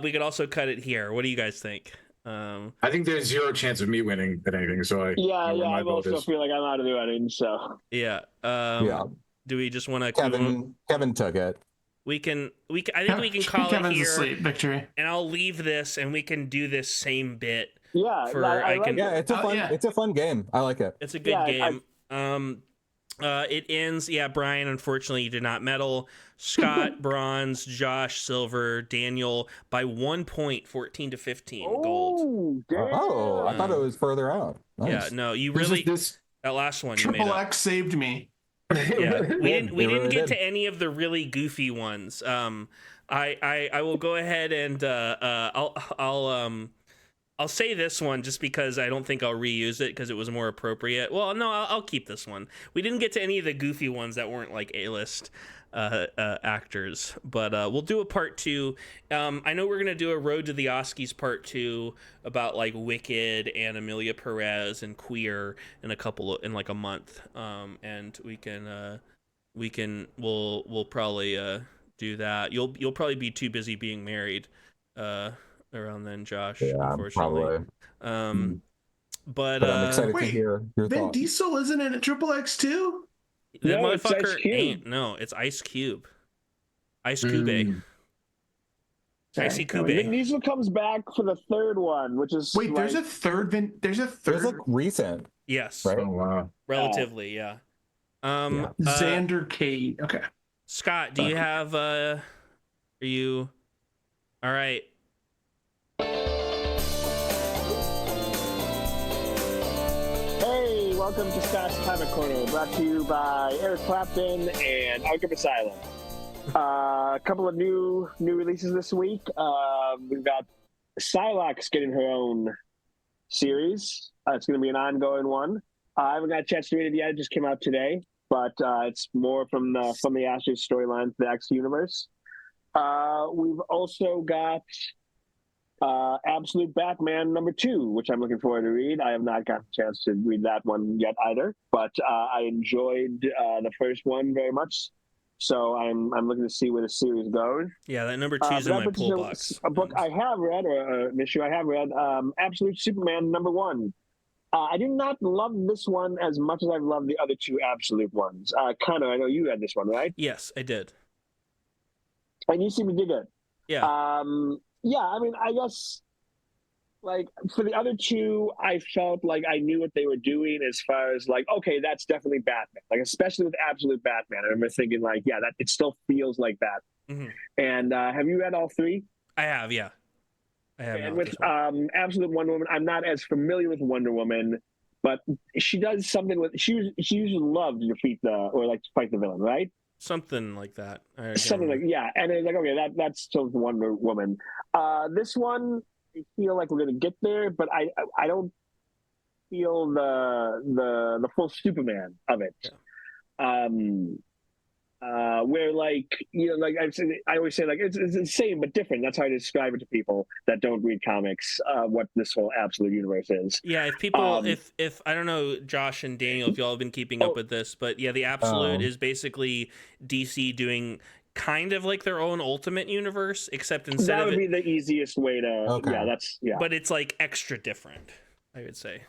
S2: we could also cut it here. What do you guys think?
S6: I think there's zero chance of me winning at anything. So I
S4: Yeah,
S6: know where my
S4: I
S6: vote
S4: also
S6: is.
S4: feel like I'm out of the running, so.
S2: Yeah.
S5: Yeah.
S2: Do we just want to
S5: Kevin took it.
S2: I think we can call it
S3: Kevin's
S2: here,
S3: asleep. Victory.
S2: and I'll leave this, and we can do this same bit.
S4: Yeah, I like
S5: Yeah, it's a fun.
S3: yeah.
S5: It's a fun game. I like it.
S2: It's a good
S4: Yeah,
S2: game. It ends. Yeah, Brian, unfortunately, you did not medal. Scott, bronze. Josh, silver. Daniel, by 1 point, 14 to 15, gold.
S4: Oh, damn.
S5: Oh, I thought it was further out. Nice.
S2: Yeah, no, you
S6: This is
S2: really
S6: this.
S2: that last one you made
S3: Triple
S2: up.
S3: X saved me.
S2: Yeah, we didn't
S5: They
S2: get
S5: really
S2: to
S5: did.
S2: any of the really goofy ones. I will go ahead and I'll say this one just because I don't think I'll reuse it because it was more appropriate. Well, no, I'll keep this one. We didn't get to any of the goofy ones that weren't like A-list actors, but we'll do a part 2. I know we're gonna do a Road to the Oskies part 2 about like Wicked and Amelia Perez and Queer in like a month, and we'll probably do that. You'll probably be too busy being married around then, Josh.
S5: Yeah,
S2: unfortunately.
S5: probably.
S2: But
S5: I'm excited to
S3: Wait,
S5: hear your
S3: Vin
S5: thoughts.
S3: Diesel isn't in Triple X too?
S2: that
S4: No, it's Ice
S2: motherfucker
S4: Cube.
S2: ain't. No, it's Ice Cube. Ice Cube. Icy
S4: Vin
S2: Cube.
S4: Diesel comes back for the third one, which is
S3: Wait, there's
S4: like,
S3: a third There's a
S5: It was
S3: third
S5: like recent,
S2: Yes.
S5: right?
S6: Oh wow.
S2: Relatively, yeah.
S3: Xander Cade. Okay.
S2: Scott, do you have are you all right?
S4: Hey, welcome to Scott's Comic Corner, brought to you by Eric Clapton and Arkham Asylum. A couple of new releases this week. We've got Psylocke's getting her own series. It's going to be an ongoing one. I haven't got a chance to read it yet. It just came out today, but it's more from the Ashes storyline, the X universe. We've also got Absolute Batman #2, which I'm looking forward to read. I have not gotten a chance to read that one yet either, but I enjoyed the first one very much. So I'm looking to see where the series goes.
S2: Yeah, that #2 is in my pull box.
S4: A book I have read, or an issue I have read, Absolute Superman #1. I did not love this one as much as I've loved the other two Absolute ones. Connor, I know you read this one, right?
S2: Yes, I did.
S4: And you seem to dig it.
S2: Yeah.
S4: Yeah, I mean, I guess, like, for the other two, I felt like I knew what they were doing as far as, like, okay, that's definitely Batman. Like, especially with Absolute Batman. I remember thinking, like, yeah, that it still feels like that.
S2: Mhm.
S4: And have you read all three?
S2: I have, yeah. I have.
S4: And
S2: not
S4: with
S2: this one.
S4: Absolute Wonder Woman, I'm not as familiar with Wonder Woman, but she does something with she usually loves to defeat to fight the villain, right?
S2: Something like that. I can't
S4: Something like
S2: remember.
S4: yeah, and it's like okay, that's still Wonder Woman. This one, I feel like we're gonna get there, but I don't feel the full Superman of it.
S2: Yeah.
S4: Where like like I always say like it's the same but different. That's how I describe it to people that don't read comics. What this whole Absolute universe is.
S2: Yeah, if people, if I don't know, Josh and Daniel, if y'all have been keeping up with this, but yeah, the Absolute is basically DC doing kind of like their own Ultimate Universe, except instead
S4: That
S2: of
S4: would
S2: it,
S4: be the easiest way to.
S5: Okay.
S4: Yeah, that's yeah.
S2: but it's like extra different, I would say.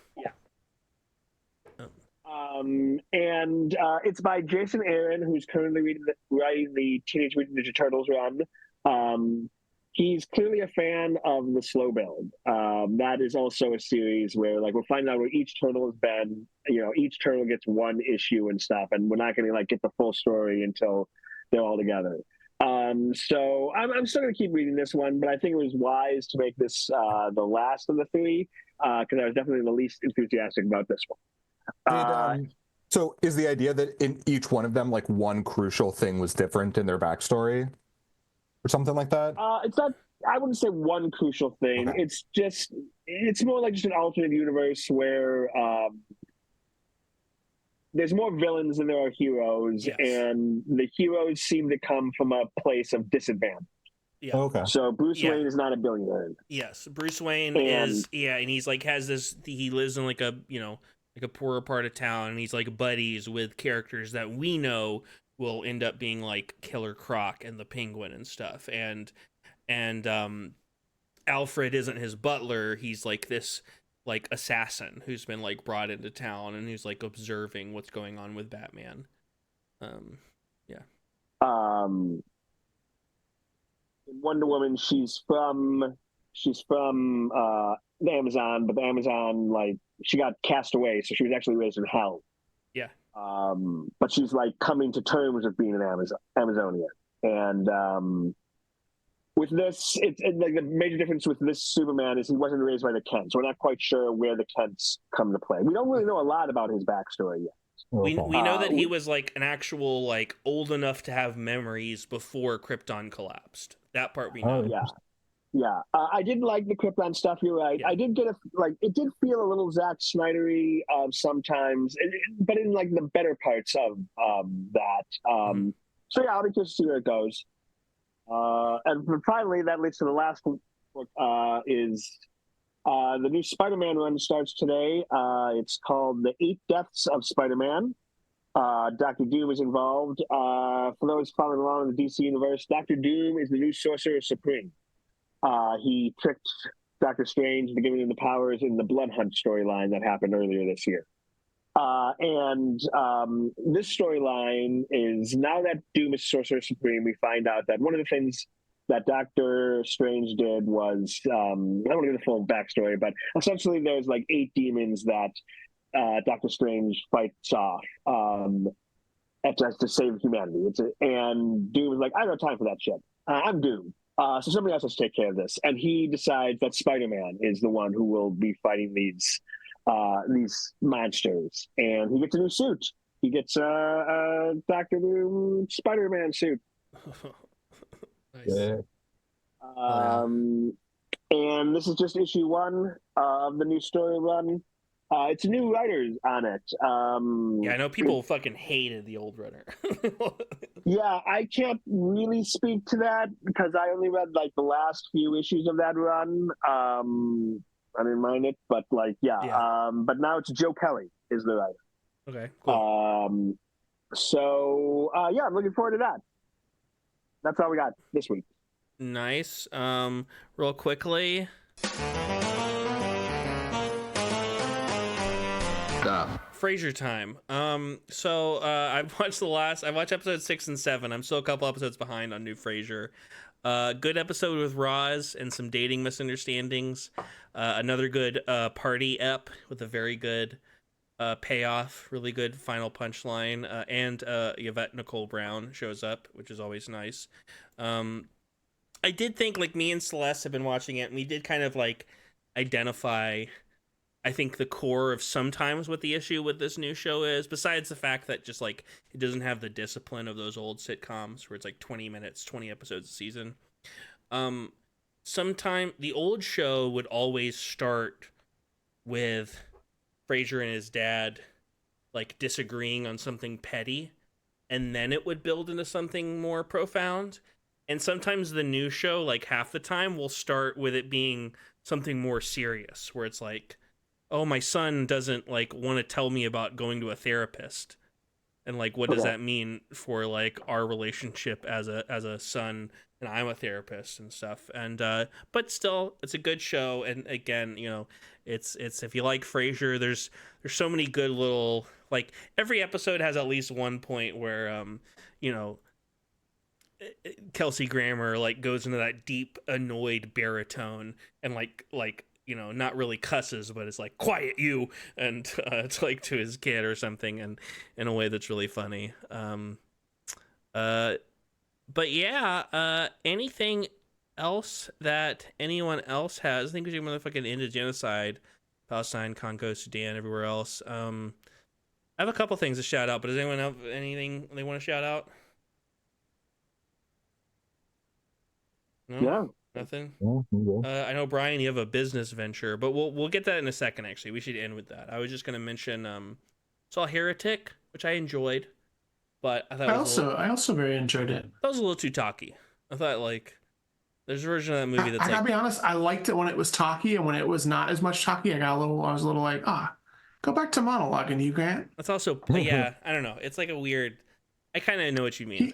S4: And it's by Jason Aaron, who's currently writing the Teenage Mutant Ninja Turtles run. He's clearly a fan of the slow build. That is also a series where, like, we'll find out where each turtle has been. Each turtle gets one issue and stuff, and we're not going to like get the full story until they're all together. So I'm still going to keep reading this one, but I think it was wise to make this the last of the three because I was definitely the least enthusiastic about this one.
S5: So is the idea that in each one of them, like one crucial thing was different in their backstory or something like that?
S4: It's not. I wouldn't say one crucial thing.
S5: Okay.
S4: It's more like just an alternate universe where there's more villains than there are heroes,
S2: Yes.
S4: and the heroes seem to come from a place of disadvantage.
S2: Yeah.
S5: Okay.
S4: So Bruce
S2: Yeah.
S4: Wayne is not a billionaire.
S2: Yes, Bruce Wayne
S4: And-
S2: is and he's like has this. He lives in like a like a poorer part of town, and he's like buddies with characters that we know will end up being like Killer Croc and the Penguin and stuff. And Alfred isn't his butler. He's like this like assassin who's been like brought into town and who's like observing what's going on with Batman.
S4: Wonder Woman, she's from the Amazon, but the Amazon, like, she got cast away, so she was actually raised in hell.
S2: Yeah.
S4: But she's like coming to terms with being an Amazonian. And with this, it's like the major difference with this Superman is he wasn't raised by the Kents. We're not quite sure where the Kents come to play. We don't really know a lot about his backstory yet.
S2: We know that
S4: we-
S2: he was like an actual like old enough to have memories before Krypton collapsed. That part we know.
S4: Yeah. I did like the Krypton stuff. You're right.
S2: Yeah.
S4: I did get it did feel a little Zack Snydery sometimes, but in like the better parts of that. So yeah, I'll be curious to see where it goes. And finally, that leads to the last book. Is the new Spider-Man run starts today. It's called The 8 Deaths of Spider-Man. Dr. Doom is involved. For those following along in the DC universe, Dr. Doom is the new Sorcerer Supreme. He tricked Doctor Strange into giving him the powers in the Blood Hunt storyline that happened earlier this year. And this storyline is, now that Doom is Sorcerer Supreme, we find out that one of the things that Doctor Strange did was, I don't want to give the full backstory, but essentially there's like 8 demons that Doctor Strange fights off to save humanity. And Doom is like, I don't have time for that shit. I'm Doom. So somebody else has to take care of this. And he decides that Spider-Man is the one who will be fighting these monsters. And he gets a new suit. He gets a Dr. Doom Spider-Man suit.
S2: Nice.
S4: And this is just issue 1 of the new story run. It's new writers on it.
S2: Yeah, I know people fucking hated the old runner.
S4: Yeah, I can't really speak to that because I only read like the last few issues of that run. I didn't mind it, but like, yeah. But now it's Joe Kelly is the writer.
S2: Okay, cool.
S4: So yeah, I'm looking forward to that. That's all we got this week.
S2: Nice. Real quickly. Frasier time. So I've watched I watched episodes 6 and 7. I'm still a couple episodes behind on new Frasier. Good episode with Roz and some dating misunderstandings. Another good party ep with a very good payoff, really good final punchline. And Yvette Nicole Brown shows up, which is always nice. I did think, like, me and Celeste have been watching it, and we did kind of like identify, I think, the core of sometimes what the issue with this new show is, besides the fact that just like it doesn't have the discipline of those old sitcoms where it's like 20 minutes, 20 episodes a season. Sometime the old show would always start with Frasier and his dad like disagreeing on something petty, and then it would build into something more profound. And sometimes the new show, like half the time, will start with it being something more serious, where it's like, oh, my son doesn't like want to tell me about going to a therapist, and like, what does that mean for like our relationship as a son, and I'm a therapist and stuff. And but still, it's a good show. And again, you know, it's if you like Frasier, there's so many good little, like, every episode has at least one point where you know, Kelsey Grammer like goes into that deep annoyed baritone and like you know, not really cusses, but it's like, quiet you, and it's like to his kid or something, and in a way that's really funny. But yeah, anything else that anyone else has? I think we're motherfucking into genocide, Palestine, Congo, Sudan, everywhere else. I have a couple things to shout out, but does anyone have anything they want to shout out? No,
S4: Yeah.
S2: nothing.
S5: Oh,
S2: I know Brian, you have a business venture, but we'll get that in a second. Actually, we should end with that. I was just gonna mention saw Heretic, which I enjoyed, but I thought
S3: I also very enjoyed it.
S2: that was a little too talky. I thought like there's a version of that movie that's
S3: I gotta
S2: like
S3: be honest, I liked it when it was talky, and when it was not as much talky, I was a little like, go back to monologuing, Hugh Grant.
S2: that's also yeah. I don't know. It's like a weird. I kind of know what you mean.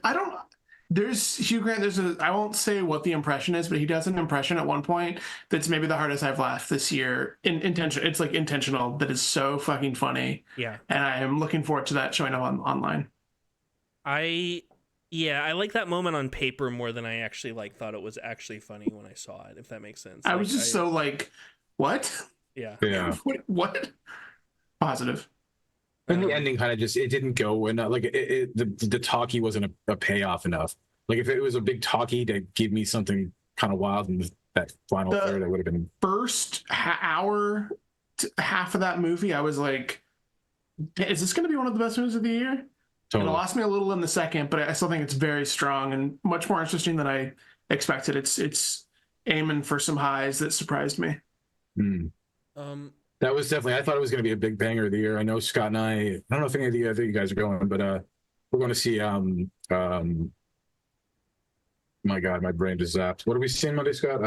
S3: There's Hugh Grant. I won't say what the impression is, but he does an impression at one point that's maybe the hardest I've laughed this year. It's like intentional. That is so fucking funny.
S2: Yeah.
S3: And I am looking forward to that showing up online.
S2: I like that moment on paper more than I actually like thought it was actually funny when I saw it. If that makes sense.
S3: I was just so like, what?
S2: Yeah.
S6: Yeah.
S3: What? Positive.
S6: And the ending kind of just, it didn't go enough. Like the talkie wasn't a payoff enough. Like if it was a big talkie to give me something kind of wild in that final third, it would have been.
S3: First hour to half of that movie, I was like, is this going to be one of the best movies of the year?
S6: Totally.
S3: And it lost me a little in the second, but I still think it's very strong and much more interesting than I expected. It's aiming for some highs that surprised me.
S6: That was definitely, I thought it was going to be a big banger of the year. I know Scott and I don't know if any of the other you guys are going, but we're going to see my God, my brain just zapped. What are we seeing Monday, Scott?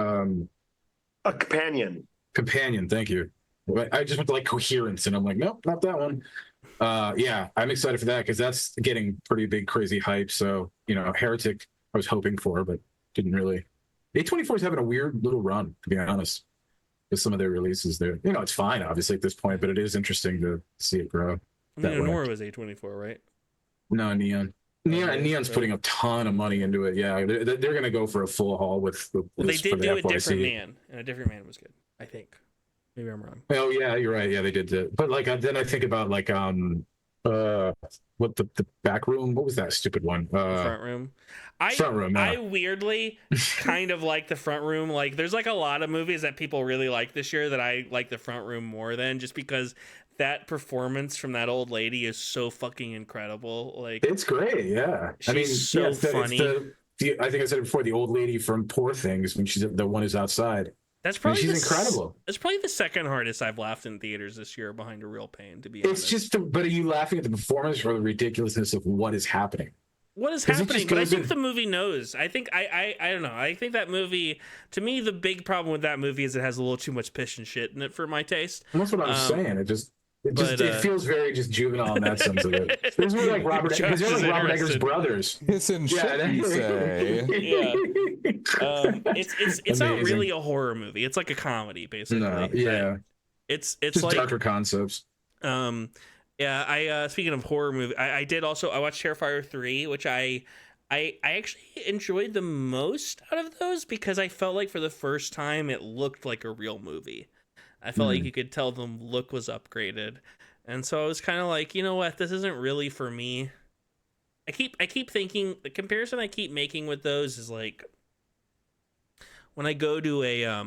S4: A Companion.
S6: Companion, thank you. I just went to like Coherence, and I'm like, nope, not that one. Yeah, I'm excited for that because that's getting pretty big, crazy hype. So, Heretic, I was hoping for, but didn't really. A24 is having a weird little run, to be honest, with some of their releases there. It's fine, obviously, at this point, but it is interesting to see it grow.
S2: Anora was A24, right?
S6: No, Neon. Neon's putting a ton of money into it. Yeah, they're going to go for a full haul with.
S2: They did do a
S6: FYC.
S2: different man, and a different man was good. I think. Maybe I'm wrong.
S6: Oh yeah, you're right. Yeah, they did. But like, then I think about like what the back room? What was that stupid one?
S2: Front room.
S6: Front room. Yeah.
S2: I weirdly kind of like the front room. Like, there's like a lot of movies that people really like this year that I like the front room more than, just because that performance from that old lady is so fucking incredible. Like,
S6: it's great. Yeah,
S2: she's so funny.
S6: I think I said it before. The old lady from Poor Things, when she's the one who's outside.
S2: That's probably
S6: she's incredible.
S2: It's probably the second hardest I've laughed in theaters this year, behind A Real Pain. To be honest,
S6: it's just. But are you laughing at the performance or the ridiculousness of what is happening?
S2: What is happening? But I think the movie knows. I think I don't know. I think that movie, to me, the big problem with that movie is it has a little too much piss and shit in it for my taste.
S6: And that's what I'm saying. It feels very just juvenile in that sense of it. There's more like Robert Eggers' brothers.
S5: Piss and shit, you say.
S2: Yeah. It's not really a horror movie. It's like a comedy, basically.
S6: No, yeah.
S2: It's
S6: just
S2: like
S6: darker concepts.
S2: Yeah, I speaking of horror movie, I watched Terrifier 3, which I actually enjoyed the most out of those, because I felt like for the first time it looked like a real movie. I felt like you could tell the look was upgraded. And so I was kind of like, you know what, this isn't really for me. I keep thinking, the comparison I keep making with those is like when I go to a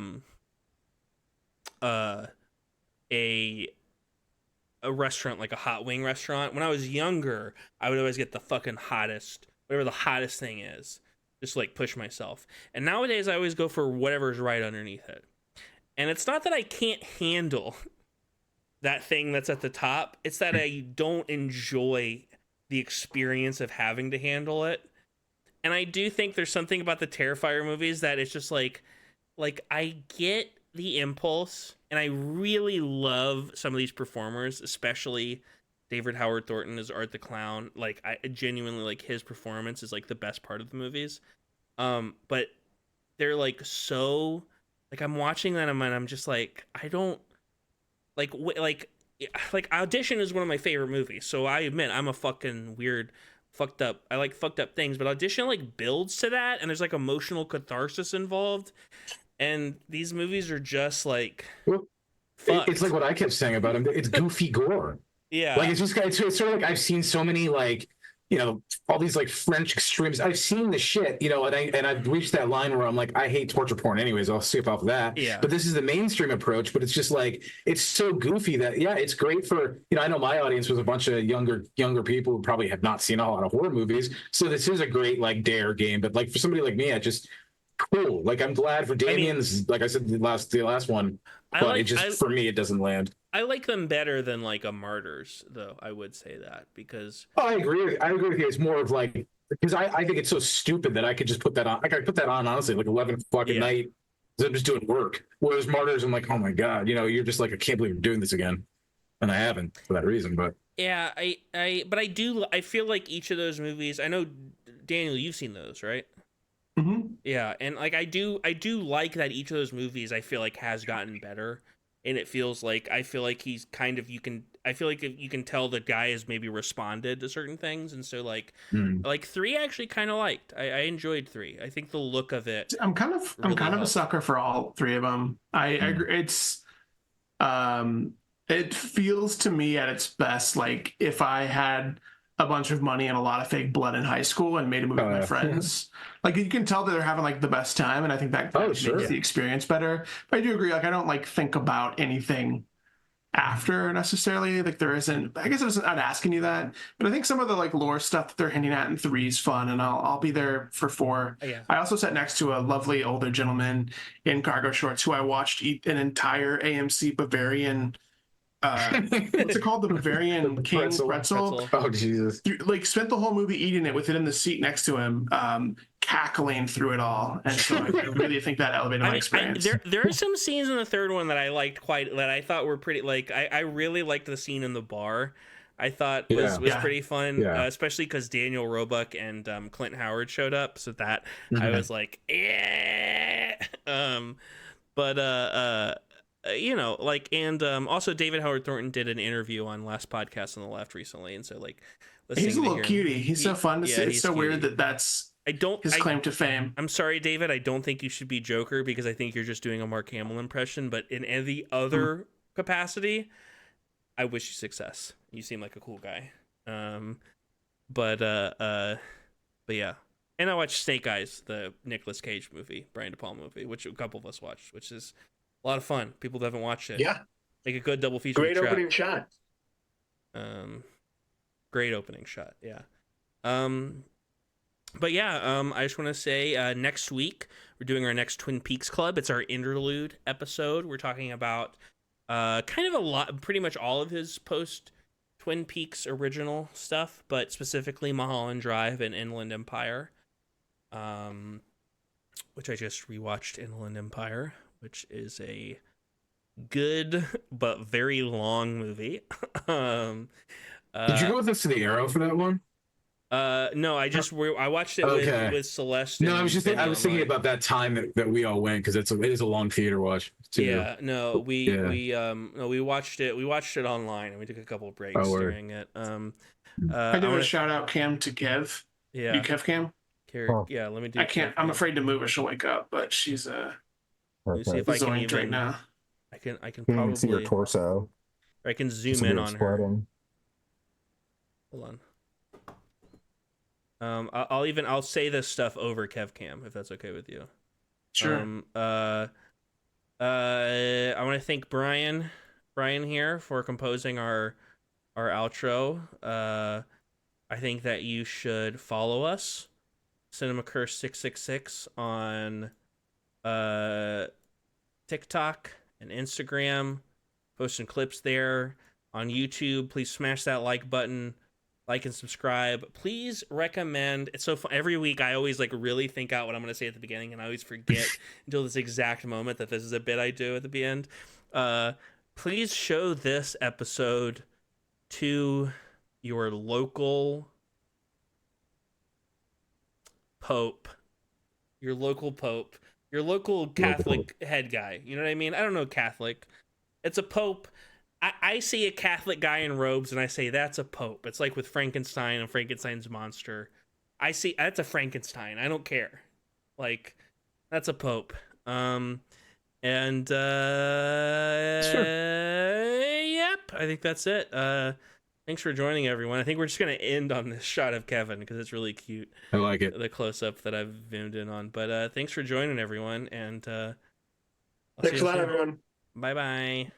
S2: restaurant, like a hot wing restaurant. When I was younger, I would always get the fucking hottest, whatever the hottest thing is, just like push myself. And nowadays I always go for whatever's right underneath it. And it's not that I can't handle that thing that's at the top. It's that I don't enjoy the experience of having to handle it. And I do think there's something about the Terrifier movies that it's just like I get the impulse, and I really love some of these performers, especially David Howard Thornton as Art the Clown. Like, I genuinely, like, his performance is like the best part of the movies. But they're like so, like, I'm watching them and I'm just like, I don't like Audition is one of my favorite movies, so I admit I'm a fucking weird I like fucked up things, but Audition like builds to that, and there's like emotional catharsis involved. And these movies are just like,
S6: it's like what I kept saying about him. It's goofy gore.
S2: Yeah,
S6: like it's sort of like I've seen so many like all these like French extremes. I've seen the shit, and I've reached that line where I'm like, I hate torture porn anyways. I'll skip off that.
S2: Yeah.
S6: But this is the mainstream approach, but it's just like, it's so goofy that, yeah, it's great for, I know my audience was a bunch of younger people who probably have not seen a lot of horror movies. So this is a great like dare game, but like for somebody like me, cool. Like I'm glad for Damien's, like I said, the last one, but for me, it doesn't land.
S2: I like them better than like a Martyrs, though. I would say that because
S6: I agree with you. It's more of like, because I think it's so stupid that I could just put that on. I could put that on honestly, like 11 o'clock at night. I'm just doing work. Whereas Martyrs, I'm like, oh my god, you're just like, I can't believe you're doing this again, and I haven't for that reason. But
S2: yeah, I feel like each of those movies. I know, Daniel, you've seen those, right?
S3: Mm-hmm.
S2: Yeah, and like I do like that each of those movies I feel like has gotten better. And I feel like he's kind of, I feel like you can tell the guy has maybe responded to certain things. And so like 3 I actually kind of liked. I enjoyed 3. I think the look of it.
S3: I'm kind of a sucker for all 3 of them. I agree. It feels to me at its best like if I had a bunch of money and a lot of fake blood in high school and made a movie with my friends. Like you can tell that they're having like the best time, and I think that makes the experience better. But I do agree, like I don't like think about anything after necessarily. Like there isn't, I guess I'm not asking you that, but I think some of the like lore stuff that they're hinting at in 3 is fun, and I'll be there for 4.
S2: Yeah.
S3: I also sat next to a lovely older gentleman in cargo shorts who I watched eat an entire AMC Bavarian what's it called, the Bavarian King pretzel.
S6: Oh Jesus!
S3: Like spent the whole movie eating it with it in the seat next to him, cackling through it all, and so I really think that elevated my experience.
S2: There are some scenes in the third one that I liked that I thought were pretty. Like I really liked the scene in the bar. I thought was pretty fun, especially because Daniel Roebuck and Clint Howard showed up, so that I was like, yeah. Also David Howard Thornton did an interview on Last Podcast on the Left recently, and so like
S3: he's a little cutie. He's so fun to see. It's so weird that's his claim to fame.
S2: I'm sorry, David. I don't think you should be Joker because I think you're just doing a Mark Hamill impression. But in any other capacity, I wish you success. You seem like a cool guy. But yeah. And I watched Snake Eyes, the Nicolas Cage movie, Brian De Palma movie, which a couple of us watched, which is a lot of fun. People that haven't watched it.
S6: Yeah.
S2: Make a good double feature.
S6: Great opening shot.
S2: Great opening shot. Yeah. But yeah, I just want to say next week we're doing our next Twin Peaks Club. It's our interlude episode. We're talking about kind of pretty much all of his post Twin Peaks original stuff, but specifically Mulholland Drive and Inland Empire, which I just rewatched. Inland Empire, which is a good but very long movie.
S6: Did you go with us to the Arrow for that one?
S2: No, I watched it with Celeste.
S6: No, I was thinking about that time that we all went because it is a long theater watch too.
S2: Yeah, no, we watched it. We watched it online and we took a couple of breaks during it.
S3: I do want to shout out Cam to Kev.
S2: Yeah,
S3: you Kev Cam.
S2: Yeah, let me do.
S3: I can't. I'm afraid to move her. She'll wake up, but she's
S2: let me see if I can even,
S3: right now.
S2: I can probably
S5: see her torso.
S2: Or I can zoom in on her. Hold on. I'll say this stuff over KevCam if that's okay with you.
S3: Sure.
S2: I want to thank Brian here for composing our outro. I think that you should follow us, Cinema Curse 666 on TikTok and Instagram, posting clips there. On YouTube, please smash that like button. Like and subscribe. Please recommend. It's so fun. Every week I always like really think out what I'm going to say at the beginning, and I always forget until this exact moment that this is a bit I do at the end. Please show this episode to your local pope, your local Catholic head guy. You know what I mean? I don't know Catholic. It's a pope. I see a Catholic guy in robes and I say, that's a pope. It's like with Frankenstein and Frankenstein's monster. I see, that's a Frankenstein. I don't care. Like, that's a pope. Sure. Yep, I think that's it. Thanks for joining, everyone. I think we're just going to end on this shot of Kevin because it's really cute.
S6: I like it.
S2: The close-up that I've zoomed in on. But thanks for joining, everyone. And
S4: Thanks a lot, everyone.
S2: Bye-bye.